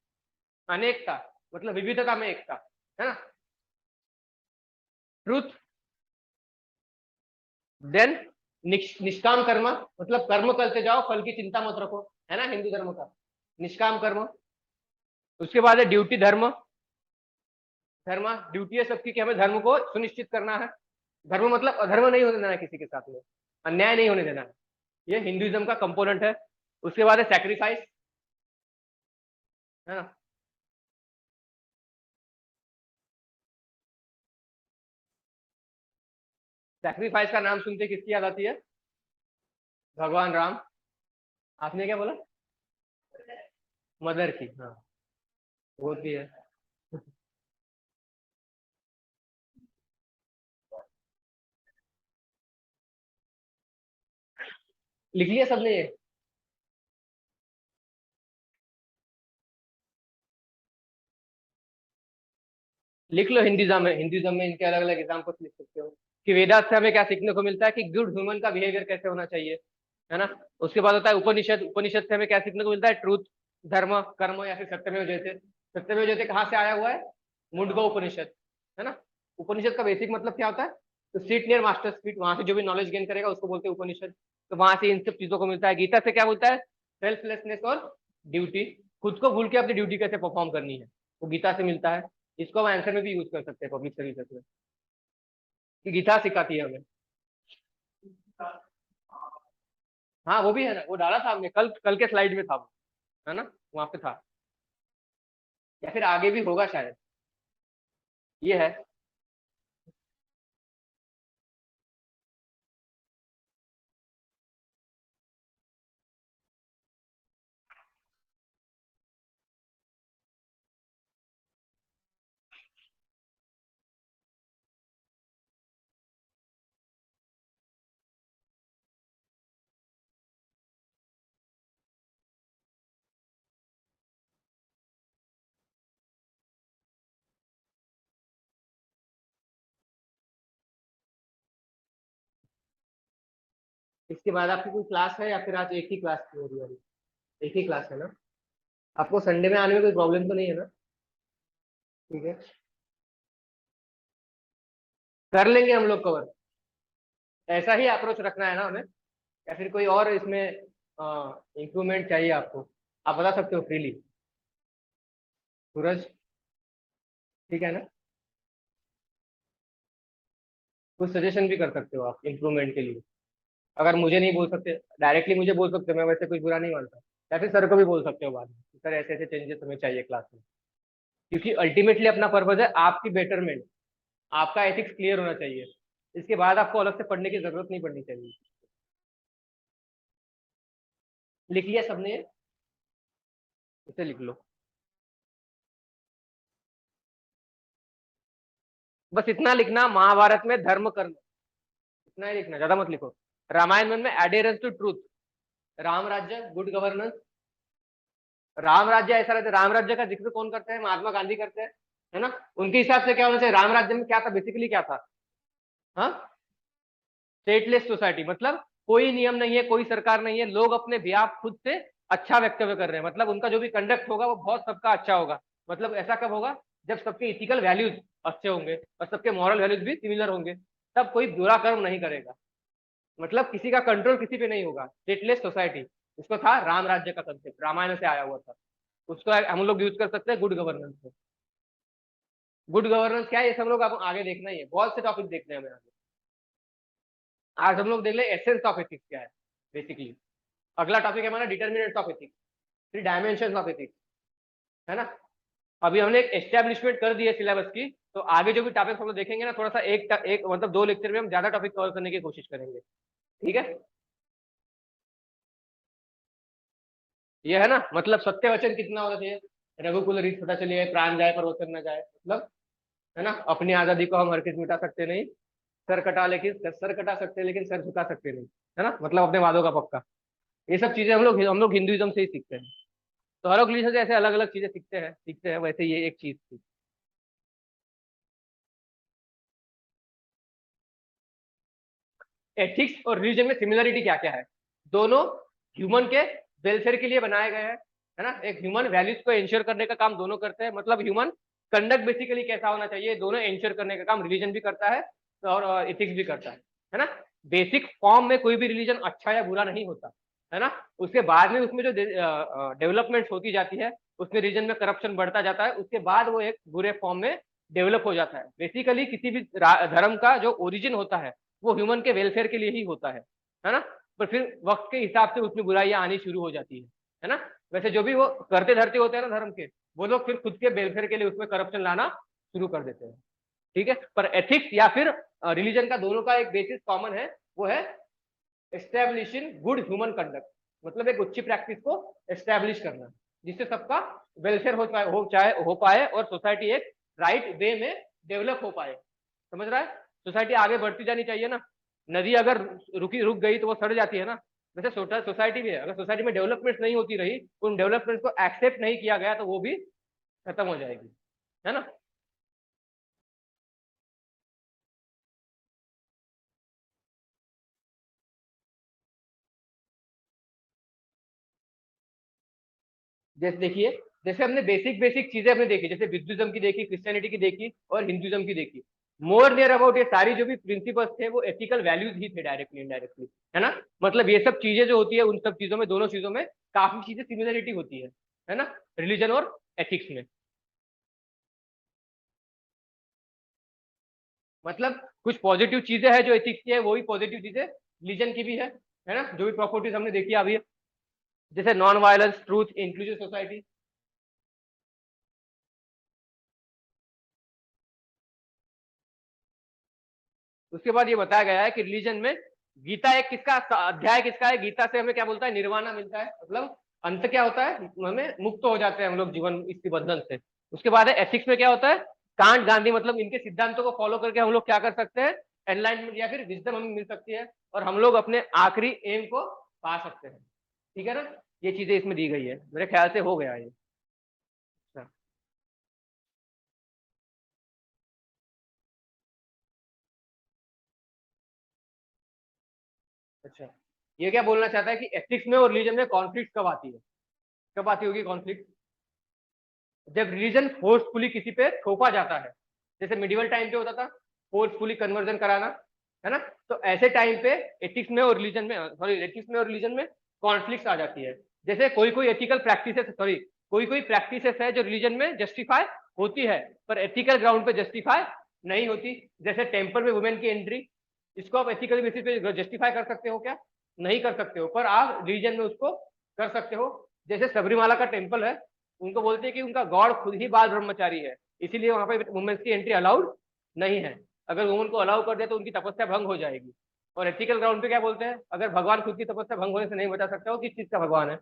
अनेकता, मतलब विविधता में एकता, है ना। ट्रूथ, देन निष्काम कर्म, मतलब कर्म करते जाओ, फल की चिंता मत रखो, है ना, हिंदू धर्म का निष्काम कर्म। उसके बाद है ड्यूटी, धर्म। धर्म ड्यूटी है सबकी कि हमें धर्म को सुनिश्चित करना है। धर्म मतलब अधर्म नहीं होने देना है, किसी के साथ में अन्याय नहीं होने देना है, ये हिंदुइज्म का कंपोनेंट है। उसके बाद है सैक्रिफाइस, है ना। सैक्रिफाइस का नाम सुनते किसकी याद आती है? भगवान राम। आपने क्या बोला? मदर की, हाँ, होती है। लिख लिया सबने ये? लिख लो, हिंदुइज्म में इनके अलग अलग एग्जाम्पल्स लिख सकते हो कि वेदांत से हमें क्या सीखने को मिलता है कि गुड ह्यूमन का बिहेवियर कैसे होना चाहिए, है ना। उसके बाद होता है उपनिषद, उपनिषद से हमें क्या सीखने को मिलता है? ट्रूथ, धर्म, कर्म, या फिर सत्यमेव जयते। सत्यमेव जयते कहाँ से आया हुआ है? मुंडको उपनिषद, है ना। उपनिषद का बेसिक मतलब क्या होता है? तो सीट नियर मास्टर्स फीट, वहां से जो भी नॉलेज गेन करेगा उसको बोलते हैं उपनिषद। तो वहां से इन सब चीजों को मिलता है। गीता से क्या बोलता है? सेल्फलेसनेस और ड्यूटी, खुद को भूल के अपनी ड्यूटी कैसे परफॉर्म करनी है, वो गीता से मिलता है। इसको हम आंसर में भी यूज कर सकते हैं पब्लिक सर्विसेज में, कि गीता सिखाती है हमें। हाँ वो भी है ना, वो डाला था हमने कल, कल के स्लाइड में था वो, है ना, वहां पे था, या फिर आगे भी होगा शायद। ये है। इसके बाद आपकी कोई क्लास है, या फिर आज एक ही क्लास की हो रही है अभी? एक ही क्लास है ना? आपको संडे में आने में कोई प्रॉब्लम तो नहीं है ना? ठीक है, कर लेंगे हम लोग कवर। ऐसा ही अप्रोच रखना है ना हमें, या फिर कोई और इसमें इम्प्रूवमेंट चाहिए आपको? आप बता सकते हो फ्रीली। सूरज, ठीक है ना। कुछ सजेशन भी कर सकते हो आप इम्प्रूवमेंट के लिए। अगर मुझे नहीं बोल सकते, डायरेक्टली मुझे बोल सकते हो, मैं वैसे कुछ बुरा नहीं मानता। या फिर सर को भी बोल सकते हो बाद में, सर ऐसे ऐसे चेंजेस हमें चाहिए क्लास में। क्योंकि अल्टीमेटली अपना पर्पज है आपकी बेटरमेंट, आपका एथिक्स क्लियर होना चाहिए। इसके बाद आपको अलग से पढ़ने की जरूरत नहीं पड़नी चाहिए। लिख लिया सबने? इसे लिख लो। बस इतना लिखना, महाभारत में धर्म कर्म, इतना ही लिखना, ज्यादा मत लिखो। रामायण में एडेरेंस टू ट्रूथ, राम राज्य, गुड गवर्नेंस। राम राज्य ऐसा रहता है, राम राज्य का जिक्र कौन करते हैं? महात्मा गांधी करते हैं, है ना। उनके हिसाब से क्या होना चाहिए? राम राज्य में क्या था, बेसिकली क्या था? हाँ, स्टेटलेस सोसाइटी, मतलब कोई नियम नहीं है, कोई सरकार नहीं है, लोग अपने बिहाफ खुद से अच्छा वक्तव्य कर रहे हैं, मतलब उनका जो भी कंडक्ट होगा वो बहुत सबका अच्छा होगा। मतलब ऐसा कब होगा? जब सबके इथिकल वैल्यूज अच्छे होंगे और सबके मॉरल वैल्यूज भी सिमिलर होंगे, तब कोई बुरा कर्म नहीं करेगा। मतलब किसी का कंट्रोल किसी पे नहीं होगा, स्टेटलेस सोसाइटी। इसको था राम राज्य का कंसेप्ट, रामायण से आया हुआ था। उसको हम लोग यूज कर सकते हैं गुड गवर्नेंस में। गुड गवर्नेंस क्या है, ये सब लोग आप आगे देखना ही है, बहुत से टॉपिक देखने हैं हमें आगे। आज हम लोग देख ले एसेंस ऑफ एथिक्स क्या है बेसिकली। अगला टॉपिक है हमारा determinants of ethics, 3 dimensions of ethics, है ना। अभी हमने एक एस्टेब्लिशमेंट कर दी है सिलेबस की, तो आगे जो भी टॉपिक हम लोग देखेंगे ना, थोड़ा सा एक मतलब 2 लेक्चर में हम ज्यादा टॉपिक कवर करने की कोशिश करेंगे, ठीक है। ये है ना, मतलब सत्य वचन कितना होना चाहिए, रघुकुल रीत पता चलिए प्राण जाए पर वचन न जाए, मतलब है ना, अपनी आजादी को हम हर किस मिटा सकते नहीं, सर कटा सकते हैं लेकिन सर झुका सकते नहीं, है ना, मतलब अपने वादों का पक्का। ये सब चीजें हम लोग हिंदुइज्म से ही सीखते हैं। तो हर रिलीजन से ऐसे अलग अलग चीजें सीखते हैं, वैसे ये एक चीज थी। एथिक्स और रिलीजन में सिमिलरिटी क्या क्या है, दोनों ह्यूमन के वेलफेयर के लिए बनाए गए हैं, है ना। एक ह्यूमन वैल्यूज को इंश्योर करने का काम दोनों करते हैं, मतलब ह्यूमन कंडक्ट बेसिकली कैसा होना चाहिए, दोनों इंश्योर करने का काम रिलीजन भी करता है और एथिक्स भी करता है ना। बेसिक फॉर्म में कोई भी रिलीजन अच्छा या बुरा नहीं होता, है ना। उसके बाद में उसमें जो डेवलपमेंट होती जाती है, उसमें रीजन में करप्शन बढ़ता जाता है, उसके बाद वो एक बुरे फॉर्म में डेवलप हो जाता है। बेसिकली किसी भी धर्म का जो ओरिजिन होता है वो ह्यूमन के वेलफेयर के लिए ही होता है ना। पर फिर वक्त के हिसाब से उसमें बुराइयां आनी शुरू हो जाती है ना। वैसे जो भी वो करते धरते होते हैं ना धर्म के, वो लोग फिर खुद के वेलफेयर के लिए उसमें करप्शन लाना शुरू कर देते हैं, ठीक है। पर एथिक्स या फिर रिलीजन का दोनों का एक बेसिस कॉमन है, वो है एस्टेब्लिशिंग गुड ह्यूमन कंडक्ट, मतलब एक अच्छी प्रैक्टिस को एस्टेब्लिश करना, जिससे सबका वेलफेयर हो पाए और सोसाइटी एक राइट वे में डेवलप हो पाए, समझ रहा है। सोसाइटी आगे बढ़ती जानी चाहिए ना, नदी अगर रुक गई तो वो सड़ जाती है ना। वैसे सोसाइटी भी है, अगर सोसाइटी में डेवलपमेंट नहीं होती रही, उन डेवलपमेंट को एक्सेप्ट नहीं किया गया, तो वो भी खत्म हो जाएगी, है ना। जैसे देखिए, जैसे हमने बेसिक बेसिक चीजें हमने देखी, जैसे बुद्धिज्म की देखी, क्रिश्चियनिटी की देखी और हिंदुइज्म की देखी। मोर नियर अबाउट ये सारी जो भी प्रिंसिपल्स थे वो एथिकल वैल्यूज ही थे, डायरेक्टली इनडायरेक्टली, है ना। मतलब ये सब चीजें जो होती है, उन सब चीजों में, दोनों चीजों में काफी चीजें सिमिलरिटी होती है ना, रिलीजन और एथिक्स में। मतलब कुछ पॉजिटिव चीजें हैं जो एथिक्स की है, वही पॉजिटिव चीजें रिलीजन की भी है ना। जो भी प्रॉपर्टीज हमने देखी अभी, जैसे non violence, truth, inclusive society. उसके बाद ये बताया गया है कि रिलीजन में गीता एक किसका अध्याय किसका है, गीता से हमें क्या बोलता है, निर्वाणा मिलता है, मतलब अंत क्या होता है, हमें मुक्त हो जाते हैं हम लोग जीवन इस बंधन से। उसके बाद है एथिक्स में क्या होता है, कांट गांधी, मतलब इनके सिद्धांतों को फॉलो करके हम लोग क्या कर सकते हैं, एनलाइटमेंट या फिर विजडम हमें मिल सकती है, और हम लोग अपने आखिरी एम को पा सकते हैं, ठीक है ना। ये चीजें इसमें दी गई है, मेरे ख्याल से हो गया ये। अच्छा। अच्छा, ये क्या बोलना चाहता है कि एथिक्स में और रिलीजन में कॉन्फ्लिक्ट कब आती है, कब आती होगी कॉन्फ्लिक्ट, जब रिलीजन फोर्सफुली किसी पे थोपा जाता है, जैसे मिडिवल टाइम पे होता था फोर्सफुली कन्वर्जन कराना, है ना। तो ऐसे टाइम पे एथिक्स में और रिलीजन में, सॉरी, एथिक्स में और रिलीजन में कॉन्फ्लिक्ट आ जाती है। जैसे कोई कोई एथिकल प्रैक्टिसेस, सॉरी, कोई कोई प्रैक्टिसेस है जो रिलीजन में जस्टिफाई होती है, पर एथिकल ग्राउंड पे जस्टिफाई नहीं होती। जैसे टेम्पल में वुमेन की एंट्री, इसको आप एथिकल बेसिस पे जस्टिफाई कर सकते हो क्या, नहीं कर सकते हो, पर आप रिलीजन में उसको कर सकते हो। जैसे सबरीमाला का टेम्पल है, उनको बोलते हैं कि उनका गॉड खुद ही बाल ब्रह्मचारी है, इसीलिए वहां पे वुमेन्स की एंट्री अलाउड नहीं है। अगर वुमेन को अलाउ कर दिया तो उनकी तपस्या भंग हो जाएगी। और एथिकल ग्राउंड पे क्या बोलते हैं, अगर भगवान खुद की तपस्या भंग होने से नहीं बचा सकता, वो किस चीज का भगवान है।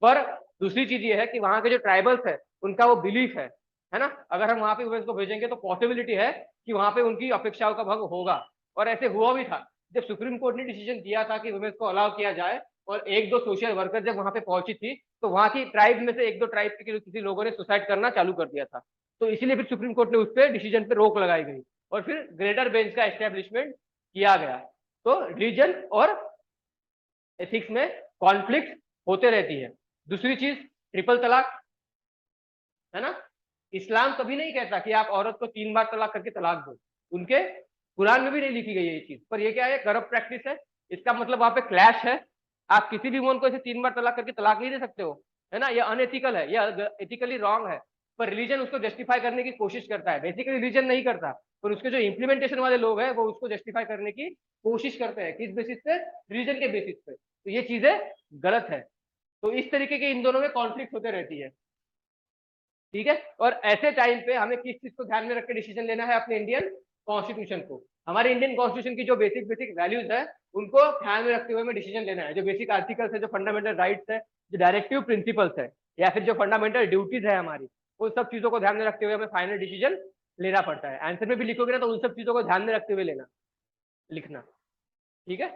पर दूसरी चीज ये है कि वहां के जो ट्राइबल्स है, उनका वो बिलीफ है ना, अगर हम वहां पे वुमेन्स को भेजेंगे तो पॉसिबिलिटी है कि वहां पे उनकी अपेक्षाओं का भंग होगा। और ऐसे हुआ भी था, जब सुप्रीम कोर्ट ने डिसीजन दिया था कि वुमेन्स को अलाउ किया जाए, और एक दो सोशल वर्कर जब वहां पे पहुंची थी, तो वहां की ट्राइब में से एक दो ट्राइब के किसी लोगों ने सुसाइड करना चालू कर दिया था। तो इसीलिए फिर सुप्रीम कोर्ट ने उस पर डिसीजन पे रोक लगाई गई, और फिर ग्रेटर बेंच का एस्टेब्लिशमेंट किया गया। तो रिलीजन और एथिक्स में कॉन्फ्लिक्ट होते रहती है। दूसरी चीज, ट्रिपल तलाक, है ना। इस्लाम कभी नहीं कहता कि आप औरत को 3 बार तलाक करके तलाक दो, उनके कुरान में भी नहीं लिखी गई है ये चीज, पर ये क्या है, करप्ट प्रैक्टिस है। इसका मतलब वहां पे क्लैश है। आप किसी भी वुमन को ऐसे 3 बार तलाक करके तलाक नहीं दे सकते हो, है ना, ये अनएथिकल है, ये एथिकली रॉन्ग है। पर रिलीजन उसको जस्टिफाई करने की कोशिश करता है। बेसिकली रिलीजन नहीं करता, पर उसके जो इम्प्लीमेंटेशन वाले लोग हैं वो उसको जस्टिफाई करने की कोशिश करते हैं। किस बेसिस पे? रिलीजन के बेसिस पे। तो ये चीजें गलत है। तो इस तरीके के इन दोनों में कॉन्फ्लिक्ट होते रहती है। ठीक है, और ऐसे टाइम पे हमें किस चीज को ध्यान में रख के डिसीजन लेना है? अपने इंडियन कॉन्स्टिट्यूशन को, हमारे इंडियन कॉन्स्टिट्यूशन की जो बेसिक बेसिक वैल्यूज है उनको ध्यान में रखते हुए हमें डिसीजन लेना है। जो बेसिक आर्टिकल्स है, जो फंडामेंटल राइट्स है, जो डायरेक्टिव प्रिंसिपल्स है, या फिर जो फंडामेंटल ड्यूटीज है हमारी, उन सब चीजों को ध्यान में रखते हुए हमें फाइनल डिसीजन लेना पड़ता है। आंसर में भी लिखोगे ना तो उन सब चीजों को ध्यान में रखते हुए लेना, लिखना। ठीक है।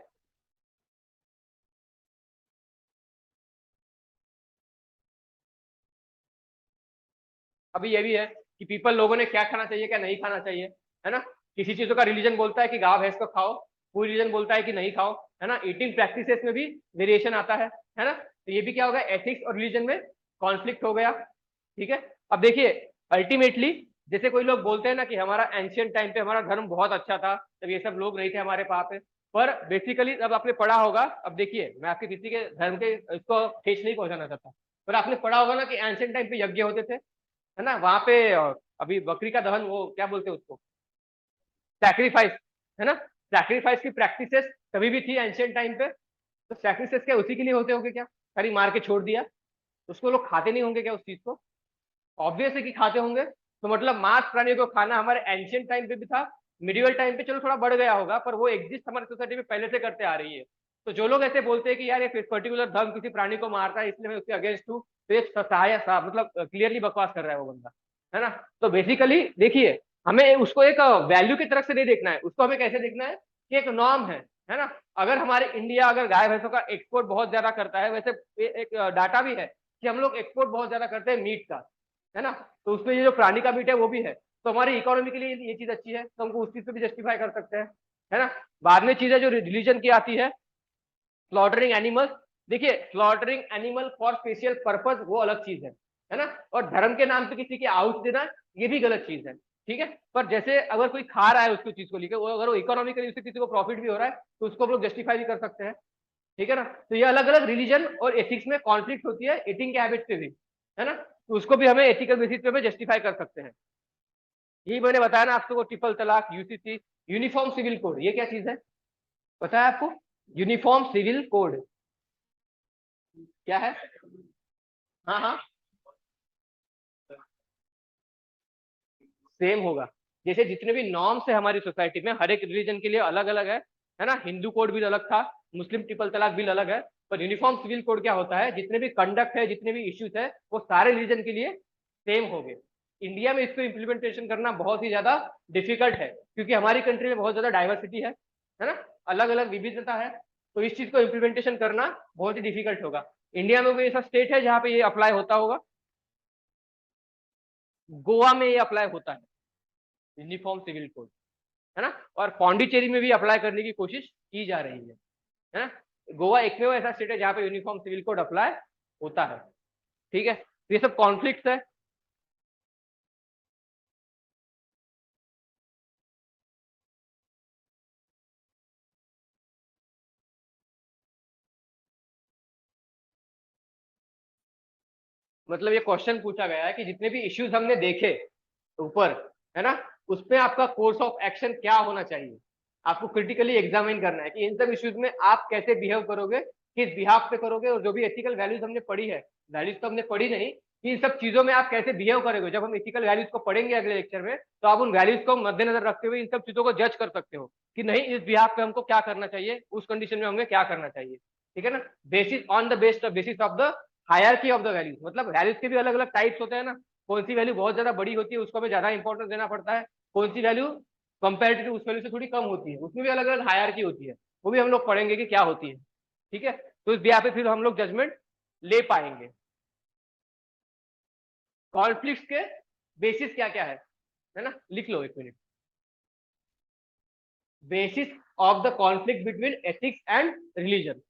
अभी ये भी है कि पीपल, लोगों ने क्या खाना चाहिए क्या नहीं खाना चाहिए, है ना। किसी चीजों का रिलीजन बोलता है कि गाँव भैंस को खाओ, कोई रिलीजन बोलता है कि नहीं खाओ, है ना। ईटिंग प्रैक्टिसेस में भी वेरिएशन आता है ना। तो ये भी क्या होगा, एथिक्स और रिलीजन में कॉन्फ्लिक्ट हो गया। ठीक है। अब देखिए, अल्टीमेटली जैसे कोई लोग बोलते हैं ना कि हमारा एंशियंट टाइम पे हमारा धर्म बहुत अच्छा था, तब ये सब लोग नहीं थे हमारे पास है। पर बेसिकली जब आपने पढ़ा होगा, अब देखिए मैं आपके किसी के धर्म के इसको ठेस नहीं पहुंचाना चाहता, पर आपने पढ़ा होगा ना कि एंशियंट टाइम पे यज्ञ होते थे, है ना। वहां पे अभी बकरी का दहन, वो क्या बोलते हैं उसको, सैक्रिफाइस, है ना। सैक्रिफाइस की प्रैक्टिसेस कभी भी थी एंशियंट टाइम पे। तो सैक्रिफाइस क्या उसी के लिए होते होंगे क्या? खाली मार के छोड़ दिया, तो उसको लोग खाते नहीं होंगे क्या उस चीज को? ऑब्वियस है कि खाते होंगे। तो मतलब मांस प्राणियों को खाना हमारे एंशियंट टाइम पे भी था, मिडिवल टाइम पे चलो थोड़ा बढ़ गया होगा, पर वो एग्जिस्ट हमारी सोसाइटी में पहले से करते आ रही है। तो जो लोग ऐसे बोलते हैं कि यार ये पर्टिकुलर धर्म किसी प्राणी को मारता है इसलिए मैं उसके अगेंस्ट हूँ, तो एक सहाय सा मतलब क्लियरली बकवास कर रहा है वो बंदा, है ना। तो बेसिकली देखिए, हमें उसको एक वैल्यू की तरफ से नहीं देखना है, उसको हमें कैसे देखना है कि एक नॉर्म है ना। अगर हमारे इंडिया अगर गाय भैंसों का एक्सपोर्ट बहुत ज्यादा करता है, वैसे एक डाटा भी है कि हम लोग एक्सपोर्ट बहुत ज्यादा करते हैं मीट का, है ना। तो उसमें ये जो प्राणी का मीट है वो भी है, तो हमारी इकोनॉमी के लिए ये चीज अच्छी है, तो हमको उस चीज पे भी जस्टिफाई कर सकते हैं, है ना। बाद में चीजें जो रिलीजन की आती है, स्लॉटरिंग एनिमल्स, देखिए slaughtering animal for special purpose वो अलग चीज है ना। और धर्म के नाम पे किसी की आहुति देना ये भी गलत चीज है। ठीक है, पर जैसे अगर कोई खा रहा है उसको चीज को लेकर, अगर वो इकोनॉमिकली उससे किसी को प्रॉफिट भी हो रहा है तो उसको हम लोग जस्टिफाई भी कर सकते हैं। ठीक है ना। तो ये अलग अलग रिलीजन और एथिक्स में कॉन्फ्लिक्ट होती है, ईटिंग के हैबिट पे भी, है ना। तो उसको भी हमें एथिकल बेसिस पे हमें जस्टिफाई कर सकते हैं। यही मैंने बताया ना आपको, ट्रिपल तलाक, यूसीसी, यूनिफॉर्म सिविल कोड, ये क्या चीज है पता है आपको? यूनिफॉर्म सिविल कोड क्या है? हाँ हाँ, सेम होगा। जैसे जितने भी नॉर्म्स है हमारी सोसाइटी में, हर एक रिलीजन के लिए अलग अलग है ना। हिंदू कोड भी अलग था, मुस्लिम ट्रिपल तलाक बिल अलग है, पर यूनिफॉर्म सिविल कोड क्या होता है, जितने भी कंडक्ट है, जितने भी इश्यूज है, वो सारे रिलीजन के लिए सेम हो गए। इंडिया में इसको इम्प्लीमेंटेशन करना बहुत ही ज्यादा डिफिकल्ट है, क्योंकि हमारी कंट्री में बहुत ज्यादा डाइवर्सिटी है ना, अलग अलग विविधता है। तो इस चीज को इम्प्लीमेंटेशन करना बहुत ही डिफिकल्ट होगा। इंडिया में कोई ऐसा स्टेट है जहाँ पे ये अप्लाई होता होगा? गोवा में ये अप्लाई होता है, यूनिफॉर्म सिविल कोड, है ना। और पौंडीचेरी में भी अप्लाई करने की कोशिश की जा रही है ना। गोवा एकमेव ऐसा स्टेट है जहाँ पे यूनिफॉर्म सिविल कोड अप्लाई होता है। ठीक है, तो ये सब कॉन्फ्लिक्ट है। मतलब ये क्वेश्चन पूछा गया है कि जितने भी इश्यूज हमने देखे ऊपर, है ना, उसमें आपका कोर्स ऑफ एक्शन क्या होना चाहिए। आपको क्रिटिकली एग्जामिन करना है कि इन सब इश्यूज में आप कैसे बिहेव करोगे, किस बिहाफ पे करोगे, और जो भी एथिकल वैल्यूज हमने पढ़ी है, वैल्यूज तो हमने पढ़ी नहीं, कि इन सब चीजों में आप कैसे बिहेव करोगे। जब हम एथिकल वैल्यूज को पढ़ेंगे अगले लेक्चर में, तो आप उन वैल्यूज को मद्देनजर रखते हुए इन सब चीजों को जज कर सकते हो कि नहीं, इस बिहाफ पे हमको क्या करना चाहिए, उस कंडीशन में हमें क्या करना चाहिए। ठीक है ना। Basis on the basis of the hierarchy of the values, मतलब वैल्यूज के भी अलग अलग टाइप्स होते हैं ना। कौन सी वैल्यू बहुत ज्यादा बड़ी होती है उसको हमें ज्यादा इंपॉर्टेंस देना पड़ता है, कौन सी वैल्यू कंपेरेटिव उस वैल्यू से थोड़ी कम होती है, उसमें भी अलग अलग हायरकी होती है। वो भी हम लोग पढ़ेंगे कि क्या होती है। ठीक है, तो इस बिहाफ पे फिर हम लोग जजमेंट ले पाएंगे। कॉन्फ्लिक्ट के बेसिस क्या क्या है ना, लिख लो एक minute. Basis of the conflict between ethics and religion,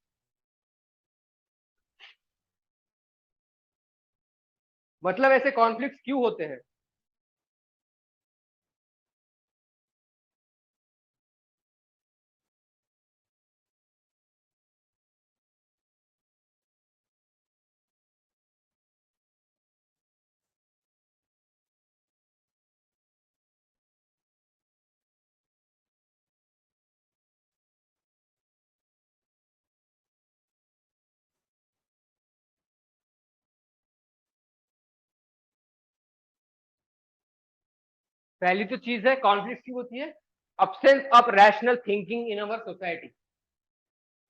मतलब ऐसे कॉन्फ्लिक्ट क्यों होते हैं। पहली तो चीज है कॉन्फ्लिक्ट की होती है absence of rational thinking in our society.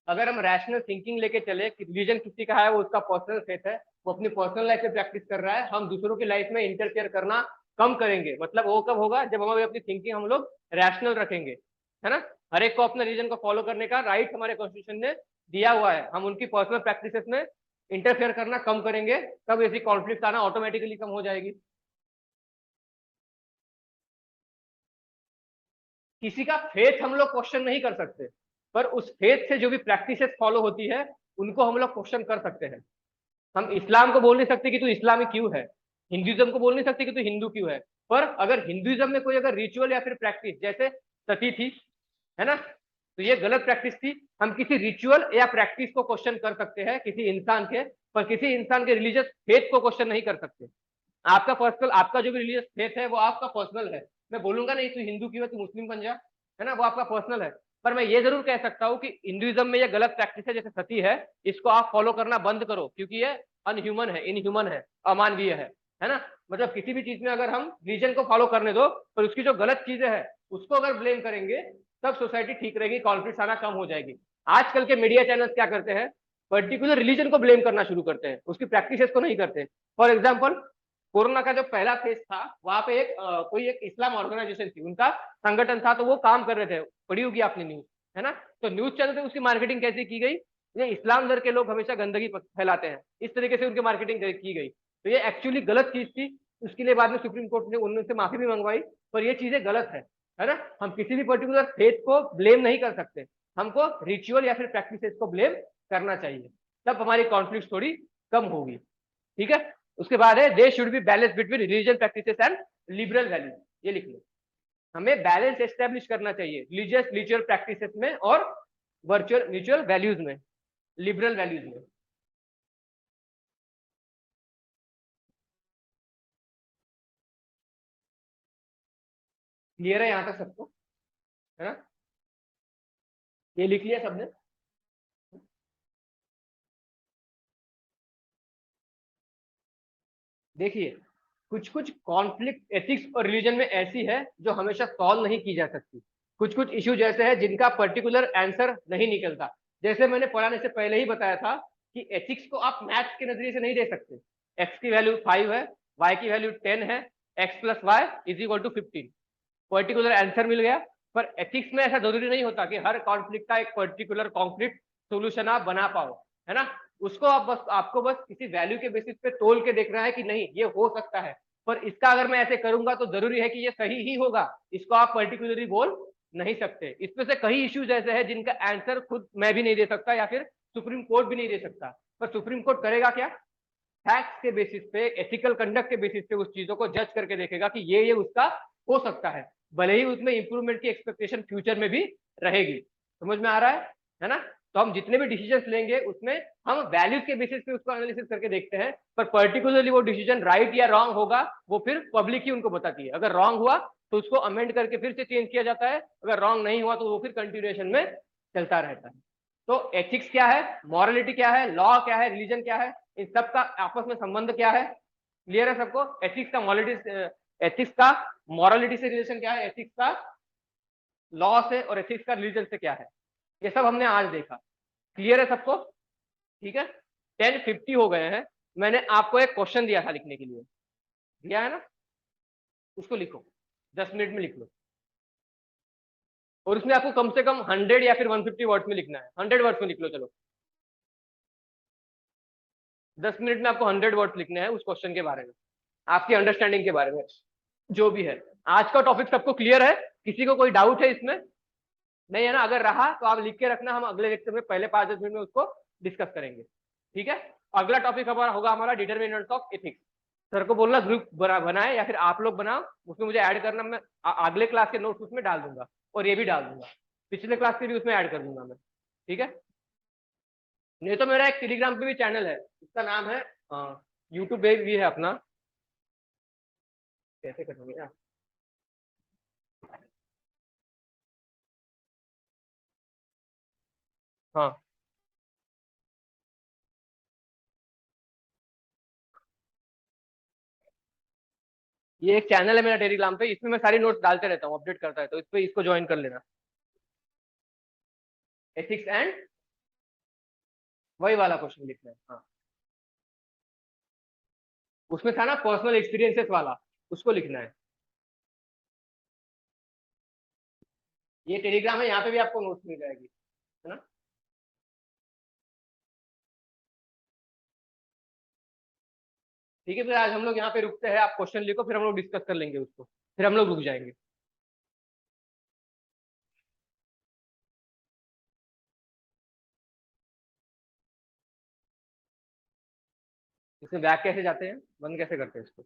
अगर हम रैशनल थिंकिंग लेके चले कि रिलीजन किसी का है, वो उसका पर्सनल फेथ है, वो अपनी पर्सनल लाइफ में प्रैक्टिस कर रहा है, हम दूसरों की लाइफ में इंटरफेयर करना कम करेंगे। मतलब वो कब होगा, जब हम अपनी थिंकिंग हम लोग रैशनल रखेंगे, है ना। हर एक को अपने रिलीजन को फॉलो करने का राइट हमारे कॉन्स्टिट्यूशन ने दिया हुआ है, हम उनकी पर्सनल प्रैक्टिसेस में इंटरफेयर करना कम करेंगे, तब ऐसी कॉन्फ्लिक्ट आना ऑटोमेटिकली कम हो जाएगी। किसी का फेथ हम लोग क्वेश्चन नहीं कर सकते, पर उस फेथ से जो भी प्रैक्टिसेस फॉलो होती है उनको हम लोग क्वेश्चन कर सकते हैं। हम इस्लाम को बोल नहीं सकते कि तू इस्लामी क्यों है, हिंदुइज्म को बोल नहीं सकते कि तू हिंदू क्यों है। पर अगर हिंदुइज्म में कोई अगर रिचुअल या फिर प्रैक्टिस, जैसे सती थी, है ना, तो ये गलत प्रैक्टिस थी, हम किसी रिचुअल या प्रैक्टिस को क्वेश्चन कर सकते हैं किसी इंसान के, पर किसी इंसान के रिलीजियस फेथ को क्वेश्चन नहीं कर सकते। आपका पर्सनल, आपका जो भी रिलीजियस फेथ है वो आपका पर्सनल है, मैं बोलूंगा नहीं तू हिंदू क्यों है, तू मुस्लिम बन जा, है ना, वो आपका पर्सनल है। पर मैं ये जरूर कह सकता हूँ कि हिंदुइज्म में ये गलत प्रैक्टिस है जैसे सती है, इसको आप फॉलो करना बंद करो, क्योंकि ये अनह्यूमन है, इनह्यूमन है, अमानवीय है ना। मतलब किसी भी चीज में अगर हम रिलीजन को फॉलो करने दो, पर उसकी जो गलत चीजें हैं उसको अगर ब्लेम करेंगे, तब सोसाइटी ठीक रहेगी, कॉन्फ्लिक्ट आना कम हो जाएगी। आजकल के मीडिया चैनल्स क्या करते हैं, पर्टिकुलर रिलीजन को ब्लेम करना शुरू करते हैं, उसकी प्रैक्टिसेस को नहीं करते। फॉर एग्जाम्पल, कोरोना का जो पहला फेज था, वहां पे कोई एक इस्लाम ऑर्गेनाइजेशन थी, उनका संगठन था, तो वो काम कर रहे थे, पढ़ी होगी आपने न्यूज, है ना। तो न्यूज चैनल पे उसकी मार्केटिंग कैसे की गई, ये इस्लाम धर्म के लोग हमेशा गंदगी फैलाते हैं, इस तरीके से उनकी मार्केटिंग की गई, तो ये एक्चुअली गलत चीज थी। उसके लिए बाद में सुप्रीम कोर्ट ने उनसे माफी भी मंगवाई, पर ये चीजें गलत है ना। हम किसी भी पर्टिकुलर फेथ को ब्लेम नहीं कर सकते, हमको रिचुअल या फिर प्रैक्टिसेस को ब्लेम करना चाहिए, तब हमारी कॉन्फ्लिक्ट थोड़ी कम होगी। ठीक है। उसके बाद है they should be balance between religious practices and liberal values, ये लिख लो। हमें बैलेंस एस्टेब्लिश करना चाहिए रिलीजियस रिचुअल प्रैक्टिसेस में और वर्चुअल म्यूचुअल वैल्यूज में, लिबरल वैल्यूज में। क्लियर है यहाँ तक सबको, है ना, ये लिख लिया सबने। देखिए, कुछ कुछ कॉन्फ्लिक्ट एथिक्स और रिलीजन में ऐसी है जो हमेशा सॉल्व नहीं की जा सकती। कुछ कुछ इश्यू जैसे है जिनका पर्टिकुलर आंसर नहीं निकलता, जैसे मैंने पढ़ाने से पहले ही बताया था कि एथिक्स को आप मैथ्स के नजरिए से नहीं दे सकते। एक्स की वैल्यू 5 है, वाई की वैल्यू 10 है, x plus y is equal to 15, particular answer मिल गया। पर एथिक्स में ऐसा जरूरी नहीं होता कि हर कॉन्फ्लिक्ट का एक पर्टिकुलर कॉन्फ्लिक्ट सोल्यूशन आप बना पाओ, है ना। उसको आप बस, आपको बस किसी वैल्यू के बेसिस पे तोल के देखना है कि नहीं ये हो सकता है, पर इसका अगर मैं ऐसे करूंगा तो जरूरी है कि ये सही ही होगा, इसको आप पर्टिकुलरली बोल नहीं सकते। इसमें से कई इश्यूज ऐसे हैं जिनका आंसर खुद मैं भी नहीं दे सकता या फिर सुप्रीम कोर्ट भी नहीं दे सकता, पर सुप्रीम कोर्ट करेगा क्या, फैक्ट्स के बेसिस पे, एथिकल कंडक्ट के बेसिस पे उस चीजों को जज करके देखेगा कि ये उसका हो सकता है, भले ही उसमें इंप्रूवमेंट की एक्सपेक्टेशन फ्यूचर में भी रहेगी। समझ में आ रहा है ना। तो हम जितने भी डिसीजन लेंगे उसमें हम वैल्यूज के बेसिस पे उसको एनालिसिस करके देखते हैं, पर पर्टिकुलरली वो डिसीजन राइट या रॉन्ग होगा वो फिर पब्लिक ही उनको बताती है। अगर रॉन्ग हुआ तो उसको अमेंड करके फिर से चेंज किया जाता है, अगर रॉन्ग नहीं हुआ तो वो फिर कंटिन्यूएशन में चलता रहता है। तो एथिक्स क्या है, मॉरलिटी क्या है, लॉ क्या है, रिलीजन क्या है, इन सब का आपस में संबंध क्या है, क्लियर है सबको। एथिक्स का मॉरलिटी, एथिक्स का मॉरलिटी से रिलेशन क्या है, एथिक्स का लॉ से, और एथिक्स का रिलीजन से क्या है, ये सब हमने आज देखा। क्लियर है सबको, ठीक है। 10:50 हो गए हैं, मैंने आपको एक क्वेश्चन दिया था लिखने के लिए, दिया है ना, उसको लिखो, 10 मिनट में लिख लो, और उसमें आपको कम से कम 100 या फिर 150 वर्ड्स में लिखना है, 100 वर्ड्स में लिख लो चलो। 10 मिनट में आपको 100 वर्ड्स लिखने हैं उस क्वेश्चन के बारे में, आपकी अंडरस्टैंडिंग के बारे में, जो भी है। आज का टॉपिक सबको क्लियर है, किसी को कोई डाउट है इसमें, नहीं है ना। अगर रहा तो आप लिख के रखना, हम अगले लेक्चर में पहले 5-10 मिनट में उसको डिस्कस करेंगे, ठीक है। अगला टॉपिक हमारा होगा हमारा डिटर्मिनेंट्स ऑफ एथिक्स। सर को बोलना ग्रुप बनाए या फिर आप लोग बनाओ, उसमें मुझे ऐड करना, मैं अगले क्लास के नोट्स उसमें डाल दूंगा, और ये भी डाल दूंगा, पिछले क्लास के भी उसमें ऐड कर दूंगा मैं, ठीक है। नहीं तो मेरा एक टेलीग्राम पे भी चैनल है, उसका नाम है, यूट्यूब पे भी है अपना, कैसे करेंगे यार, हाँ ये एक चैनल है मेरा टेलीग्राम पे, इसमें मैं सारी नोट्स डालते रहता हूँ, अपडेट करता है, तो इस पे इसको ज्वाइन कर लेना। एथिक्स एंड, वही वाला क्वेश्चन लिखना है, हाँ। उसमें था ना पर्सनल एक्सपीरियंसेस वाला, उसको लिखना है। ये टेलीग्राम है, यहाँ पे भी आपको नोट्स मिल जाएगी, है ना। ठीक है, फिर आज हम लोग यहाँ पे रुकते हैं, आप क्वेश्चन लिखो, फिर हम लोग डिस्कस कर लेंगे उसको, फिर हम लोग रुक जाएंगे। इसमें बैक कैसे जाते हैं, बंद कैसे करते हैं इसको।